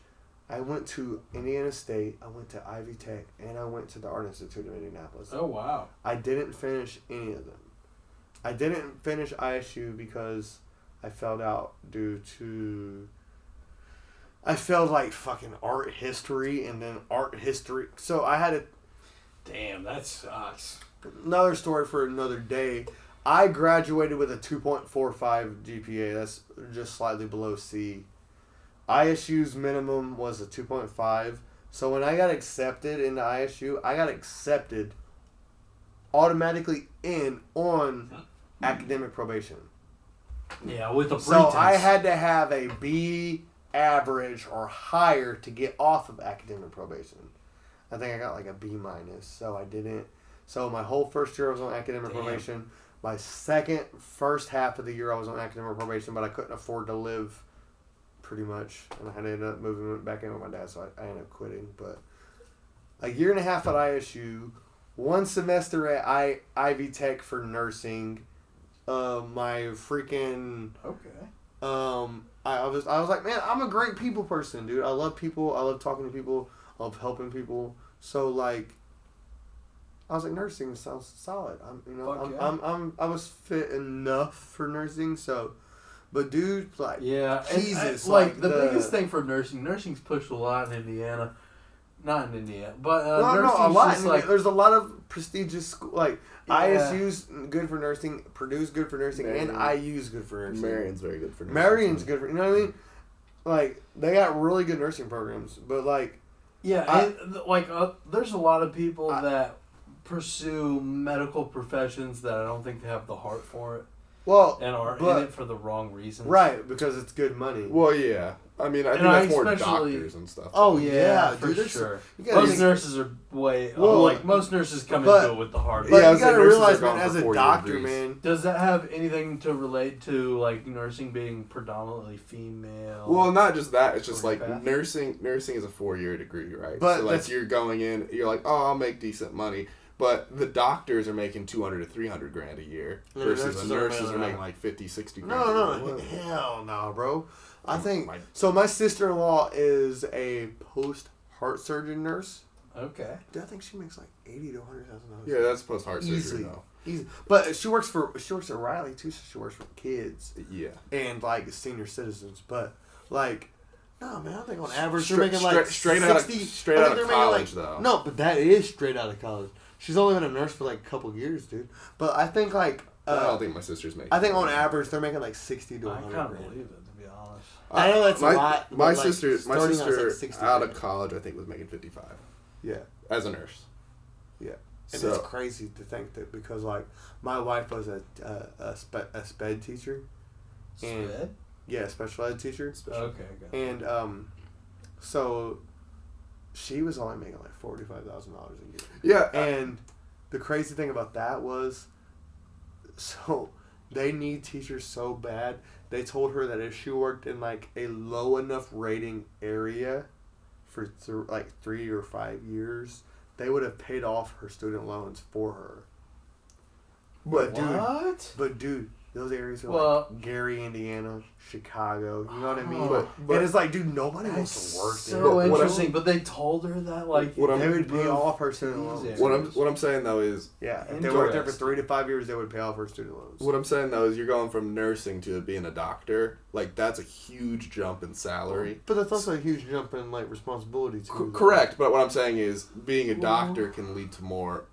S5: I went to Indiana State, I went to Ivy Tech, and I went to the Art Institute of Indianapolis.
S4: Oh, wow.
S5: I didn't finish any of them. I didn't finish ISU because I failed out due to... I failed like fucking art history and then art history. So I had to...
S4: Damn, that sucks.
S5: Another story for another day. I graduated with a 2.45 GPA. That's just slightly below C. ISU's minimum was a 2.5. So when I got accepted into ISU, I got accepted automatically on academic probation.
S4: Yeah, with a pretense.
S5: So I had to have a B average or higher to get off of academic probation. I think I got like a B minus. So I didn't. So my whole first year I was on academic probation. My first half of the year I was on academic probation, but I couldn't afford to live pretty much. And I had to end up moving back in with my dad, so I ended up quitting. But a year and a half at ISU, 1 semester at Ivy Tech for nursing. My freaking...
S4: Okay.
S5: I was like, man, I'm a great people person, dude. I love people. I love talking to people. I love helping people. So like, I was like, nursing sounds solid. I was fit enough for nursing. So, but dude, like, Jesus,
S4: the biggest thing for nursing's pushed a lot in Indiana. Not in Indiana, but nursing's
S5: a lot.
S4: just like,
S5: there's a lot of prestigious school, like ISU's good for nursing, Purdue's good for nursing, and IU's good for nursing.
S6: Marion's very good for nursing.
S5: Marion's good for, you know what I mean? Like, they got really good nursing programs, but like...
S4: Yeah, there's a lot of people that pursue medical professions that I don't think they have the heart for it.
S5: Well,
S4: and are in it for the wrong reasons.
S5: Right, because it's good money.
S6: Well, yeah. I mean, I think that's more doctors and stuff.
S5: Oh, yeah,
S4: for
S5: dude,
S4: sure. Most nurses are most nurses come into it with the heart.
S5: But you gotta realize, man, as a doctor, man...
S4: Does that have anything to relate to, like, nursing being predominantly female?
S6: Well, not just that. It's just, like, nursing is a 4-year degree, right?
S5: But
S6: so, like, you're going in, you're like, oh, I'll make decent money. But the doctors are making $200 to $300 grand a year versus the nurses are making like 50, 60 grand.
S5: No, hell no, bro. I think so. My sister-in-law is a post-heart surgeon nurse.
S4: Okay.
S5: Dude, I think she makes like $80,000 to $100,000.
S6: Yeah, that's post-heart surgery though.
S5: Easy. But she works at Riley too, so she works with kids.
S6: Yeah.
S5: And like senior citizens, but like. No, man, I think on average they're making like
S6: straight out of college though.
S5: No, but that is straight out of college. She's only been a nurse for like a couple years, dude. But I think like
S6: I don't think my sister's making.
S5: I think on average they're making like 60 to 100.
S4: I can't believe it, to be honest.
S5: I know that's a lot.
S6: My sister
S5: like
S6: out of college, I think, was making 55.
S5: Yeah,
S6: as a nurse.
S5: Yeah. And it's crazy to think that because like my wife was a sped teacher. And,
S4: Sped?
S5: Yeah, special ed teacher.
S4: Okay.
S5: And so she was only making like $45,000 a year.
S6: Yeah.
S5: And the crazy thing about that was, so they need teachers so bad. They told her that if she worked in like a low enough rating area for like 3 or 5 years, they would have paid off her student loans for her. But dude, those areas are like Gary, Indiana, Chicago. You know what I mean? But and it's like, dude, nobody wants to work there.
S4: So interesting. But they told her that like
S5: they would pay off her student loans.
S6: What I'm saying though is,
S5: if they worked there for 3 to 5 years, they would pay off her student loans.
S6: What I'm saying though is, you're going from nursing to being a doctor. Like that's a huge jump in salary.
S5: But that's also a huge jump in like responsibility too.
S6: Correct. But what I'm saying is, being a doctor can lead to more,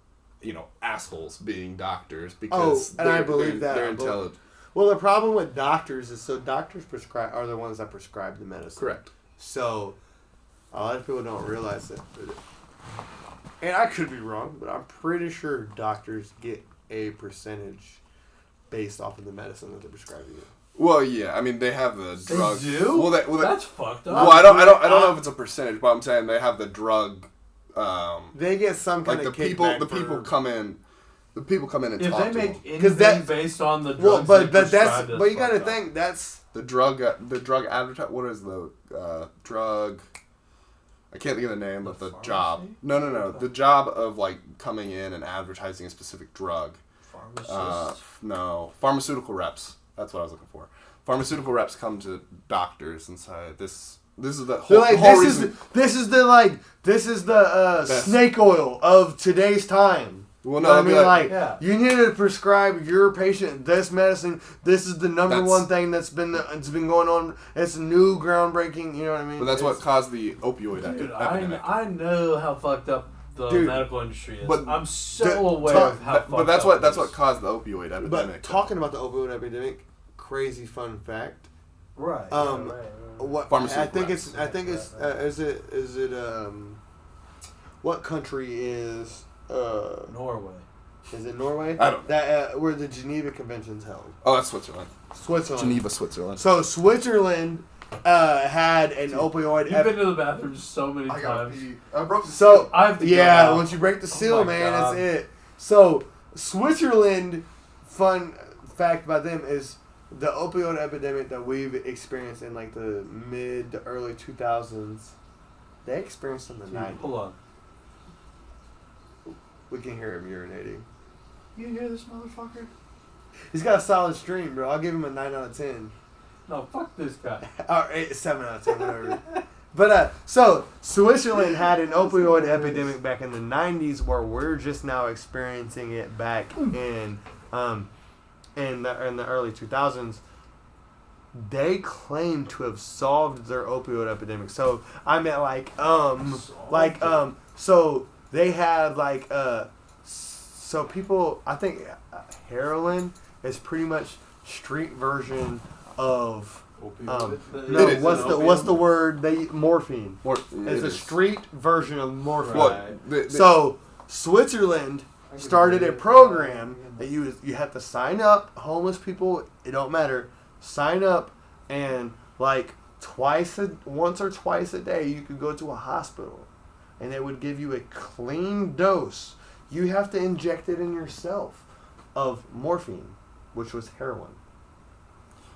S6: assholes being doctors because
S5: I believe that
S6: they're intelligent.
S5: Well, the problem with doctors is doctors are the ones that prescribe the medicine.
S6: Correct.
S5: So a lot of people don't realize that. And I could be wrong, but I'm pretty sure doctors get a percentage based off of the medicine that they're prescribing you.
S6: Well, yeah. I mean, they have the drug.
S4: They do?
S6: Well,
S4: that's fucked up.
S6: Well, I don't know if it's a percentage, but I'm saying they have the drug.
S5: They get some kind
S6: like
S5: of
S6: the people come in. The people come in and
S4: if
S6: talk
S4: they
S6: to
S4: make
S6: them.
S4: anything based on the drugs,
S5: but
S4: they prescribe,
S5: you got to think that's
S6: the drug advertise. What is the drug? I can't think of the name of the job. No. The job of like coming in and advertising a specific drug. No, pharmaceutical reps. That's what I was looking for. Pharmaceutical reps come to doctors and say this. This is the whole,
S5: like,
S6: whole reason.
S5: This is the snake oil of today's time.
S6: Well, no,
S5: you need to prescribe your patient this medicine. This is the number one thing that's been going on. It's new, groundbreaking. You know what I mean?
S6: But that's what caused the opioid
S4: epidemic.
S6: I
S4: know how fucked up the medical industry is. But I'm so aware of how fucked up.
S6: But that's what caused the opioid epidemic.
S5: But talking about the opioid epidemic, crazy fun fact.
S4: Right.
S5: What I think it's what country is
S4: Norway.
S5: Is it Norway?
S6: I don't know.
S5: That where the Geneva Convention's held.
S6: Oh, that's Switzerland. Geneva, Switzerland.
S5: So Switzerland had an opioid.
S4: You've been to the bathroom so many times.
S6: I gotta pee. I broke the
S5: seal.
S6: seal.
S4: I have to go out.
S5: Once you break the seal, man, that's it. So Switzerland, fun fact about them is the opioid epidemic that we've experienced in like the mid to early 2000s. They experienced in the 90s.
S4: Hold on.
S5: We can hear him urinating.
S4: You hear this motherfucker?
S5: He's got a solid stream, bro. I'll give him a 9 out of 10.
S4: No, fuck this guy.
S5: Or 7 out of 10, whatever. But so Switzerland had an opioid epidemic back in the 90s, where we're just now experiencing it back in the early 2000s. They claim to have solved their opioid epidemic. So I meant so they had so people, I think heroin is pretty much street version of what's the word? Morphine. It's a street version of morphine. So Switzerland started a program that you have to sign up. Homeless people, it don't matter. Sign up, and once or twice a day, you could go to a hospital, and they would give you a clean dose. You have to inject it in yourself of morphine, which was heroin.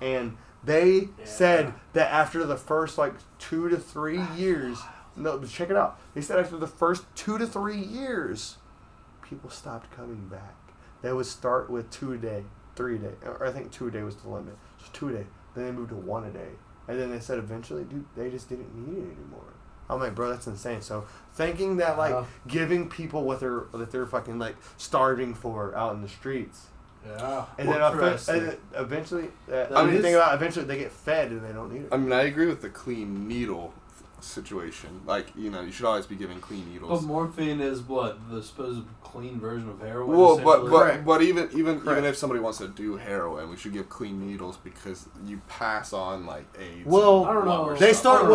S5: And they said that after the first 2 to 3 years, check it out. They said after the first 2 to 3 years, people stopped coming back. They would start with 2 a day, 3 a day, or I think 2 a day was the limit. So 2 a day. Then they moved to 1 a day. And then they said eventually, dude, they just didn't need it anymore. I'm like, bro, that's insane. So thinking that giving people what they're fucking starving for out in the streets.
S4: Yeah.
S5: And then eventually, eventually they get fed and they don't need it.
S6: I mean, I agree with the clean needle situation. You should always be giving clean needles.
S4: But morphine is what? The supposed clean version of heroin?
S6: Well, but even if somebody wants to do heroin, we should give clean needles because you pass on AIDS.
S5: Well,
S4: I don't know.
S5: They started.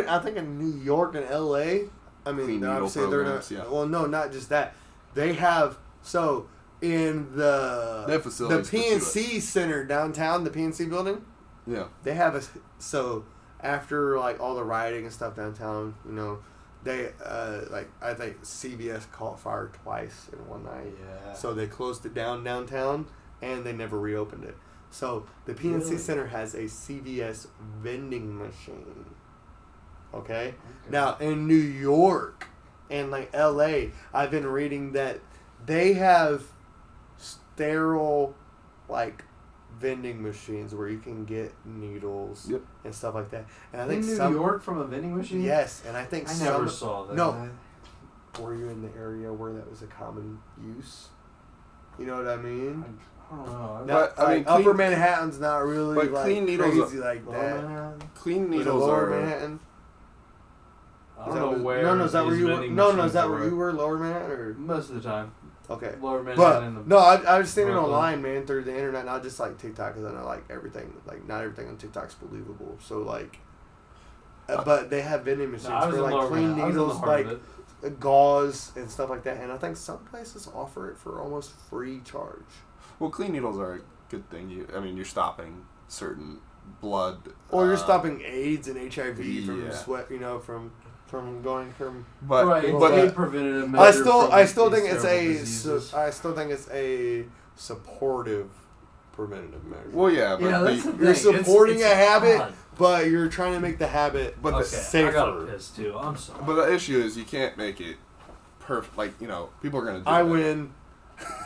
S5: I think in New York and L.A. I mean,
S6: clean needle
S5: obviously they're
S6: programs.
S5: not.
S6: Yeah.
S5: Well, no, not just that. They have in
S6: They have
S5: the
S6: facilities to do it.
S5: PNC Center downtown, the PNC building.
S6: Yeah.
S5: They have after like all the rioting and stuff downtown, you know, they like I think CVS caught fire twice in one night.
S4: Yeah.
S5: So they closed it downtown and they never reopened it. So the PNC
S4: Really?
S5: Center has a CVS vending machine. Okay? Now in New York and like LA, I've been reading that they have sterile like vending machines where you can get needles
S6: Yep.
S5: and stuff like that. And I
S4: In
S5: think
S4: New York from a vending machine?
S5: Yes, and I think
S4: I never saw that.
S5: No. Were you in the area where that was a common use? You know what I mean?
S4: I don't know.
S6: But, I mean,
S5: Upper
S6: clean-
S5: Manhattan's not really
S6: but
S5: like
S6: clean needles
S5: crazy
S6: are-
S5: like that.
S6: Clean
S5: Was it
S6: needles
S5: Lower
S6: are.
S5: Manhattan?
S4: I don't know where.
S5: No, is that where
S4: these
S5: you were?
S4: vending
S5: No, is
S4: machines
S5: that where
S4: were.
S5: you were? Lower Manhattan or?
S4: Most of the time.
S5: Okay.
S4: Lower Manhattan and the
S5: But no, I was seeing it
S4: Brooklyn.
S5: online, man, through the internet, not just like TikTok, because I know like everything, like not everything on TikTok's believable. So like, but they have vending machines
S4: I was
S5: for
S4: in
S5: like
S4: Lower
S5: clean
S4: Manhattan. I was in the
S5: needles,
S4: heart of
S5: like
S4: it.
S5: gauze and stuff like that. And I think some places offer it for almost free charge.
S6: Well, clean needles are a good thing. You're stopping certain blood.
S5: Or you're stopping AIDS and HIV from
S6: yeah.
S5: sweat, you know, from going from.
S6: But
S4: Right,
S5: but
S6: but
S4: it's a
S5: that-
S4: preventative
S5: I
S4: measure
S5: still
S4: from
S5: think
S4: these
S5: it's
S4: terrible
S5: a
S4: diseases.
S5: I still think it's a supportive preventative measure.
S6: well, yeah, but
S4: Yeah, that's the
S5: You're
S4: thing.
S5: supporting
S4: It's
S5: a habit,
S4: odd.
S5: but you're trying to make the habit
S6: But the-
S4: Okay,
S5: safer.
S4: I got piss too. I'm sorry.
S6: but the issue is you can't make it perfect. Like, you know, people are gonna do
S5: I
S6: it.
S5: win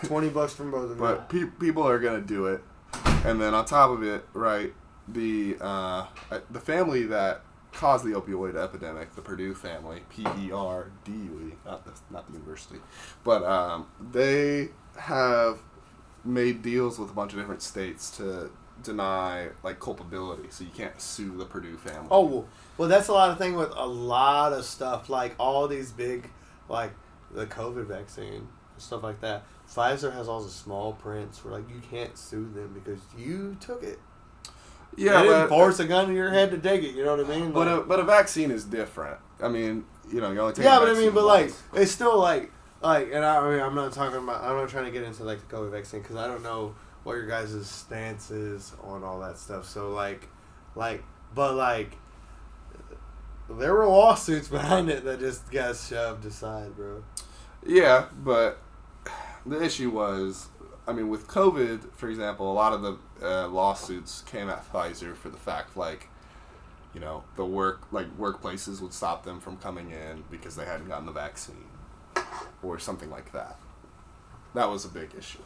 S5: $20 from both of you.
S6: But people are gonna do it, and then on top of it, right, the family that caused the opioid epidemic, the Purdue family, PERDUE, not the university, but they have made deals with a bunch of different states to deny like culpability, so you can't sue the Purdue family.
S5: Oh, well, that's a lot of thing with a lot of stuff, like all these big, like the COVID vaccine, stuff like that. Pfizer has all the small prints where like you can't sue them because you took it.
S6: yeah,
S5: They didn't
S6: but
S5: force a gun to your head to take it. You know what I mean?
S6: but a vaccine is different. I mean, you know, you only take
S5: yeah,
S6: a
S5: but I
S6: vaccine
S5: mean, but like
S6: once.
S5: it's still like, and I mean, I'm not talking about. I'm not trying to get into like the COVID vaccine because I don't know what your guys' stance is on all that stuff. So but there were lawsuits behind it that just got shoved aside, bro.
S6: Yeah, but the issue was, I mean, with COVID, for example, a lot of the lawsuits came at Pfizer for the fact, like, you know, workplaces would stop them from coming in because they hadn't gotten the vaccine, or something like that. That was a big issue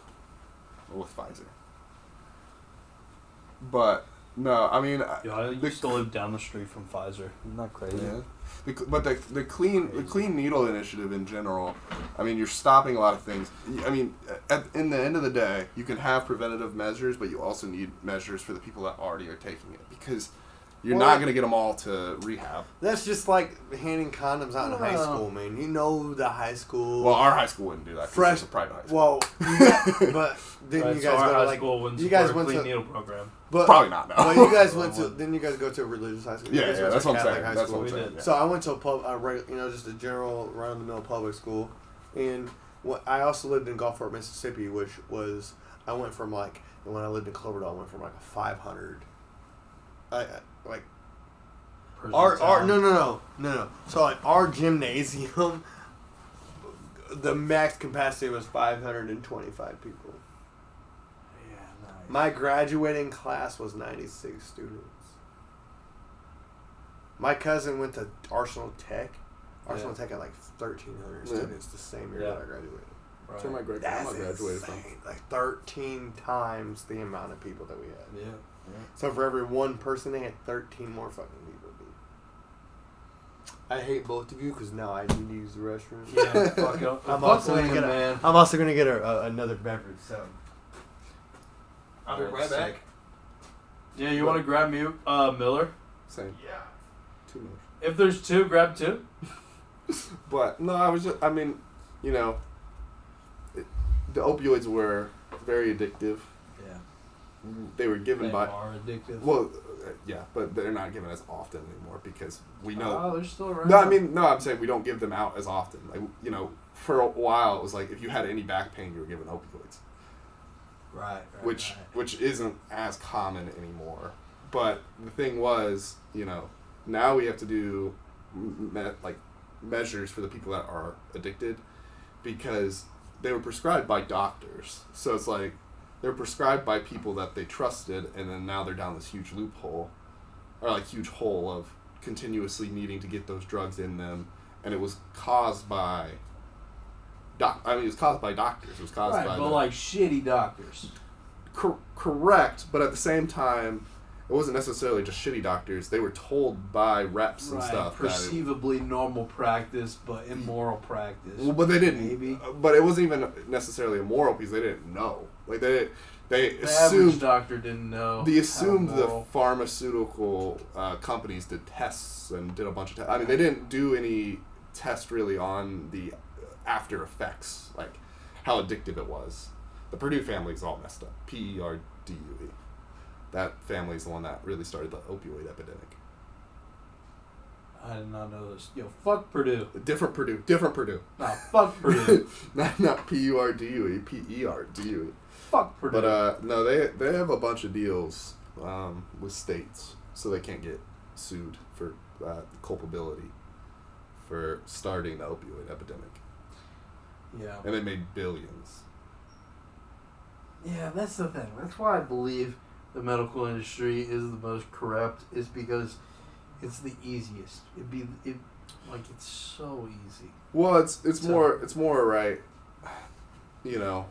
S6: with Pfizer. But no, I mean,
S4: Yeah, I used to live down the street from Pfizer. Isn't that crazy?
S6: yeah. But the clean needle initiative in general, I mean, you're stopping a lot of things. I mean, in the end of the day, you can have preventative measures, but you also need measures for the people that already are taking it, because you're not going to get them all to rehab.
S5: That's just like handing condoms out in high school, man. You know the high school.
S6: Well, our high school wouldn't do that because it's a private high school.
S5: Well, but then
S4: Right,
S5: you
S4: so
S5: guys
S4: our
S5: go to
S4: high
S5: like
S4: school wouldn't
S5: you guys
S4: support
S5: went
S4: a clean
S5: to
S4: needle program.
S5: but
S6: Probably not, no.
S5: Well, you guys went to then you guys go to a religious high school. You
S6: Yeah,
S5: guys
S6: yeah,
S5: went
S6: that's
S5: to
S6: what I'm
S5: Catholic
S6: saying.
S5: high
S6: That's
S5: school.
S6: what I'm
S4: We
S6: saying.
S4: did.
S6: Yeah.
S5: So I went to just a general run-of-the-mill public school, and I also lived in Gulfport, Mississippi, which was I went from like when I lived in Cloverdale, I went from like a 500. No. So like our gymnasium, the max capacity was 525 people.
S4: Yeah, nice.
S5: My graduating class was 96 students. My cousin went to Arsenal Tech. Arsenal Tech had like 1,300 students the same year that I graduated.
S4: Right.
S6: That's where my
S5: That's
S6: graduated from.
S5: insane. Like 13 times the amount of people that we had.
S4: Yeah.
S5: So for every one person, they had 13 more fucking people. Dude. I hate both of you because now I need to use the restroom.
S4: Yeah, fuck it.
S5: I'm
S4: Fuck
S5: also
S4: Liam,
S5: gonna get
S4: man.
S5: I'm also gonna get another beverage. So
S4: I'll
S5: be right back.
S4: Yeah, you want to grab me, Miller?
S6: Same.
S5: Yeah.
S6: Too much.
S4: If there's two, grab two.
S6: But no, I mean, you know, the opioids were very addictive.
S4: Yeah.
S6: they were given
S4: They
S6: by.
S4: are addictive.
S6: Well, yeah, but they're not given as often anymore because we know.
S4: Oh, they're still around.
S6: No, I mean, no, I'm saying we don't give them out as often. Like, you know, for a while it was like if you had any back pain, you were given opioids.
S4: Right.
S6: Which isn't as common anymore. But the thing was, you know, now we have to do measures for the people that are addicted because they were prescribed by doctors. So it's like they were prescribed by people that they trusted, and then now they're down this huge loophole, or like huge hole of continuously needing to get those drugs in them, and it was caused by. It was caused by doctors. It was caused by
S4: like shitty doctors.
S6: Correct, but at the same time, it wasn't necessarily just shitty doctors. They were told by reps and stuff.
S4: Perceivably normal practice, but immoral practice.
S6: Well, but they didn't.
S4: Maybe.
S6: But it wasn't even necessarily immoral because they didn't know. Like they
S4: the
S6: assumed.
S4: Average doctor didn't know.
S6: They assumed the pharmaceutical companies did tests and did a bunch of tests. I mean, they didn't do any test really on the after effects, like how addictive it was. The Purdue family is all messed up. Perdue. That family is the one that really started the opioid epidemic.
S4: I did not know this. Yo, fuck Purdue.
S6: Different Purdue.
S4: Nah, fuck Purdue.
S6: not Purdue. Perdue.
S4: Fuck Purdue.
S6: But no, they have a bunch of deals with states, so they can't get sued for culpability for starting the opioid epidemic.
S4: Yeah.
S6: And they made billions.
S4: Yeah, that's the thing. That's why I believe the medical industry is the most corrupt, is because it's the easiest. It's so easy.
S6: Well, it's more right. You know,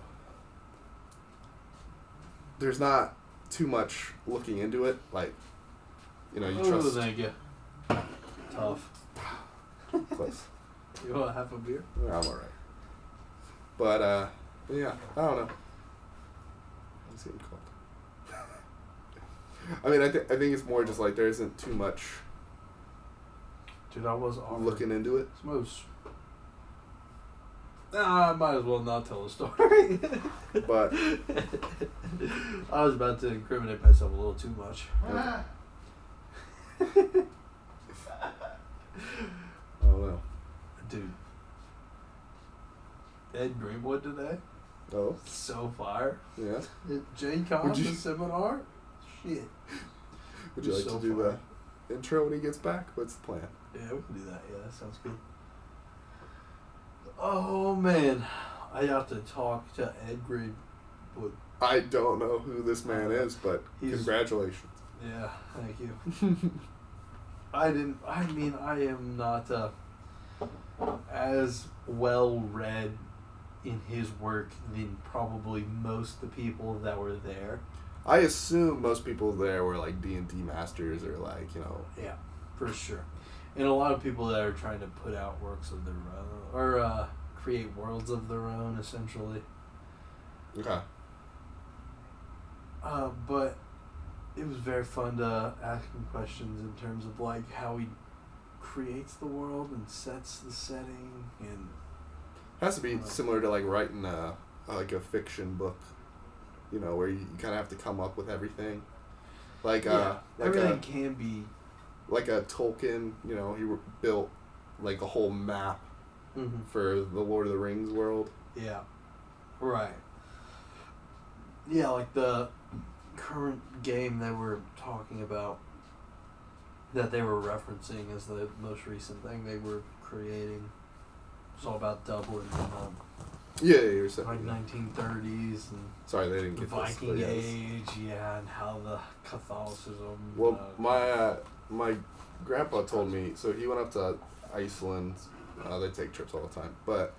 S6: there's not too much looking into it. Like, you know, you trust.
S4: Thank you. Tough.
S6: Close.
S4: You want half a beer?
S6: Yeah, I'm alright. But yeah, I don't know. What's it called? I mean, I think it's more just like there isn't too much.
S4: Dude, I was
S6: looking into it.
S4: I might as well not tell the story.
S6: But
S4: I was about to incriminate myself a little too much.
S6: I don't know.
S4: Dude. Ed Greenwood today.
S6: Oh.
S4: So fire.
S6: Yeah.
S4: J.A.K, the seminar. Shit.
S6: Would you like to do the intro when he gets back? What's the plan?
S4: Yeah, we can do that. Yeah, that sounds good. Oh, man. I have to talk to Ed Greenwood.
S6: I don't know who this man is, but congratulations.
S4: Yeah, thank you. I am not as well read in his work than probably most of the people that were there.
S6: I assume most people there were like D&D masters or like, you know.
S4: Yeah, for sure. And a lot of people that are trying to put out works of their own, or create worlds of their own, essentially.
S6: Okay.
S4: But it was very fun to ask him questions in terms of like how he creates the world and sets the setting, and
S6: it has to be similar to like writing a fiction book, you know, where you kind of have to come up with everything. Like
S4: everything can be
S6: like a Tolkien, you know, he built like a whole map for the Lord of the Rings world.
S4: Yeah. Right. Yeah, like the current game they were talking about, that they were referencing as the most recent thing they were creating. It's all about Dublin and
S6: yeah, you were saying
S4: like 1930s and
S6: sorry, they didn't get
S4: Viking
S6: this,
S4: Age, and how the Catholicism.
S6: Well, my grandpa told me, so he went up to Iceland. They take trips all the time, but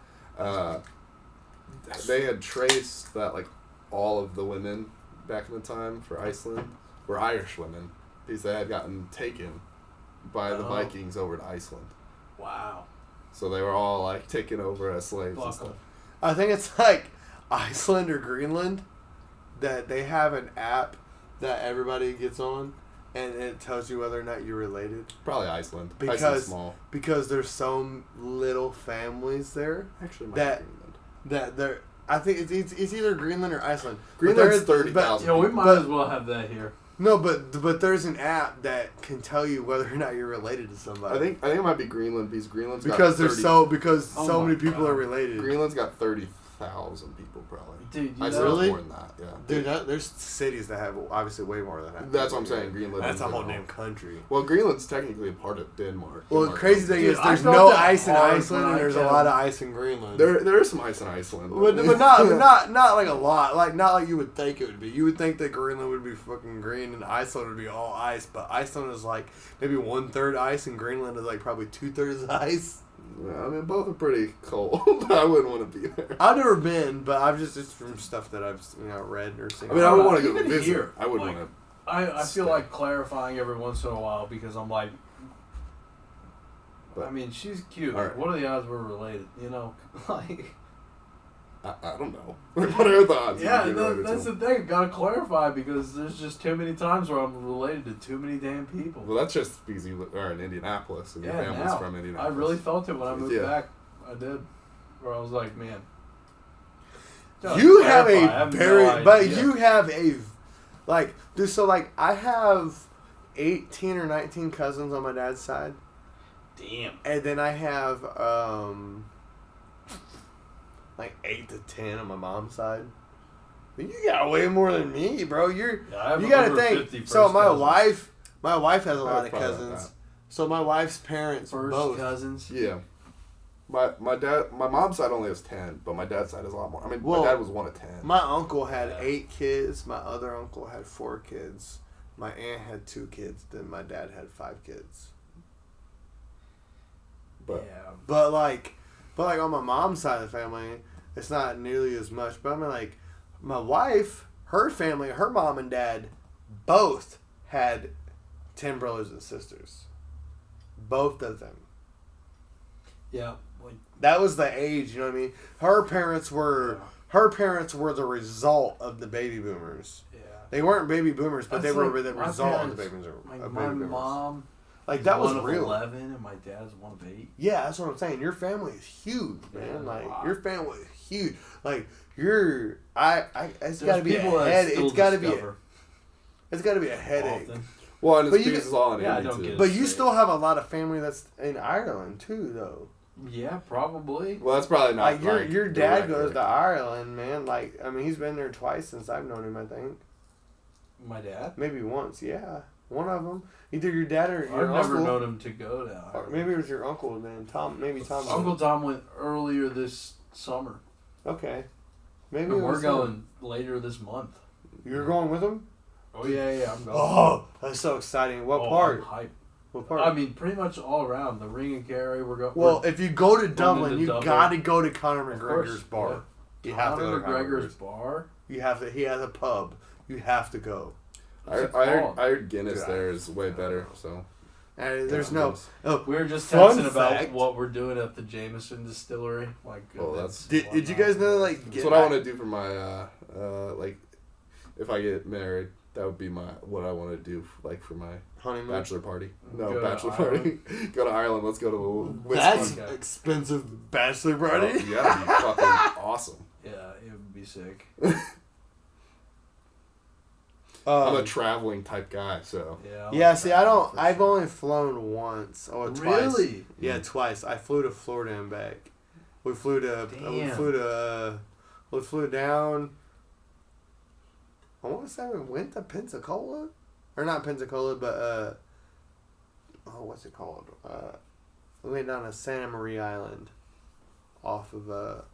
S6: they had traced that like all of the women back in the time for Iceland were Irish women because they had gotten taken by the Vikings over to Iceland.
S4: Wow.
S6: So they were all like taken over as slaves and stuff.
S5: I think it's like Iceland or Greenland that they have an app that everybody gets on, and it tells you whether or not you're related.
S6: Probably Iceland. Iceland's small.
S5: Because there's so little families there.
S6: Actually,
S5: that I think it's either Greenland or Iceland.
S6: Greenland's
S5: But there is-
S6: 30,000.
S4: Yeah, we might
S5: But-
S4: as well have that here.
S5: No, but there's an app that can tell you whether or not you're related to somebody.
S6: I think it might be Greenland because Greenland's
S5: because
S6: got
S5: there's
S6: 30,
S5: so
S4: my
S5: many people
S4: God.
S5: are related.
S6: Greenland's got 30,000 people probably.
S4: Dude, you
S6: I
S4: know,
S6: said
S5: Really?
S6: more than that. Yeah.
S5: Dude, there's cities that have obviously way more than that.
S6: That's what I'm saying. Greenland.
S5: That's
S6: in
S5: a whole
S6: general.
S5: damn country.
S6: Well, Greenland's technically a part of Denmark.
S5: Well, the
S6: Denmark
S5: crazy
S6: owns
S5: thing
S6: it.
S5: is
S4: Dude, I
S5: there's
S4: felt
S5: no
S4: that
S5: ice in
S4: hard
S5: Iceland,
S4: when
S5: and
S4: I
S5: there's a
S4: kept-
S5: lot of ice in Greenland.
S6: There is some ice in Iceland.
S5: but not like a lot. Like not like you would think it would be. You would think that Greenland would be fucking green and Iceland would be all ice, but Iceland is like maybe 1/3 ice, and Greenland is like probably 2/3 ice.
S6: Yeah, I mean, both are pretty cold. I wouldn't want to be there.
S5: I've never been, but I've just it's from stuff that I've read or seen.
S6: I mean, I would want to go
S4: Even
S6: visit.
S4: here,
S6: I wouldn't
S4: like,
S6: want
S4: I
S6: Stay.
S4: feel like clarifying every once in a while because I'm like,
S6: But-
S4: I mean, she's cute.
S6: All right.
S4: What are the odds we're related? You know, like.
S6: I don't know. What are the odds?
S4: Yeah,
S6: you could be related
S4: that's
S6: to
S4: the thing. Gotta clarify because there's just too many times where I'm related to too many damn people.
S6: Well, that's just because you are in Indianapolis and your
S4: Yeah,
S6: family's
S4: now.
S6: from
S4: I
S6: Indianapolis.
S4: really felt it when I moved
S6: Yeah.
S4: back. I did. Where I was like, man.
S5: You have
S4: clarify, I
S5: a
S4: have
S5: very,
S4: no
S5: but
S4: idea.
S5: you have a, like, dude. So like, I have 18 or 19 cousins on my dad's side,
S4: Damn.
S5: and then I have like 8 to 10 on my mom's side. You got way more than me, bro.
S4: Yeah, I have
S5: You gotta
S4: over
S5: think.
S4: 50
S5: So
S4: first cousins.
S5: my wife has a
S6: I
S5: lot
S6: have
S5: of
S6: probably about
S5: cousins.
S6: that.
S5: So my wife's parents
S4: First
S5: both.
S4: cousins.
S6: Yeah. My mom's side only has 10, but my dad's side has a lot more. I mean,
S5: Well,
S6: my dad was one of 10.
S5: My uncle had
S4: Yeah.
S5: 8 kids. My other uncle had 4 kids. My aunt had 2 kids. Then my dad had 5 kids.
S6: But
S4: Yeah.
S5: But like on my mom's side of the family, it's not nearly as much. But I mean, like my wife, her family, her mom and dad, both had 10 brothers and sisters. Both of them.
S4: Yeah. Like,
S5: That was the age, you know what I mean? Her parents were the result of the baby boomers.
S4: yeah.
S5: They weren't baby boomers, but
S4: That's
S5: they were
S4: like
S5: the
S4: my
S5: result of the
S4: parents-
S5: baby boomers.
S4: My mom.
S5: Like that was
S4: one of
S5: real.
S4: 11, and my dad's one of 8.
S5: Yeah, that's what I'm saying. Your family is huge, man.
S4: Yeah,
S5: Like
S4: wow.
S5: your family is huge. Like it's
S4: There's
S5: got to be a
S4: people that
S5: head.
S4: still
S5: It's got to be.
S4: discover
S5: It's got to be a headache.
S4: often.
S6: well, and
S5: But
S6: it's
S5: you-
S6: because it's all in
S4: Yeah, I
S6: Indy,
S4: don't
S6: too.
S4: get it.
S5: But you
S4: Straight.
S5: still have a lot of family that's in Ireland too, though.
S4: Yeah, probably.
S6: Well, that's probably not
S5: Like your dad
S6: direct.
S5: goes to Ireland, man. Like I mean, he's been there twice since I've known him. I think
S4: My dad?
S5: maybe once. Yeah, one of them. Either your dad or your
S4: I've never
S5: uncle.
S4: known him to go to
S5: Or
S4: Ireland.
S5: maybe it was your uncle then. Tom. Maybe Tom.
S4: Uncle Tom went earlier this summer.
S5: Okay. Maybe
S4: And
S5: it
S4: we're
S5: was
S4: going later this month.
S5: You're going with him?
S4: Oh, yeah, I'm going.
S5: Oh, that's so exciting. What
S4: Oh,
S5: part?
S4: I'm hyped.
S5: What part?
S4: I mean, pretty much all around. The Ring and Carry, we're going.
S5: well, if you go to Dublin,
S4: to
S5: you
S4: Dublin.
S5: gotta go to Conor
S4: Of
S5: McGregor's
S4: course,
S5: bar. You have to go to Conor
S4: McGregor's
S5: McGregor's.
S4: bar.
S5: You have to. He has a pub. You have to go.
S6: I
S4: What's it
S6: heard
S4: called?
S6: Guinness
S5: Dude,
S6: there is way better. So
S5: And there's
S6: Yeah,
S5: no.
S6: Guinness.
S5: Oh,
S4: We were just
S5: Fun
S4: texting about
S5: fact.
S4: what we're doing at the Jameson Distillery. Like,
S6: Oh, that's-
S5: did you guys know like?
S6: that's what I want to do for my like if I get married. That would be what I want to do like for my
S5: honeymoon?
S6: bachelor party. No,
S4: Go to
S6: bachelor party. Go to Ireland. Let's go to whiskey.
S5: That's
S4: Okay.
S5: expensive bachelor
S6: Oh,
S5: party.
S6: yeah, that'd be fucking awesome.
S4: Yeah, it would be sick.
S6: I'm a traveling type guy, so
S4: Yeah.
S5: Yeah, see, I don't.
S4: For
S5: I've
S4: sure.
S5: only flown once or twice.
S4: Really?
S5: Yeah, twice. I flew to Florida and back. We flew to.
S4: Damn.
S5: We flew down. I want to say we went to Pensacola, or not Pensacola, but what's it called? We went down to Santa Maria Island, off of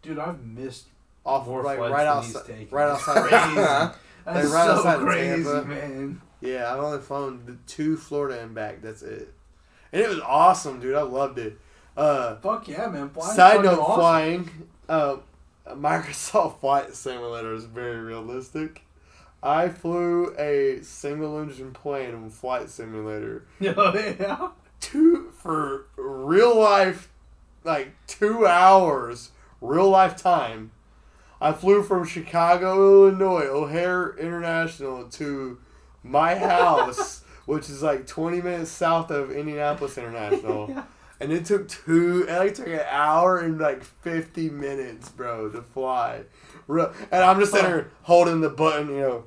S4: Dude, I've missed
S5: off
S4: more
S5: like
S4: flights
S5: right
S4: than he's
S5: outside,
S4: taken.
S5: right outside.
S4: Crazy.
S5: Like
S4: That's
S5: right
S4: so
S5: outside of
S4: crazy,
S5: Tampa.
S4: man.
S5: Yeah, I've only flown to Florida and back. That's it, and it was awesome, dude. I loved it.
S4: Fuck yeah, man. Flying's
S5: Side
S4: fucking
S5: note,
S4: awesome.
S5: flying. Microsoft Flight Simulator is very realistic. I flew a single engine plane in Flight Simulator
S4: Yeah.
S5: for real life, like 2 hours, real life time. I flew from Chicago, Illinois, O'Hare International to my house, which is like 20 minutes south of Indianapolis International. And it took an hour and like 50 minutes, bro, to fly. And I'm just sitting there holding the button,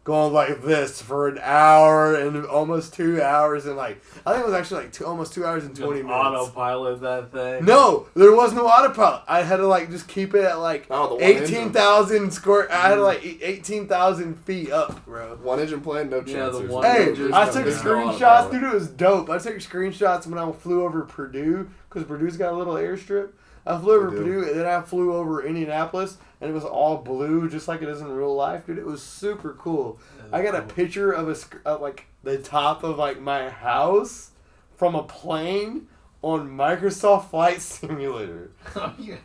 S5: going like this for an hour and almost 2 hours, and like I think it was actually like almost 2 hours and 20 minutes.
S4: Autopilot that thing.
S5: No, there was no autopilot. I had to like just keep it at like 18,000 square. I had to like 18,000 feet up, bro.
S6: One engine plane, no chance.
S5: Hey, I took screenshots, dude. It was dope. I took screenshots when I flew over Purdue because Purdue's got a little airstrip. I flew over Purdue, and then I flew over Indianapolis, and it was all blue, just like it is in real life, dude. It was super cool. I got a picture of like the top of like my house from a plane on Microsoft Flight Simulator.
S4: Oh, yeah.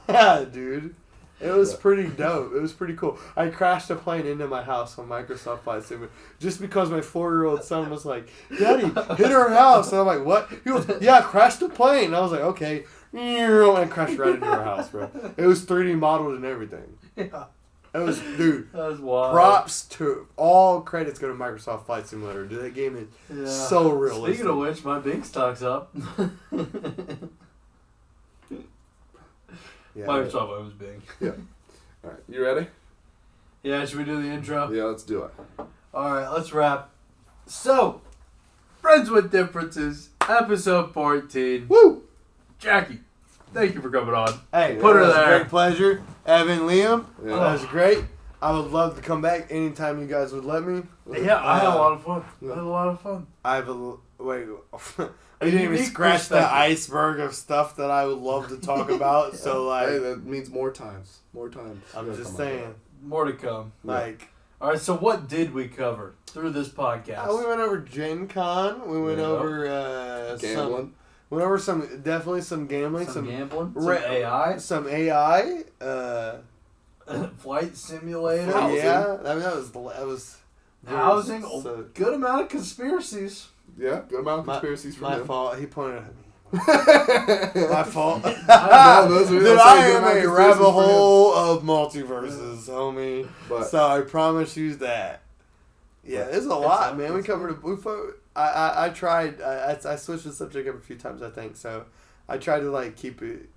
S5: Yeah, dude. It was pretty dope. It was pretty cool. I crashed a plane into my house on Microsoft Flight Simulator just because my 4-year-old son was like, "Daddy, hit our house." And I'm like, "What?" He goes, "Yeah, I crashed a plane." And I was like, "Okay." And crashed right into our house, bro. It was 3D modeled and everything.
S4: Yeah.
S5: It was, dude.
S4: That was wild.
S5: Props to all credits go to Microsoft Flight Simulator. Dude, that game is so realistic.
S4: Speaking of which, my Bing stock's up.
S5: Yeah,
S4: Microsoft owns Bing.
S6: Yeah. All right, you ready?
S4: Yeah, should we do the intro?
S6: Yeah, let's do it.
S4: All right, let's wrap. So, Friends with Differences, episode 14.
S5: Woo!
S4: Jackie, thank you for coming on.
S5: Hey,
S4: Put her
S5: it was
S4: there.
S5: a great pleasure. Evan, Liam,
S6: Yeah.
S5: that was great. I would love to come back anytime you guys would let me.
S4: Yeah, I had a lot of fun. I had a lot of fun.
S5: Wait, we didn't even scratch the iceberg of stuff that I would love to talk about. So like,
S6: Hey, that means more times. More times.
S5: I'm just saying.
S4: More to come.
S5: Like,
S4: all right, so what did we cover through this podcast?
S5: we went over Gen Con. We went over
S6: gambling.
S5: We went over definitely some gambling,
S4: some gambling, some AI,
S5: some AI,
S4: flight simulator.
S5: Yeah, I mean that was
S4: housing. So, good amount of conspiracies.
S6: Yeah, good amount of conspiracies from
S5: my
S6: him.
S5: fault. He pointed at me. My fault. Dude,
S6: Dude,
S5: I am a rabbit hole of multiverses, homie.
S6: But,
S5: so I promise you that. Yeah, it's a lot, man. We covered. I tried. I switched the subject up a few times, I think. So I tried to like keep it,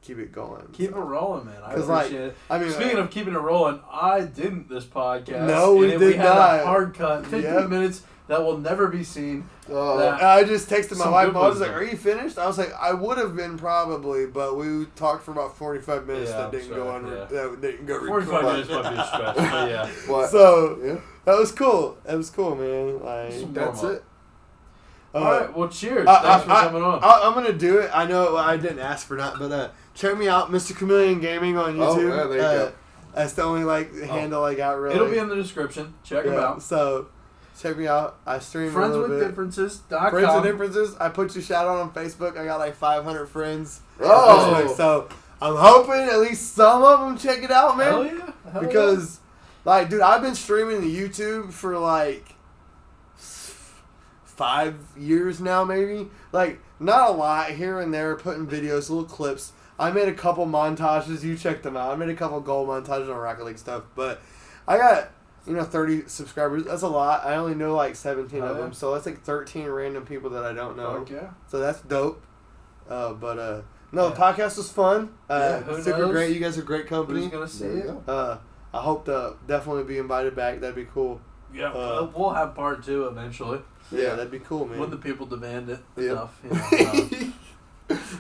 S5: keep it going.
S4: Keep it rolling, man. I appreciate
S5: like,
S4: it.
S5: I mean,
S4: speaking of keeping it rolling, I didn't this podcast.
S5: No, we did
S4: we had
S5: not.
S4: A hard cut, 15 minutes that will never be seen.
S5: I just texted my wife. I was like,
S4: wisdom.
S5: "Are you finished?" I was like, "I would have been probably, but we talked for about 45 minutes.
S4: Yeah,
S5: that didn't go on. That didn't go.
S4: 45 minutes might be a stretch, but yeah.
S5: So that was cool. That was cool, man. Like
S6: that's it.
S4: All right. Well, cheers. Thanks for coming on.
S5: I'm gonna do it. I know I didn't ask for that, but check me out, Mr. Chameleon Gaming on YouTube.
S6: Oh, yeah, there you go.
S5: That's the only handle I got. Really,
S4: it'll be in the description. Check them out.
S5: So. Check me out. I stream
S4: Friendswithdifferences.com.
S5: Friends with Differences. I put you shout out on Facebook. I got like 500 friends.
S6: Oh.
S5: On Facebook. So I'm hoping at least some of them check it out, man.
S4: Hell yeah.
S5: Because, like, dude, I've been streaming the YouTube for like 5 years now, maybe. Like, not a lot here and there, putting videos, little clips. I made a couple montages. You check them out. I made a couple gold montages on Rocket League stuff. But I got... 30 subscribers. That's a lot. I only know like 17 of them. So that's like 13 random people that I don't know.
S4: Yeah.
S5: So that's dope. The podcast was fun. Super
S4: knows?
S5: great. You guys are a great company.
S4: Who's going to see it?
S5: I hope to definitely be invited back. That'd be cool.
S4: Yeah, we'll have part 2 eventually.
S5: Yeah, that'd be cool, man.
S4: When the people demand it enough.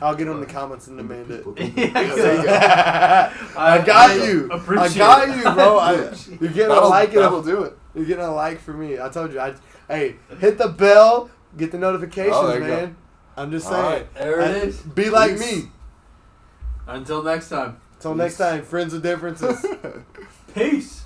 S5: I'll get on the comments and demand it.
S4: I
S5: got you.
S4: Appreciate
S5: I got you, bro. You're getting a like.
S6: That'll do it.
S5: You're getting a like for me. I told you. Hey, hit the bell. Get the notifications, man. I'm just saying.
S4: Right, there it is.
S5: Be like me.
S4: Until next time.
S5: Next time, Friends with Differences.
S4: Peace.